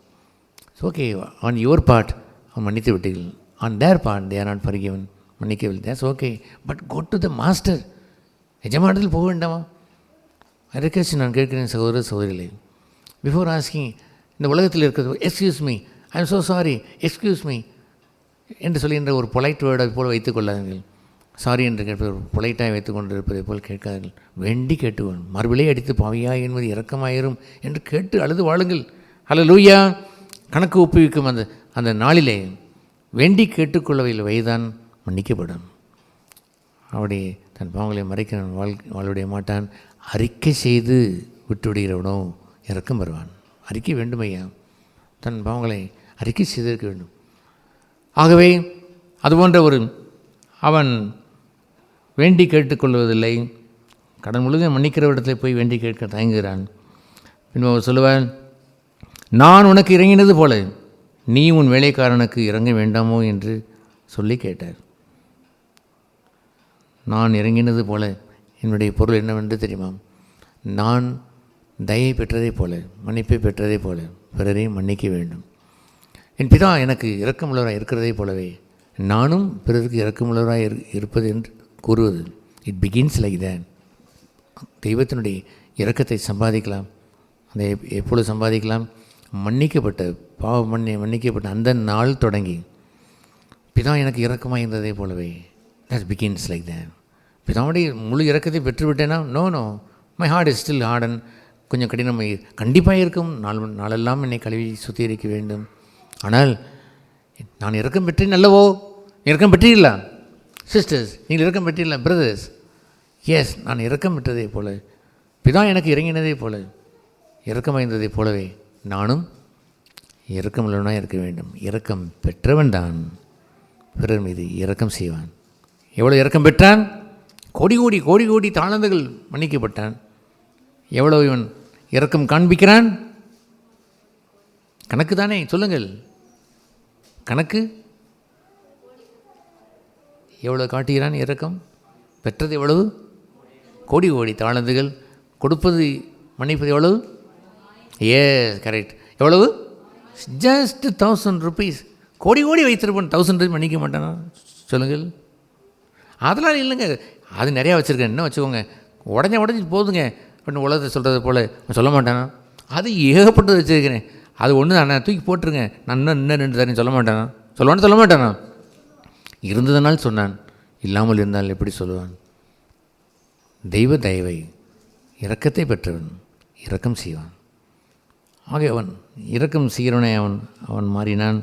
ஓகே, ஆன் யுவர் பார்ட் அவன் மன்னித்து விட்டீர்கள், on their part they are not forgiven, மன்னிக்கவில்லை, that's okay. But go to the master, எஜமானத்தில் போக வேண்டாமா? அதுக்கேச்சு நான் கேட்கிறேன் சகோதர சகோதரிகளே, பிஃபோர் ஆஸ்கிங், இந்த உலகத்தில் இருக்கிறது excuse me, I am so sorry, excuse me என்று சொல்லுகின்ற ஒரு பொலைட் வேர்டை போல் வைத்துக் கொள்ளாதீர்கள். சாரி என்று கேட்பது ஒரு பொலைட்டாக வைத்துக் கொண்டிருப்பதை போல் கேட்காதீர்கள். வேண்டி கேட்டுவான், மறுவிலை அடித்து பாவியா என்பது இரக்கமாயிரும் என்று கேட்டு அழுது வாழுங்கள். ஹல்லேலூயா. கணக்கு ஒப்புவிக்கும் அந்த நாளிலே வேண்டி கேட்டுக்கொள்ளவில்லை வயதான் மன்னிக்கப்படும். அப்படி தன் பாவங்களை மறைக்க வாழவிட மாட்டான். அறிக்கை செய்து விட்டுவிடுகிறவனோ இறக்கம் வருவான். அறிக்கை வேண்டுமையா, தன் பாவங்களை அறிக்கை செய்திருக்க வேண்டும். ஆகவே அதுபோன்ற அவன் வேண்டி கேட்டுக்கொள்வதில்லை, கடன் முழுவதும் மன்னிக்கிற இடத்துல போய் வேண்டி கேட்க தயங்குகிறான். பின்பு அவர் சொல்லுவார், நான் உனக்கு இறங்கினது போல நீ உன் வேலைக்காரனுக்கு இறங்க வேண்டாமோ என்று சொல்லி கேட்டார். நான் இறங்கினது போல என்னுடைய பொருள் என்னவென்று தெரியுமா? நான் தயை பெற்றதை போல, மன்னிப்பை பெற்றதை போல பிறரையும் மன்னிக்க வேண்டும். என் பிதா எனக்கு இரக்கமுள்ளவராக இருக்கிறதை போலவே நானும் பிறருக்கு இரக்கமுள்ளவராக இருப்பது என்று கூறுவது. It begins like that. தெய்வத்தினுடைய இரக்கத்தை சம்பாதிக்கலாம். அதை எப்பொழுது சம்பாதிக்கலாம்? மன்னிக்கப்பட்ட மன்னிக்கப்பட்ட அந்த நாள் தொடங்கி பிதா எனக்கு இரக்கமாக இருந்ததை போலவே. That begins like that. பிதாவுடைய முழு இரக்கத்தை பெற்றுவிட்டேன்னா, no, my heart is still harden, கொஞ்சம் கடினமாக கண்டிப்பாக இருக்கும். நாளெல்லாம் என்னை கழுவி சுத்திகரிக்க வேண்டும். ஆனால் நான் இரக்கம் பெற்றேன் அல்லவோ? இரக்கம் பெற்றீர்களா சிஸ்டர்ஸ்? நீங்கள் இரக்கம் பெற்றீர்களா பிரதர்ஸ்? எஸ், நான் இரக்கம் பெற்றதை போல, பிதா எனக்கு இறங்கினதை போல, இரக்கம் இருந்ததை போலவே நானும் இரக்கமுள்ளவனாக இருக்க வேண்டும். இரக்கம் பெற்றவன் தான் பிறர் மீது இரக்கம் செய்வான். எவ்வளோ இரக்கம் பெற்றான்? கோடி கோடி தாளந்துகள் மன்னிக்கப்பட்டான். எவ்வளோ இவன் இரக்கம் காண்பிக்கிறான்? கணக்கு தானே, சொல்லுங்கள். கணக்கு எவ்வளோ காட்டுகிறான் இரக்கம்? பெற்றது எவ்வளவு? கோடி கோடி தாளந்துகள். கொடுப்பது மன்னிப்பது எவ்வளவு? கரெக்ட். எவ்வளவு? Just 1000 rupees. கோடி கோடி வைத்திருப்போம், 1000 rupees மன்னிக்க மாட்டானா? சொல்லுங்கள். அதெல்லாம் இல்லைங்க, அது நிறையா வச்சுருக்கேன், என்ன வச்சுக்கோங்க, உடஞ்சி போதுங்க அப்படின்னு உலகத்தை சொல்கிறது போல் சொல்ல மாட்டானா? அது ஏகப்பட்டது வச்சுருக்கிறேன், அது ஒன்று தானே, தூக்கி போட்டுருங்க, நான் இன்னும் 2 தரேன் சொல்ல மாட்டானா? சொல்ல மாட்டானா? இருந்ததனால் சொன்னான், இல்லாமல் இருந்தால் எப்படி சொல்லுவான்? தெய்வ தயவை, இரக்கத்தை பெற்றவன் இரக்கம் செய்வான். ஆக அவன் இரக்கம் செய்கிறவனே அவன் மாறினான்.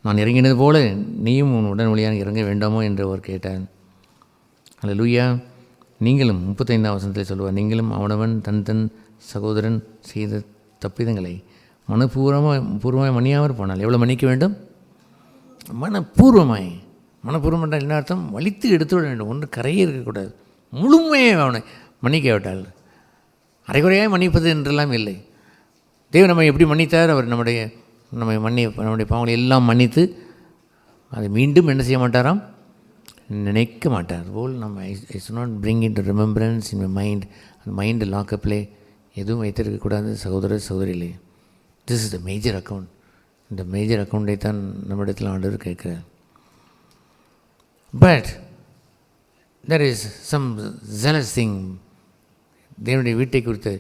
நான் இறங்கினது போல நீயும் உன் உடன் வழியாக இறங்க வேண்டாமோ என்று அவர் கேட்டான். அல்லேலூயா. நீங்களும் 35ஆம் வசனத்தில் சொல்லுவார், நீங்களும் அவனவன் தன் சகோதரன் செய்த தப்பிதங்களை மனப்பூர்வமாய் மன்னியாமல் போனால் எவ்வளோ மன்னிக்க வேண்டும்? மனப்பூர்வமாய் என்றால் என்ன அர்த்தம்? வலித்து எடுத்து விட வேண்டும், ஒன்று கரையே இருக்கக்கூடாது, முழுமையாக அவனை மன்னிக்க விட்டால். அரைகுறையாக மன்னிப்பது என்றெல்லாம் இல்லை. தேவன் நம்மை எப்படி மன்னித்தார்? அவர் நம்முடைய பாவங்களை எல்லாம் மன்னித்து அதை மீண்டும் என்ன செய்ய மாட்டாராம்? நினைக்க மாட்டார் போல். நம்ம it's not bring in to remembrance in my mind. அந்த மைண்டு லாக்கப்பிலே எதுவும் வைத்திருக்கக்கூடாது சகோதரிலே. This is the major account. இந்த மேஜர் அக்கௌண்ட்டை தான் நம்மிடத்தில் ஆண்டவர் கேட்குறார். But there is some jealous thing. தேவனுடைய வீட்டை குறித்த,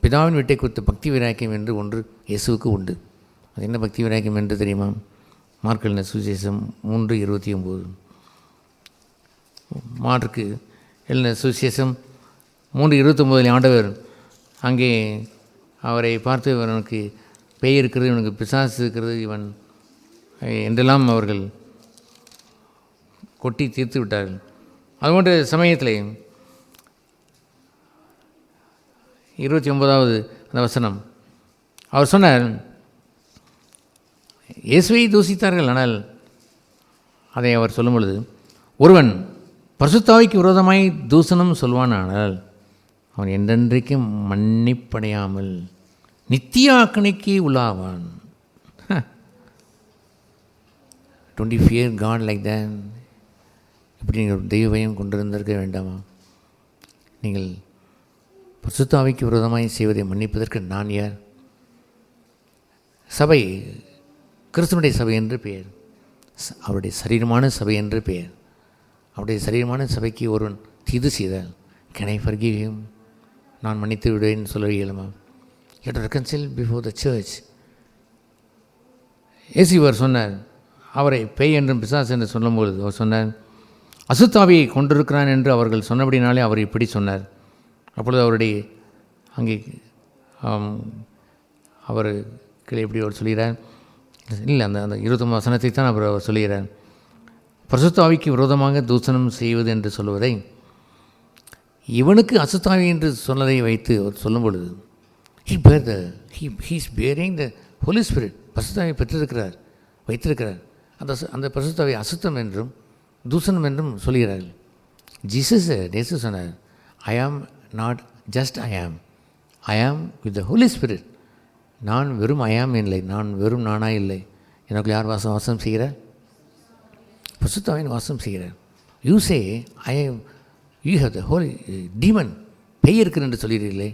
பிதாவின் வீட்டை குறித்த பக்தி வைராக்கியம் என்று ஒன்று இயேசுவுக்கு உண்டு. அது என்ன பக்தி வைராக்கியம் என்று தெரியுமா? மார்க் எழுதின சுவிசேஷம் 3:29. மார்க்கு எழுதின சுவிசேஷம் 3:29 ஆண்டவர் அங்கே அவரை பார்த்து, இவனுக்கு பேய் இருக்கிறது, இவனுக்கு பிசாசு இருக்கிறது, இவன் என்றெல்லாம் அவர்கள் கொட்டி தீர்த்து விட்டார்கள். அதுபோன்ற சமயத்தில் 29வது அந்த வசனம் அவர் சொன்னார், இயேசுவை தூசித்தார்கள், ஆனால் அதை அவர் சொல்லும் பொழுது, ஒருவன் பரிசுத்தாவிக்கு விரோதமாய் தூசணம் சொல்வானால் அவன் என்றென்றைக்கும் மன்னிப்படையாமல் நித்திய ஆக்கணைக்கு உள்ளாவான். Don't you fear God like that? இப்படி நீங்கள் தெய்வ பயம் கொண்டிருந்திருக்க வேண்டாமா? நீங்கள் பரிசுத்தாவிக்கு விரோதமாய் செய்வதை மன்னிப்பதற்கு நான் யார்? சபை கிறிஸ்துவனுடைய சபை என்று பெயர், அவருடைய சரீரமான சபை என்று பெயர். அவருடைய சரீரமான சபைக்கு ஒருவன் தீது செய்தால், கேன் ஐ ஃபர்கிவ் ஹிம்? நான் மன்னித்து விடுவேன் சொல்ல இயலுமா? You have to reconcile before the church. இயேசுவர் சொன்னார், அவரை பேய் என்றும் பிசாசு என்று சொல்லும்போது அவர் சொன்னார், அசுத்தாவியை கொண்டிருக்கிறான் என்று அவர்கள் சொன்னபடினாலே அவர் இப்படி சொன்னார். அப்பொழுது அவருடைய அங்கே அவர் கீழே எப்படி அவர் சொல்கிறார்? இல்லை, அந்த 29 வசனத்தை தான் அவர் சொல்கிறார். பரிசுத்தாவிக்கு விரோதமாக தூசணம் செய்வது என்று சொல்வதை, இவனுக்கு அசுத்தாவி என்று சொன்னதை வைத்து அவர் சொல்லும் பொழுது, ஹீஸ் பியரிங் த ஹோலி ஸ்பிரிட். பரிசுத்தாவை பெற்றிருக்கிறார், வைத்திருக்கிறார். அந்த பரிசுத்தாவை அசுத்தம் என்றும் தூசணம் என்றும் சொல்கிறார்கள். ஜீசஸ் சொன்னார், ஐ ஆம் நாட் ஜஸ்ட் ஐ ஆம் வித் த ஹோலி ஸ்பிரிட். நான் வெறும் ஐ ஆம் இல்லை, நான் வெறும் நானாக இல்லை. எனக்கு யார் வாசம் செய்கிறார்? பரிசுத்தாவின் வாசம் செய்கிறார். You say I am, you have the holy demon, பேய் இருக்கிறேன் என்று சொல்கிறீர்களே.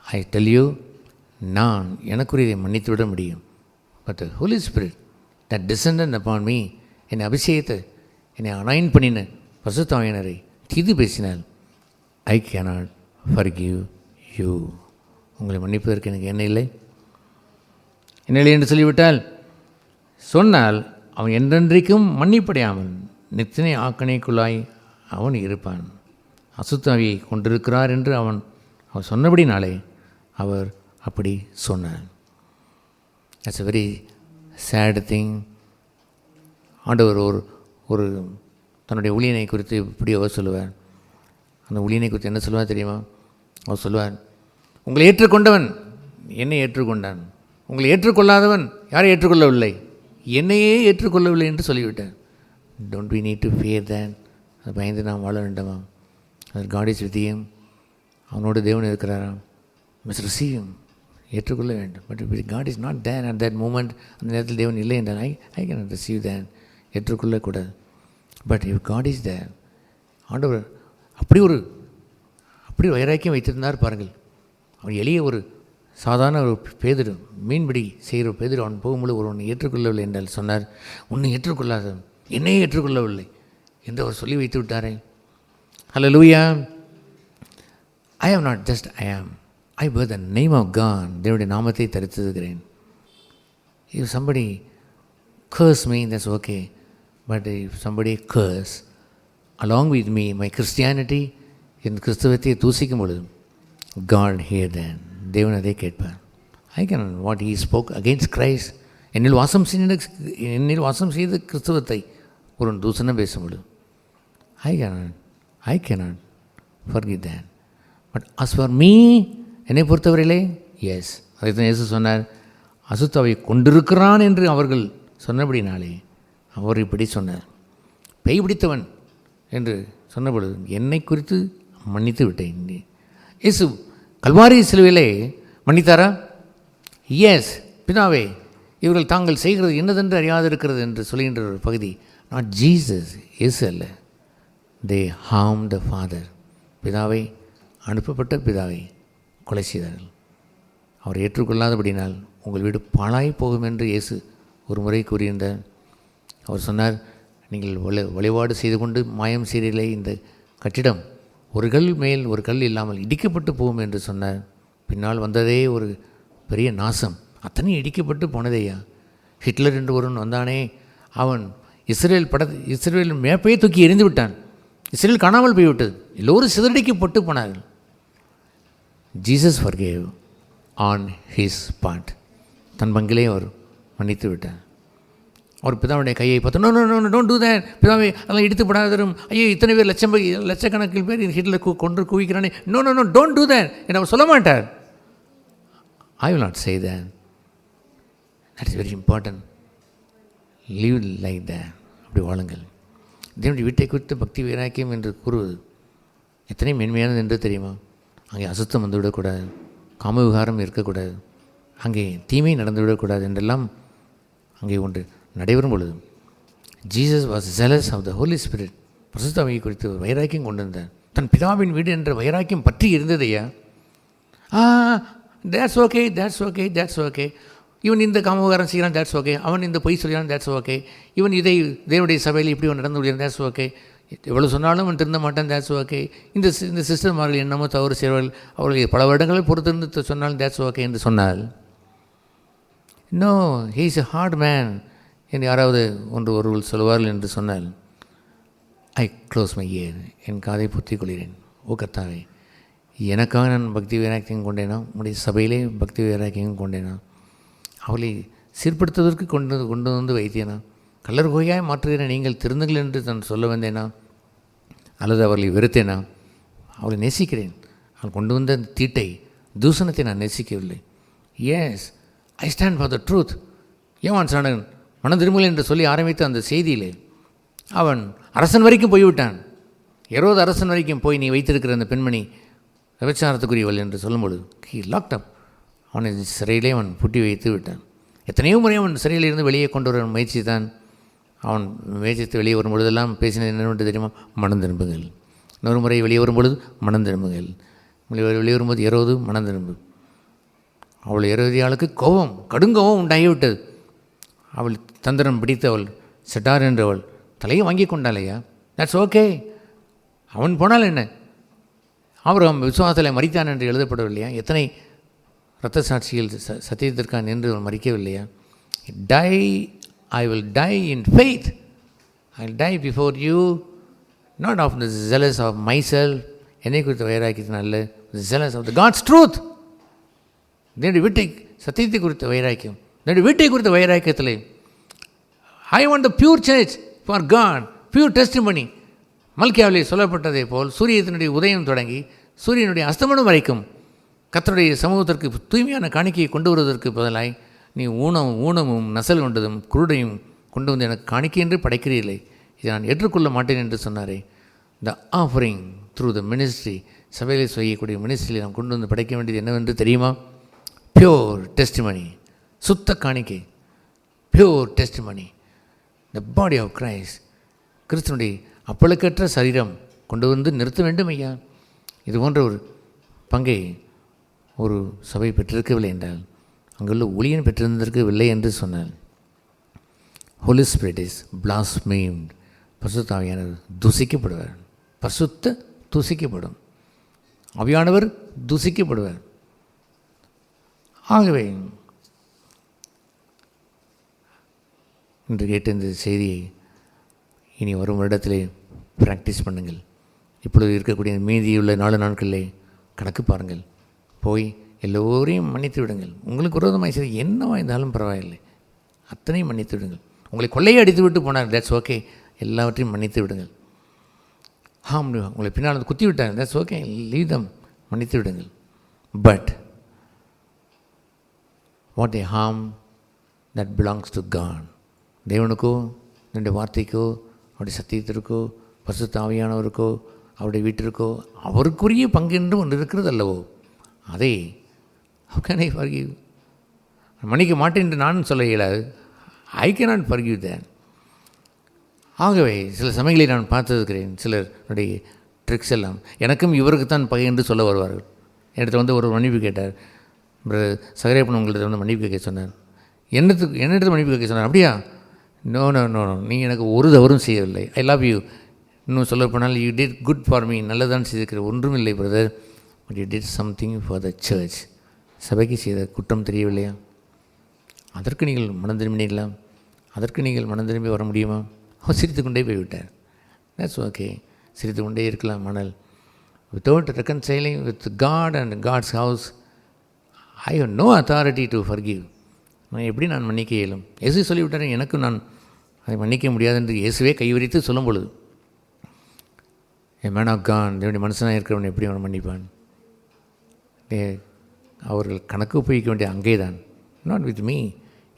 ஐ டெல் யூ, நான் எனக்குரியதை மன்னித்து விட முடியும். But the Holy Spirit that descended upon me, என்னை அபிஷேகத்தை, என்னை அனாயின் பண்ணின பரிசுத்தாவியினரை தீது பேசினால், ஐ கேனாட் ஃபர்கிவ் யூ. உங்களை மன்னிப்பதற்கு எனக்கு என்ன இல்லை என்று சொல்லிவிட்டால், சொன்னால் அவன் என்றென்றைக்கும் மன்னிப்படையாமல் நித்தினை ஆக்கணைக்குள்ளாய் அவன் இருப்பான். அசுத்தாவியை கொண்டிருக்கிறார் என்று அவன் சொன்னபடினாலே அவர் அப்படி சொன்னார். That's a very sad thing. ஆண்டவர் ஒரு தன்னுடைய ஊழியனை குறித்து இப்படி அவர் சொல்லுவார். அந்த ஊழியனை குறித்து என்ன சொல்லுவார் தெரியுமா? அவர் சொல்லுவார், உங்களை ஏற்றுக்கொண்டவன் என்னை ஏற்றுக்கொண்டான், உங்களை ஏற்றுக்கொள்ளாதவன் யாரை ஏற்றுக்கொள்ளவில்லை? என்னையே ஏற்றுக்கொள்ளவில்லை என்று சொல்லிவிட்டார். Don't we need to fear that? அதை பயந்து நாம் வாழ வேண்டாமா? அது காட் இஸ் வித் ஹிம். அவனோடு தேவன் இருக்கிறாராம். Miss receive him. ஏற்றுக்கொள்ள வேண்டும். But if God is not there at that moment, அந்த நேரத்தில் தேவன் இல்லை என்றால் I cannot receive that. ஏற்றுக்கொள்ளக்கூடாது. But if God is there, ஆண்டவர் அப்படி வைராக்கியம் வைத்திருந்தார் பாருங்கள். அவன் எளிய ஒரு சாதாரண ஒரு பேதுரு, மீன்பிடி செய்கிற பேதுரு, அவன் போகும்போது ஒருவனை ஏற்றுக்கொள்ளவில்லை என்றால் சொன்னார், உன்னை ஏற்றுக்கொள்ளாத என்னையே ஏற்றுக்கொள்ளவில்லை என்று அவர் சொல்லி வைத்து விட்டாரே. ஹல்லேலூயா. I am not just I am. I bear the name of God. தேவனுடைய நாமத்தை தரித்திருக்கிறேன். If somebody curse me, that's okay. But if somebody curse along with me, my Christianity, என் கிறிஸ்தவத்தை தூசிக்கும் பொழுது, God hear that. தேவன் அதை கேட்பார். I can what he spoke against Christ. என்னில் வாசம் செய்த கிறிஸ்தவத்தை ஒரு தூசணம் பேசும்பொழுது I cannot forgive that. But as for me, என்னை பொறுத்தவரையிலே எஸ், அதை தான் இயேசு சொன்னார். அசுத்தாவை கொண்டிருக்கிறான் என்று அவர்கள் சொன்னபடினாலே அவர் இப்படி சொன்னார். பேய் பிடித்தவன் என்று சொன்னபொழுது என்னை குறித்து மன்னித்து விட்டேன். இயேசு கல்வாரி சிலுவையிலே மன்னித்தாரா? எஸ். பிதாவே, இவர்கள் தாங்கள் செய்கிறது என்னதென்று அறியாது இருக்கிறது என்று சொல்கின்ற ஒரு பகுதி. நாட் ஜீசஸ், இயேசு அல்ல. தே ஹார்ம் த ஃபாதர். பிதாவை, அனுப்பப்பட்ட பிதாவை கொலை செய்தார்கள். அவர் ஏற்றுக்கொள்ளாதபடினால் உங்கள் வீடு பாழாய் போகும் என்று இயேசு ஒரு முறை கூறியிருந்தார். அவர் சொன்னார், நீங்கள் வழிபாடு செய்து கொண்டு மாயம் செய்தீர்களே, இந்த கட்டிடம் ஒரு கல் மேல் ஒரு கல் இல்லாமல் இடிக்கப்பட்டு போகும் என்று சொன்னார். பின்னால் வந்ததே ஒரு பெரிய நாசம். அத்தனை இடிக்கப்பட்டு போனதேயா. ஹிட்லர் என்று ஒருவன் வந்தானே, அவன் இஸ்ரேல் மேப்பையே தூக்கி எறிந்து விட்டான். இஸ்ரேல் காணாமல் போய்விட்டது. எல்லோரும் சிதறடிக்கப்பட்டு போனார்கள். Jesus forgave on his part. தன் பங்கிலே அவர் மன்னித்து விட்டார். அவர் பிதாவுடைய கையை பார்த்து, நோ டோன்ட் டூ தட், பிதாவை அதெல்லாம் இடித்து படாதரும், ஐயோ இத்தனை பேர் லட்சக்கணக்கில் பேர் ஹிட்லர் கொன்று குவிக்கிறானே, நோ டோன்ட் டூ தட் என்று அவர் சொல்ல மாட்டார். I will not say that. That is very important. Live like that. அப்படி வாழுங்கள். தேவனுடைய வீட்டை குறித்து பக்தி வைராக்கியம் என்று கூறுவது எத்தனை மென்மையானது என்று தெரியுமா? அங்கே அசுத்தம் வந்துவிடக்கூடாது, காம விகாரம் இருக்கக்கூடாது, அங்கே தீமை நடந்துவிடக்கூடாது என்றெல்லாம் அங்கே ஒன்று நடைபெறும் பொழுது Jesus was jealous of the Holy Spirit. பரிசுத்தாவியை குறித்து ஒரு வைராக்கியம் கொண்டு வந்தார். தன் பிதாவின் வீடு என்ற வைராக்கியம் பற்றி இருந்ததையா. that's okay. இவன் இந்த காமவிகாரம் செய்கிறான், that's okay. அவன் இந்த பொய் சொல்கிறான், that's okay. இவன் இதை தேவனுடைய சபையில் இப்படி நடந்து முடியாது, that's okay. எவ்வளோ சொன்னாலும் அவன் திருந்த மாட்டான், that's okay. இந்த சிஸ்டர்மார்கள் என்னமோ தவறு செய்வார்கள், அவர்களை பல வருடங்களை பொறுத்திருந்து சொன்னாலும் that's okay என்று சொன்னால், no, he is a hard man என்று யாராவது ஒருவர் சொல்வார்கள் என்று சொன்னால், ஐ க்ளோஸ் மை இயர், என் காதை பொத்திக் கொள்கிறேன். ஓ கர்த்தாவே, எனக்காக நான் பக்தி வைராக்கியம் கொண்டேனா, உங்களுடைய சபையிலே பக்தி வைராக்கியம் கொண்டேனா, அவளை சீர்படுத்துவதற்கு கொண்டு வந்து வைத்தேனா, கல்லர் கோயாய் மாற்றுகிற நீங்கள் திருந்துங்கள் என்று நான் சொல்ல வந்தேனா, அல்லது அவர்களை வெறுத்தேனா? அவளை நேசிக்கிறேன். அவள் கொண்டு வந்த தீட்டை தூஷணத்தை நான் நேசிக்கவில்லை. Yes, I stand for the truth. ஏவான் சாணகன் மன திரும்பல் என்று சொல்லி ஆரம்பித்த அந்த செய்தியிலே அவன் அரசன் வரைக்கும் போய்விட்டான். ஏரோது அரசன் வரைக்கும் போய் நீ வைத்திருக்கிற அந்த பெண்மணி விபச்சாரத்துக்குரியவள் என்று சொல்லும்போது ஹி லாக்ட் அப். அவனை சிறையிலே அவன் பூட்டி வைத்து விட்டான். எத்தனையோ முறை அவன் சிறையிலிருந்து வெளியே கொண்டு வர முயற்சி தான். அவன் முயற்சித்து வெளியே வரும்பொழுதெல்லாம் பேசினது என்னவென்று தெரியுமா? மனம் திரும்புங்கள். இன்னொரு முறை வெளியே வரும்பொழுது மனம் திரும்புங்கள். வெளியே வரும்போது ஏரோது மனம் திரும்பு. அவள் ஏரோதியாளுக்கு கோபம், கடுங்கோபம் உண்டாகிவிட்டது. அவள் தந்திரம் பிடித்தவள், செட்டார் என்றவள் தலையை வாங்கி கொண்டாலையா. That's okay. அவன் போனால் என்ன? அவன் விசுவாசத்தில் மரித்தான் என்று எழுதப்படவில்லையா? எத்தனை இரத்த சாட்சிகள் சத்தியத்திற்காக நின்று அவன் மறிக்கவில்லையா? Die, I will die in faith. I will die before you, not of the jealous of myself. என்னை குறித்த வைராக்கியத்தினால jealous of the God's truth. என்னுடைய வீட்டை சத்தியத்தை குறித்த வைராக்கியம், என்னுடைய வீட்டை குறித்த வைராக்கியத்தில் I want the pure church for God, pure testimony. மல்கியாவிலே சொல்லப்பட்டதை போல் சூரியத்தினுடைய உதயம் தொடங்கி சூரியனுடைய அஸ்தமனம் வரைக்கும் கர்த்தருடைய சமூகத்திற்கு தூய்மையான காணிக்கையை கொண்டு வருவதற்கு பதிலாய் நீ ஊனமும் நசல் கொண்டதும் குருடையும் கொண்டு வந்து எனக்கு காணிக்கை என்று படைக்கிறீர்களே, இதை நான் ஏற்றுக்கொள்ள மாட்டேன் என்று சொன்னாரே. த ஆஃபரிங் த்ரூ த மினிஸ்ட்ரி, சபையில் செய்யக்கூடிய மினிஸ்ட்ரியில் நாம் கொண்டு வந்து படைக்க வேண்டியது என்னவென்று தெரியுமா? பியோர் டெஸ்டிமனி, சுத்த காணிக்கை, pure testimony. The body of Christ, கிறிஸ்துவனுடைய அப்பழுக்கற்ற சரீரம் கொண்டு வந்து நிறுத்த வேண்டும் ஐயா. இது போன்ற ஒரு பங்கை ஒரு சபை பெற்றிருக்கவில்லை என்றால், அங்குள்ள ஊழியன் பெற்றிருந்திருக்கவில்லை என்று சொன்னார். Holy spirit is blasphemed. பரிசுத்த ஆவியானவர் தூசிக்கப்படுவார். பரிசுத்த தூசிக்கப்படும். ஆவியானவர் தூசிக்கப்படுவார். ஆகவே இன்று கேட்ட இந்த செய்தியை இனி வரும் வருடத்திலே ப்ராக்டிஸ் பண்ணுங்கள். இப்பொழுது இருக்கக்கூடிய மீதியுள்ள 4 நாட்களிலே கணக்கு பாருங்கள். போய் எல்லோரையும் மன்னித்து விடுங்கள். உங்களுக்கு விரோதமாக செய்து என்னவா இருந்தாலும் பரவாயில்லை, அத்தனையும் மன்னித்து விடுங்கள். உங்களை கொள்ளையை அடித்து விட்டு போனார், தட்ஸ் ஓகே, எல்லாவற்றையும் மன்னித்து விடுங்கள். உங்களை பின்னால் குத்தி விட்டாங்க, தட்ஸ் ஓகே, லீவ் தம், மன்னித்து விடுங்கள். But what a harm that belongs to God. தேவனுக்கோ, என்னுடைய வார்த்தைக்கோ, அவருடைய சத்தியத்திற்கோ, பரிசுத்த ஆவியானவருக்கோ, அவருடைய வீட்டிற்கோ அவருக்குரிய பங்கு என்று ஒன்று இருக்கிறது அல்லவோ, அதை how can I forgive? மன்னிக்க மாட்டேன் என்று நான் சொல்ல இயலாது. ஐ cannot forgive that. ஆகவே சில சமயங்களை நான் பார்த்திருக்கிறேன். சிலருடைய ட்ரிக்ஸ் எல்லாம் எனக்கும் இவருக்குத்தான் பகை என்று சொல்ல வருவார்கள். என்னிடத்தில் வந்து ஒரு மன்னிப்பு கேட்டார். சகரேப்பன் உங்கள்கிட்ட வந்து மன்னிப்பு கேட்க சொன்னார். என்னிடத்தில் மன்னிப்பு கேட்க சொன்னார். அப்படியா? நோ நோ நோ நோ, நீ எனக்கு ஒரு தவறும் செய்யவில்லை. I love you. இன்னும் சொல்ல போனால் you did good for me, நல்லதான் செய்திருக்கிற, ஒன்றும் இல்லை brother, but you did something for the church. சபைக்கு செய்த குற்றம் தெரியவில்லையா? அதற்கு நீங்கள் மனம் திரும்பினீர்களா? அதற்கு நீங்கள் மனம் திரும்பி வர முடியுமா? அவர் சிரித்து கொண்டே போய்விட்டார். தட்ஸ் ஓகே, சிரித்து கொண்டே இருக்கலாம். ஆனால் without reconciling with God and God's house I have no authority to forgive. எப்படி நான் மன்னிக்க இயலும்? இயேசு சொல்லிவிட்டார், எனக்கும் நான் அதை மன்னிக்க முடியாது என்று இயேசுவே கைவிரித்து சொல்லும் பொழுது, என் மேன் ஆஃப் காட், தேவனுடைய மனுஷனாக இருக்கிறவன் எப்படி அவனை மன்னிப்பான்? அவர்கள் கணக்கு உபயோகிக்க வேண்டிய அங்கே தான், நாட் வித் மீ.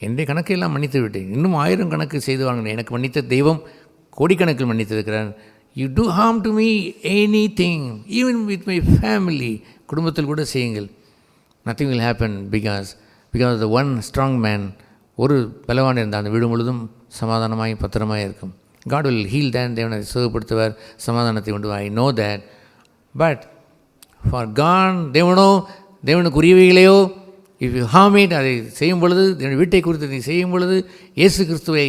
என்னுடைய கணக்கையெல்லாம் மன்னித்து விட்டேன். இன்னும் 1000 கணக்கு செய்து வாங்கினேன். எனக்கு மன்னித்த தெய்வம் கோடிக்கணக்கில் மன்னித்திருக்கிறான். You do harm to me anything, even with my family, குடும்பத்தில் கூட செய்யுங்கள், nothing will happen. Because the one strong man, ஒரு பலவான் இருந்தால் அந்த வீடு முழுதும் சமாதானமாய் பத்திரமாய் இருக்கும். காட் வில் ஹீல் தேன், தேவனை சுகப்படுத்துவார், சமாதானத்தை உண்டு. I know that. But for God, தேவனுக்கு உரியவைகளையோ இஃப் யூ ஹார்ம் இட், அதை செய்யும் பொழுது, தேவனுடைய வீட்டை குறித்து நீ செய்யும் பொழுது, இயேசு கிறிஸ்துவை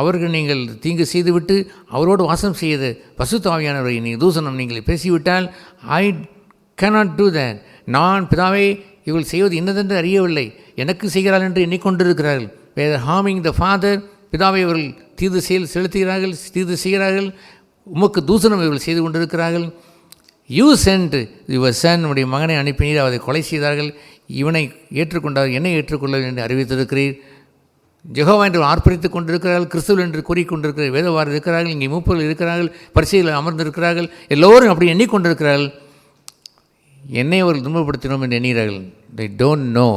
அவர்கள் நீங்கள் தீங்கு செய்துவிட்டு அவரோடு வாசம் செய்து பரிசுத்த ஆவியானவரை நீங்கள் தூசணம் நீங்கள் பேசிவிட்டால், ஐ cannot do that. நான் பிதாவே இவள் செய்வது இன்னதென்று அறியவில்லை, எனக்கு செய்கிறாள் என்று எண்ணிக்கொண்டிருக்கிறார்கள். வேர் ஹார்மிங் த ஃபாதர், பிதாவை இவர்கள் தீது செலுத்துகிறார்கள், தீது செய்கிறார்கள். உமக்கு தூசணம் இவர்கள் செய்து கொண்டிருக்கிறார்கள். யூ சென்ட் யுவர் சன், உடைய மகனை அனுப்பினீர், அவரை கொலை செய்தார்கள். இவனை ஏற்றுக்கொண்டார், என்னை ஏற்றுக்கொள்ள என்று அறிவித்திருக்கிறீர். ஜெகோவா என்று ஆர்ப்பரித்துக் கொண்டிருக்கிறார்கள், கிறிஸ்துவ என்று கூறிக்கொண்டிருக்கிறார், வேதவாரர் இருக்கிறார்கள், இங்கே மூப்பர்கள் இருக்கிறார்கள், பரிசையில் அமர்ந்திருக்கிறார்கள், எல்லோரும் அப்படி எண்ணிக்கொண்டிருக்கிறார்கள். என்னை அவர்கள் துன்பப்படுத்தினோம் என்று எண்ணுகிறார்கள். they don't know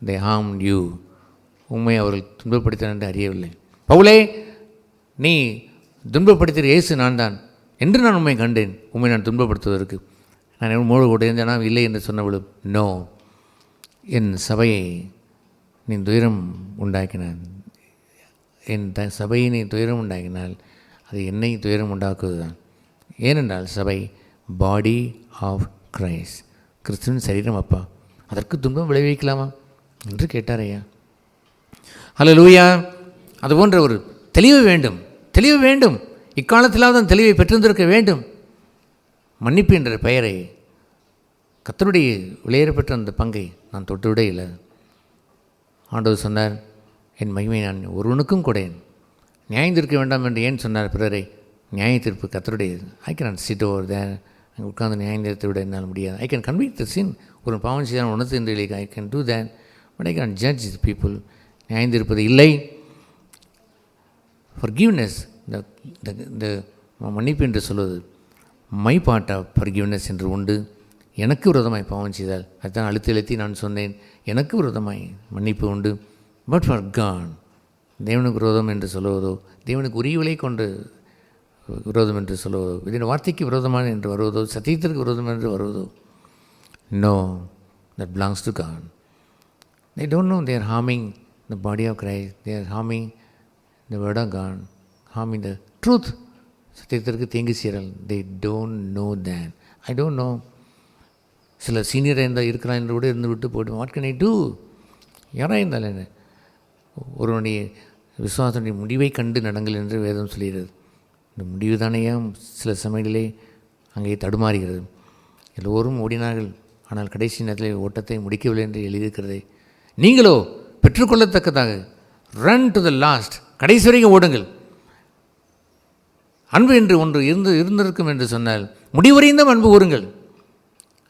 they harmed you. உண்மை அவர்கள் துன்பப்படுத்தினார் என்று அறியவில்லை. பவுலே, நீ துன்பப்படுத்திற இயேசு நான் தான் என்று நான் உண்மை கண்டேன். உண்மை நான் துன்பப்படுத்துவதற்கு நான் மூடு கூட இருந்தேனா? இல்லை என்று சொன்னவளும், நோ, என் சபையை நீ துயரம் உண்டாக்கினான். என் சபையை நீ துயரம் உண்டாக்கினால் அது என்னை துயரம் உண்டாக்குவது தான். ஏனென்றால் சபை பாடி ஆஃப் கிரைஸ்ட், கிறிஸ்துவின் சரீரம் அப்பா, அதற்கு துன்பம் விளைவிக்கலாமா என்று கேட்டார் ஐயா. ஹல்லேலூயா. அதுபோன்ற ஒரு தெளிவு வேண்டும். இக்காலத்திலாவது அந்த தெளிவை பெற்றிருந்திருக்க வேண்டும். மன்னிப்பு என்ற பெயரை, கர்த்தருடைய விலையேறப்பெற்ற அந்த பங்கை நான் தொட்டுவிட இல்லை. ஆண்டவர் சொன்னார், என் மகிமை நான் ஒருவனுக்கும் கொடேன். நியாயம் தீர்க்க வேண்டாம் என்று ஏன் சொன்னார் பிறரை? நியாய தீர்ப்பு கர்த்தருடையது. I can sit over there, அங்கே உட்கார்ந்து நியாயம் தீர்த்து விட என்னால் முடியாது. ஐ கேன் கன்விக்ட் த சின், ஒரு பாவம் செய்தால் உணர்த்து என்று I can do that, but I can judge the people. நியாயம் தீர்ப்பது இல்லை. ஃபர்கிவ்னஸ், இந்த மன்னிப்பு என்று சொல்வது மை பார்ட் ஆஃப் ஃபர்கிவ்னஸ் என்று உண்டு. எனக்கு விரோதமாய் பாவம் செய்தால், அதுதான் அழுத்தி நான் சொன்னேன், எனக்கு விரோதமாய் மன்னிப்பு உண்டு. பட் ஃபார் காட், தேவனுக்கு விரோதம் என்று சொல்லுவதோ, தேவனுக்கு உரியவிலை கொண்டு விரோதம் என்று சொல்லுவதோ, இதன் வார்த்தைக்கு விரோதமான என்று வருவதோ, சத்தியத்திற்கு விரோதம் என்று வருவதோ, no, that belongs to God. They don't know they are harming the body of Christ. They are harming the word of God, harming the truth. சத்தியத்திற்கு தீங்கு செய்கிறாள். They don't know that. I don't know. சில சீனியராக இருந்தால் இருக்கிறான் என்று கூட இருந்து விட்டு போய்ட்டு வாட் கேன் ஐ டூ? யாராக இருந்தாலும் என்ன, ஒருவனுடைய விசுவாசனுடைய முடிவை கண்டு நடங்கள் என்று வேதம் சொல்கிறது. இந்த முடிவு தானேயா சில சமயங்களே அங்கே தடுமாறுகிறது. எல்லோரும் ஓடினார்கள், ஆனால் கடைசி நேரத்தில் ஓட்டத்தை முடிக்கவில்லை என்று எழுதியிருக்கிறதே. நீங்களோ பெற்றுக்கொள்ளத்தக்கதாக ரன் டு த லாஸ்ட், கடைசி வரைக்கும் ஓடுங்கள். அன்பு என்று ஒன்று இருந்திருக்கும் என்று சொன்னால் முடிவரைந்தும் அன்பு கூறுங்கள்.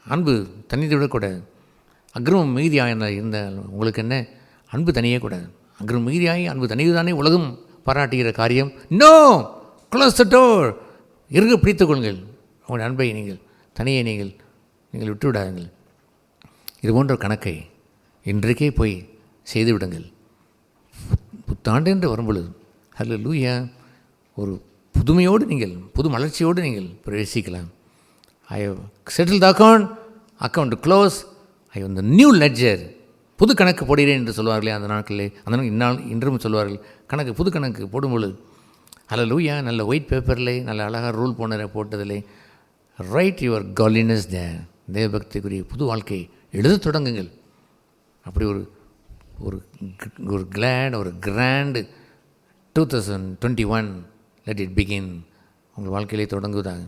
அன்பு தனித்து விடக்கூடாது. அக்ரமம் மீதியாக இருந்தால் உங்களுக்கு என்ன, அன்பு தனியே கூடாது. அக்ரமம் மீதியாகி அன்பு தனியுதானே உலகம் பாராட்டுகிற காரியம். நோ, க்ளோஸ் த டோர், இருக பிடித்துக் கொள்ளுங்கள். உங்களுடைய அன்பை தனியே நீங்கள் விட்டு விடாதுங்கள். இது போன்ற கணக்கை இன்றைக்கே போய் செய்து விடுங்கள். புத்தாண்டு என்று வரும்பொழுது ஹல்லேலூயா, ஒரு புதுமையோடு புது மலர்ச்சியோடு நீங்கள் பிரவேசிக்கலாம். I have settle the account close, I have the new ledger. புது கணக்கு போடுகிறேன் என்று சொல்வார்களே அந்த நாட்களிலே, இன்றும் சொல்வார்கள். புது கணக்கு போடும்பொழுது ஹல்லேலூயா, நல்ல ஒயிட் பேப்பரில் நல்ல அழகாக ரூல் போட்டதில்லை. ரைட் யுவர் காட்லினஸ் தேர். தேவபக்திக்குரிய புது வாழ்க்கையை எழுத தொடங்குங்கள். அப்படி ஒரு கிராண்ட் 2021 லெட் இட் பிகின் உங்கள் வாழ்க்கையிலே தொடங்குவதாக.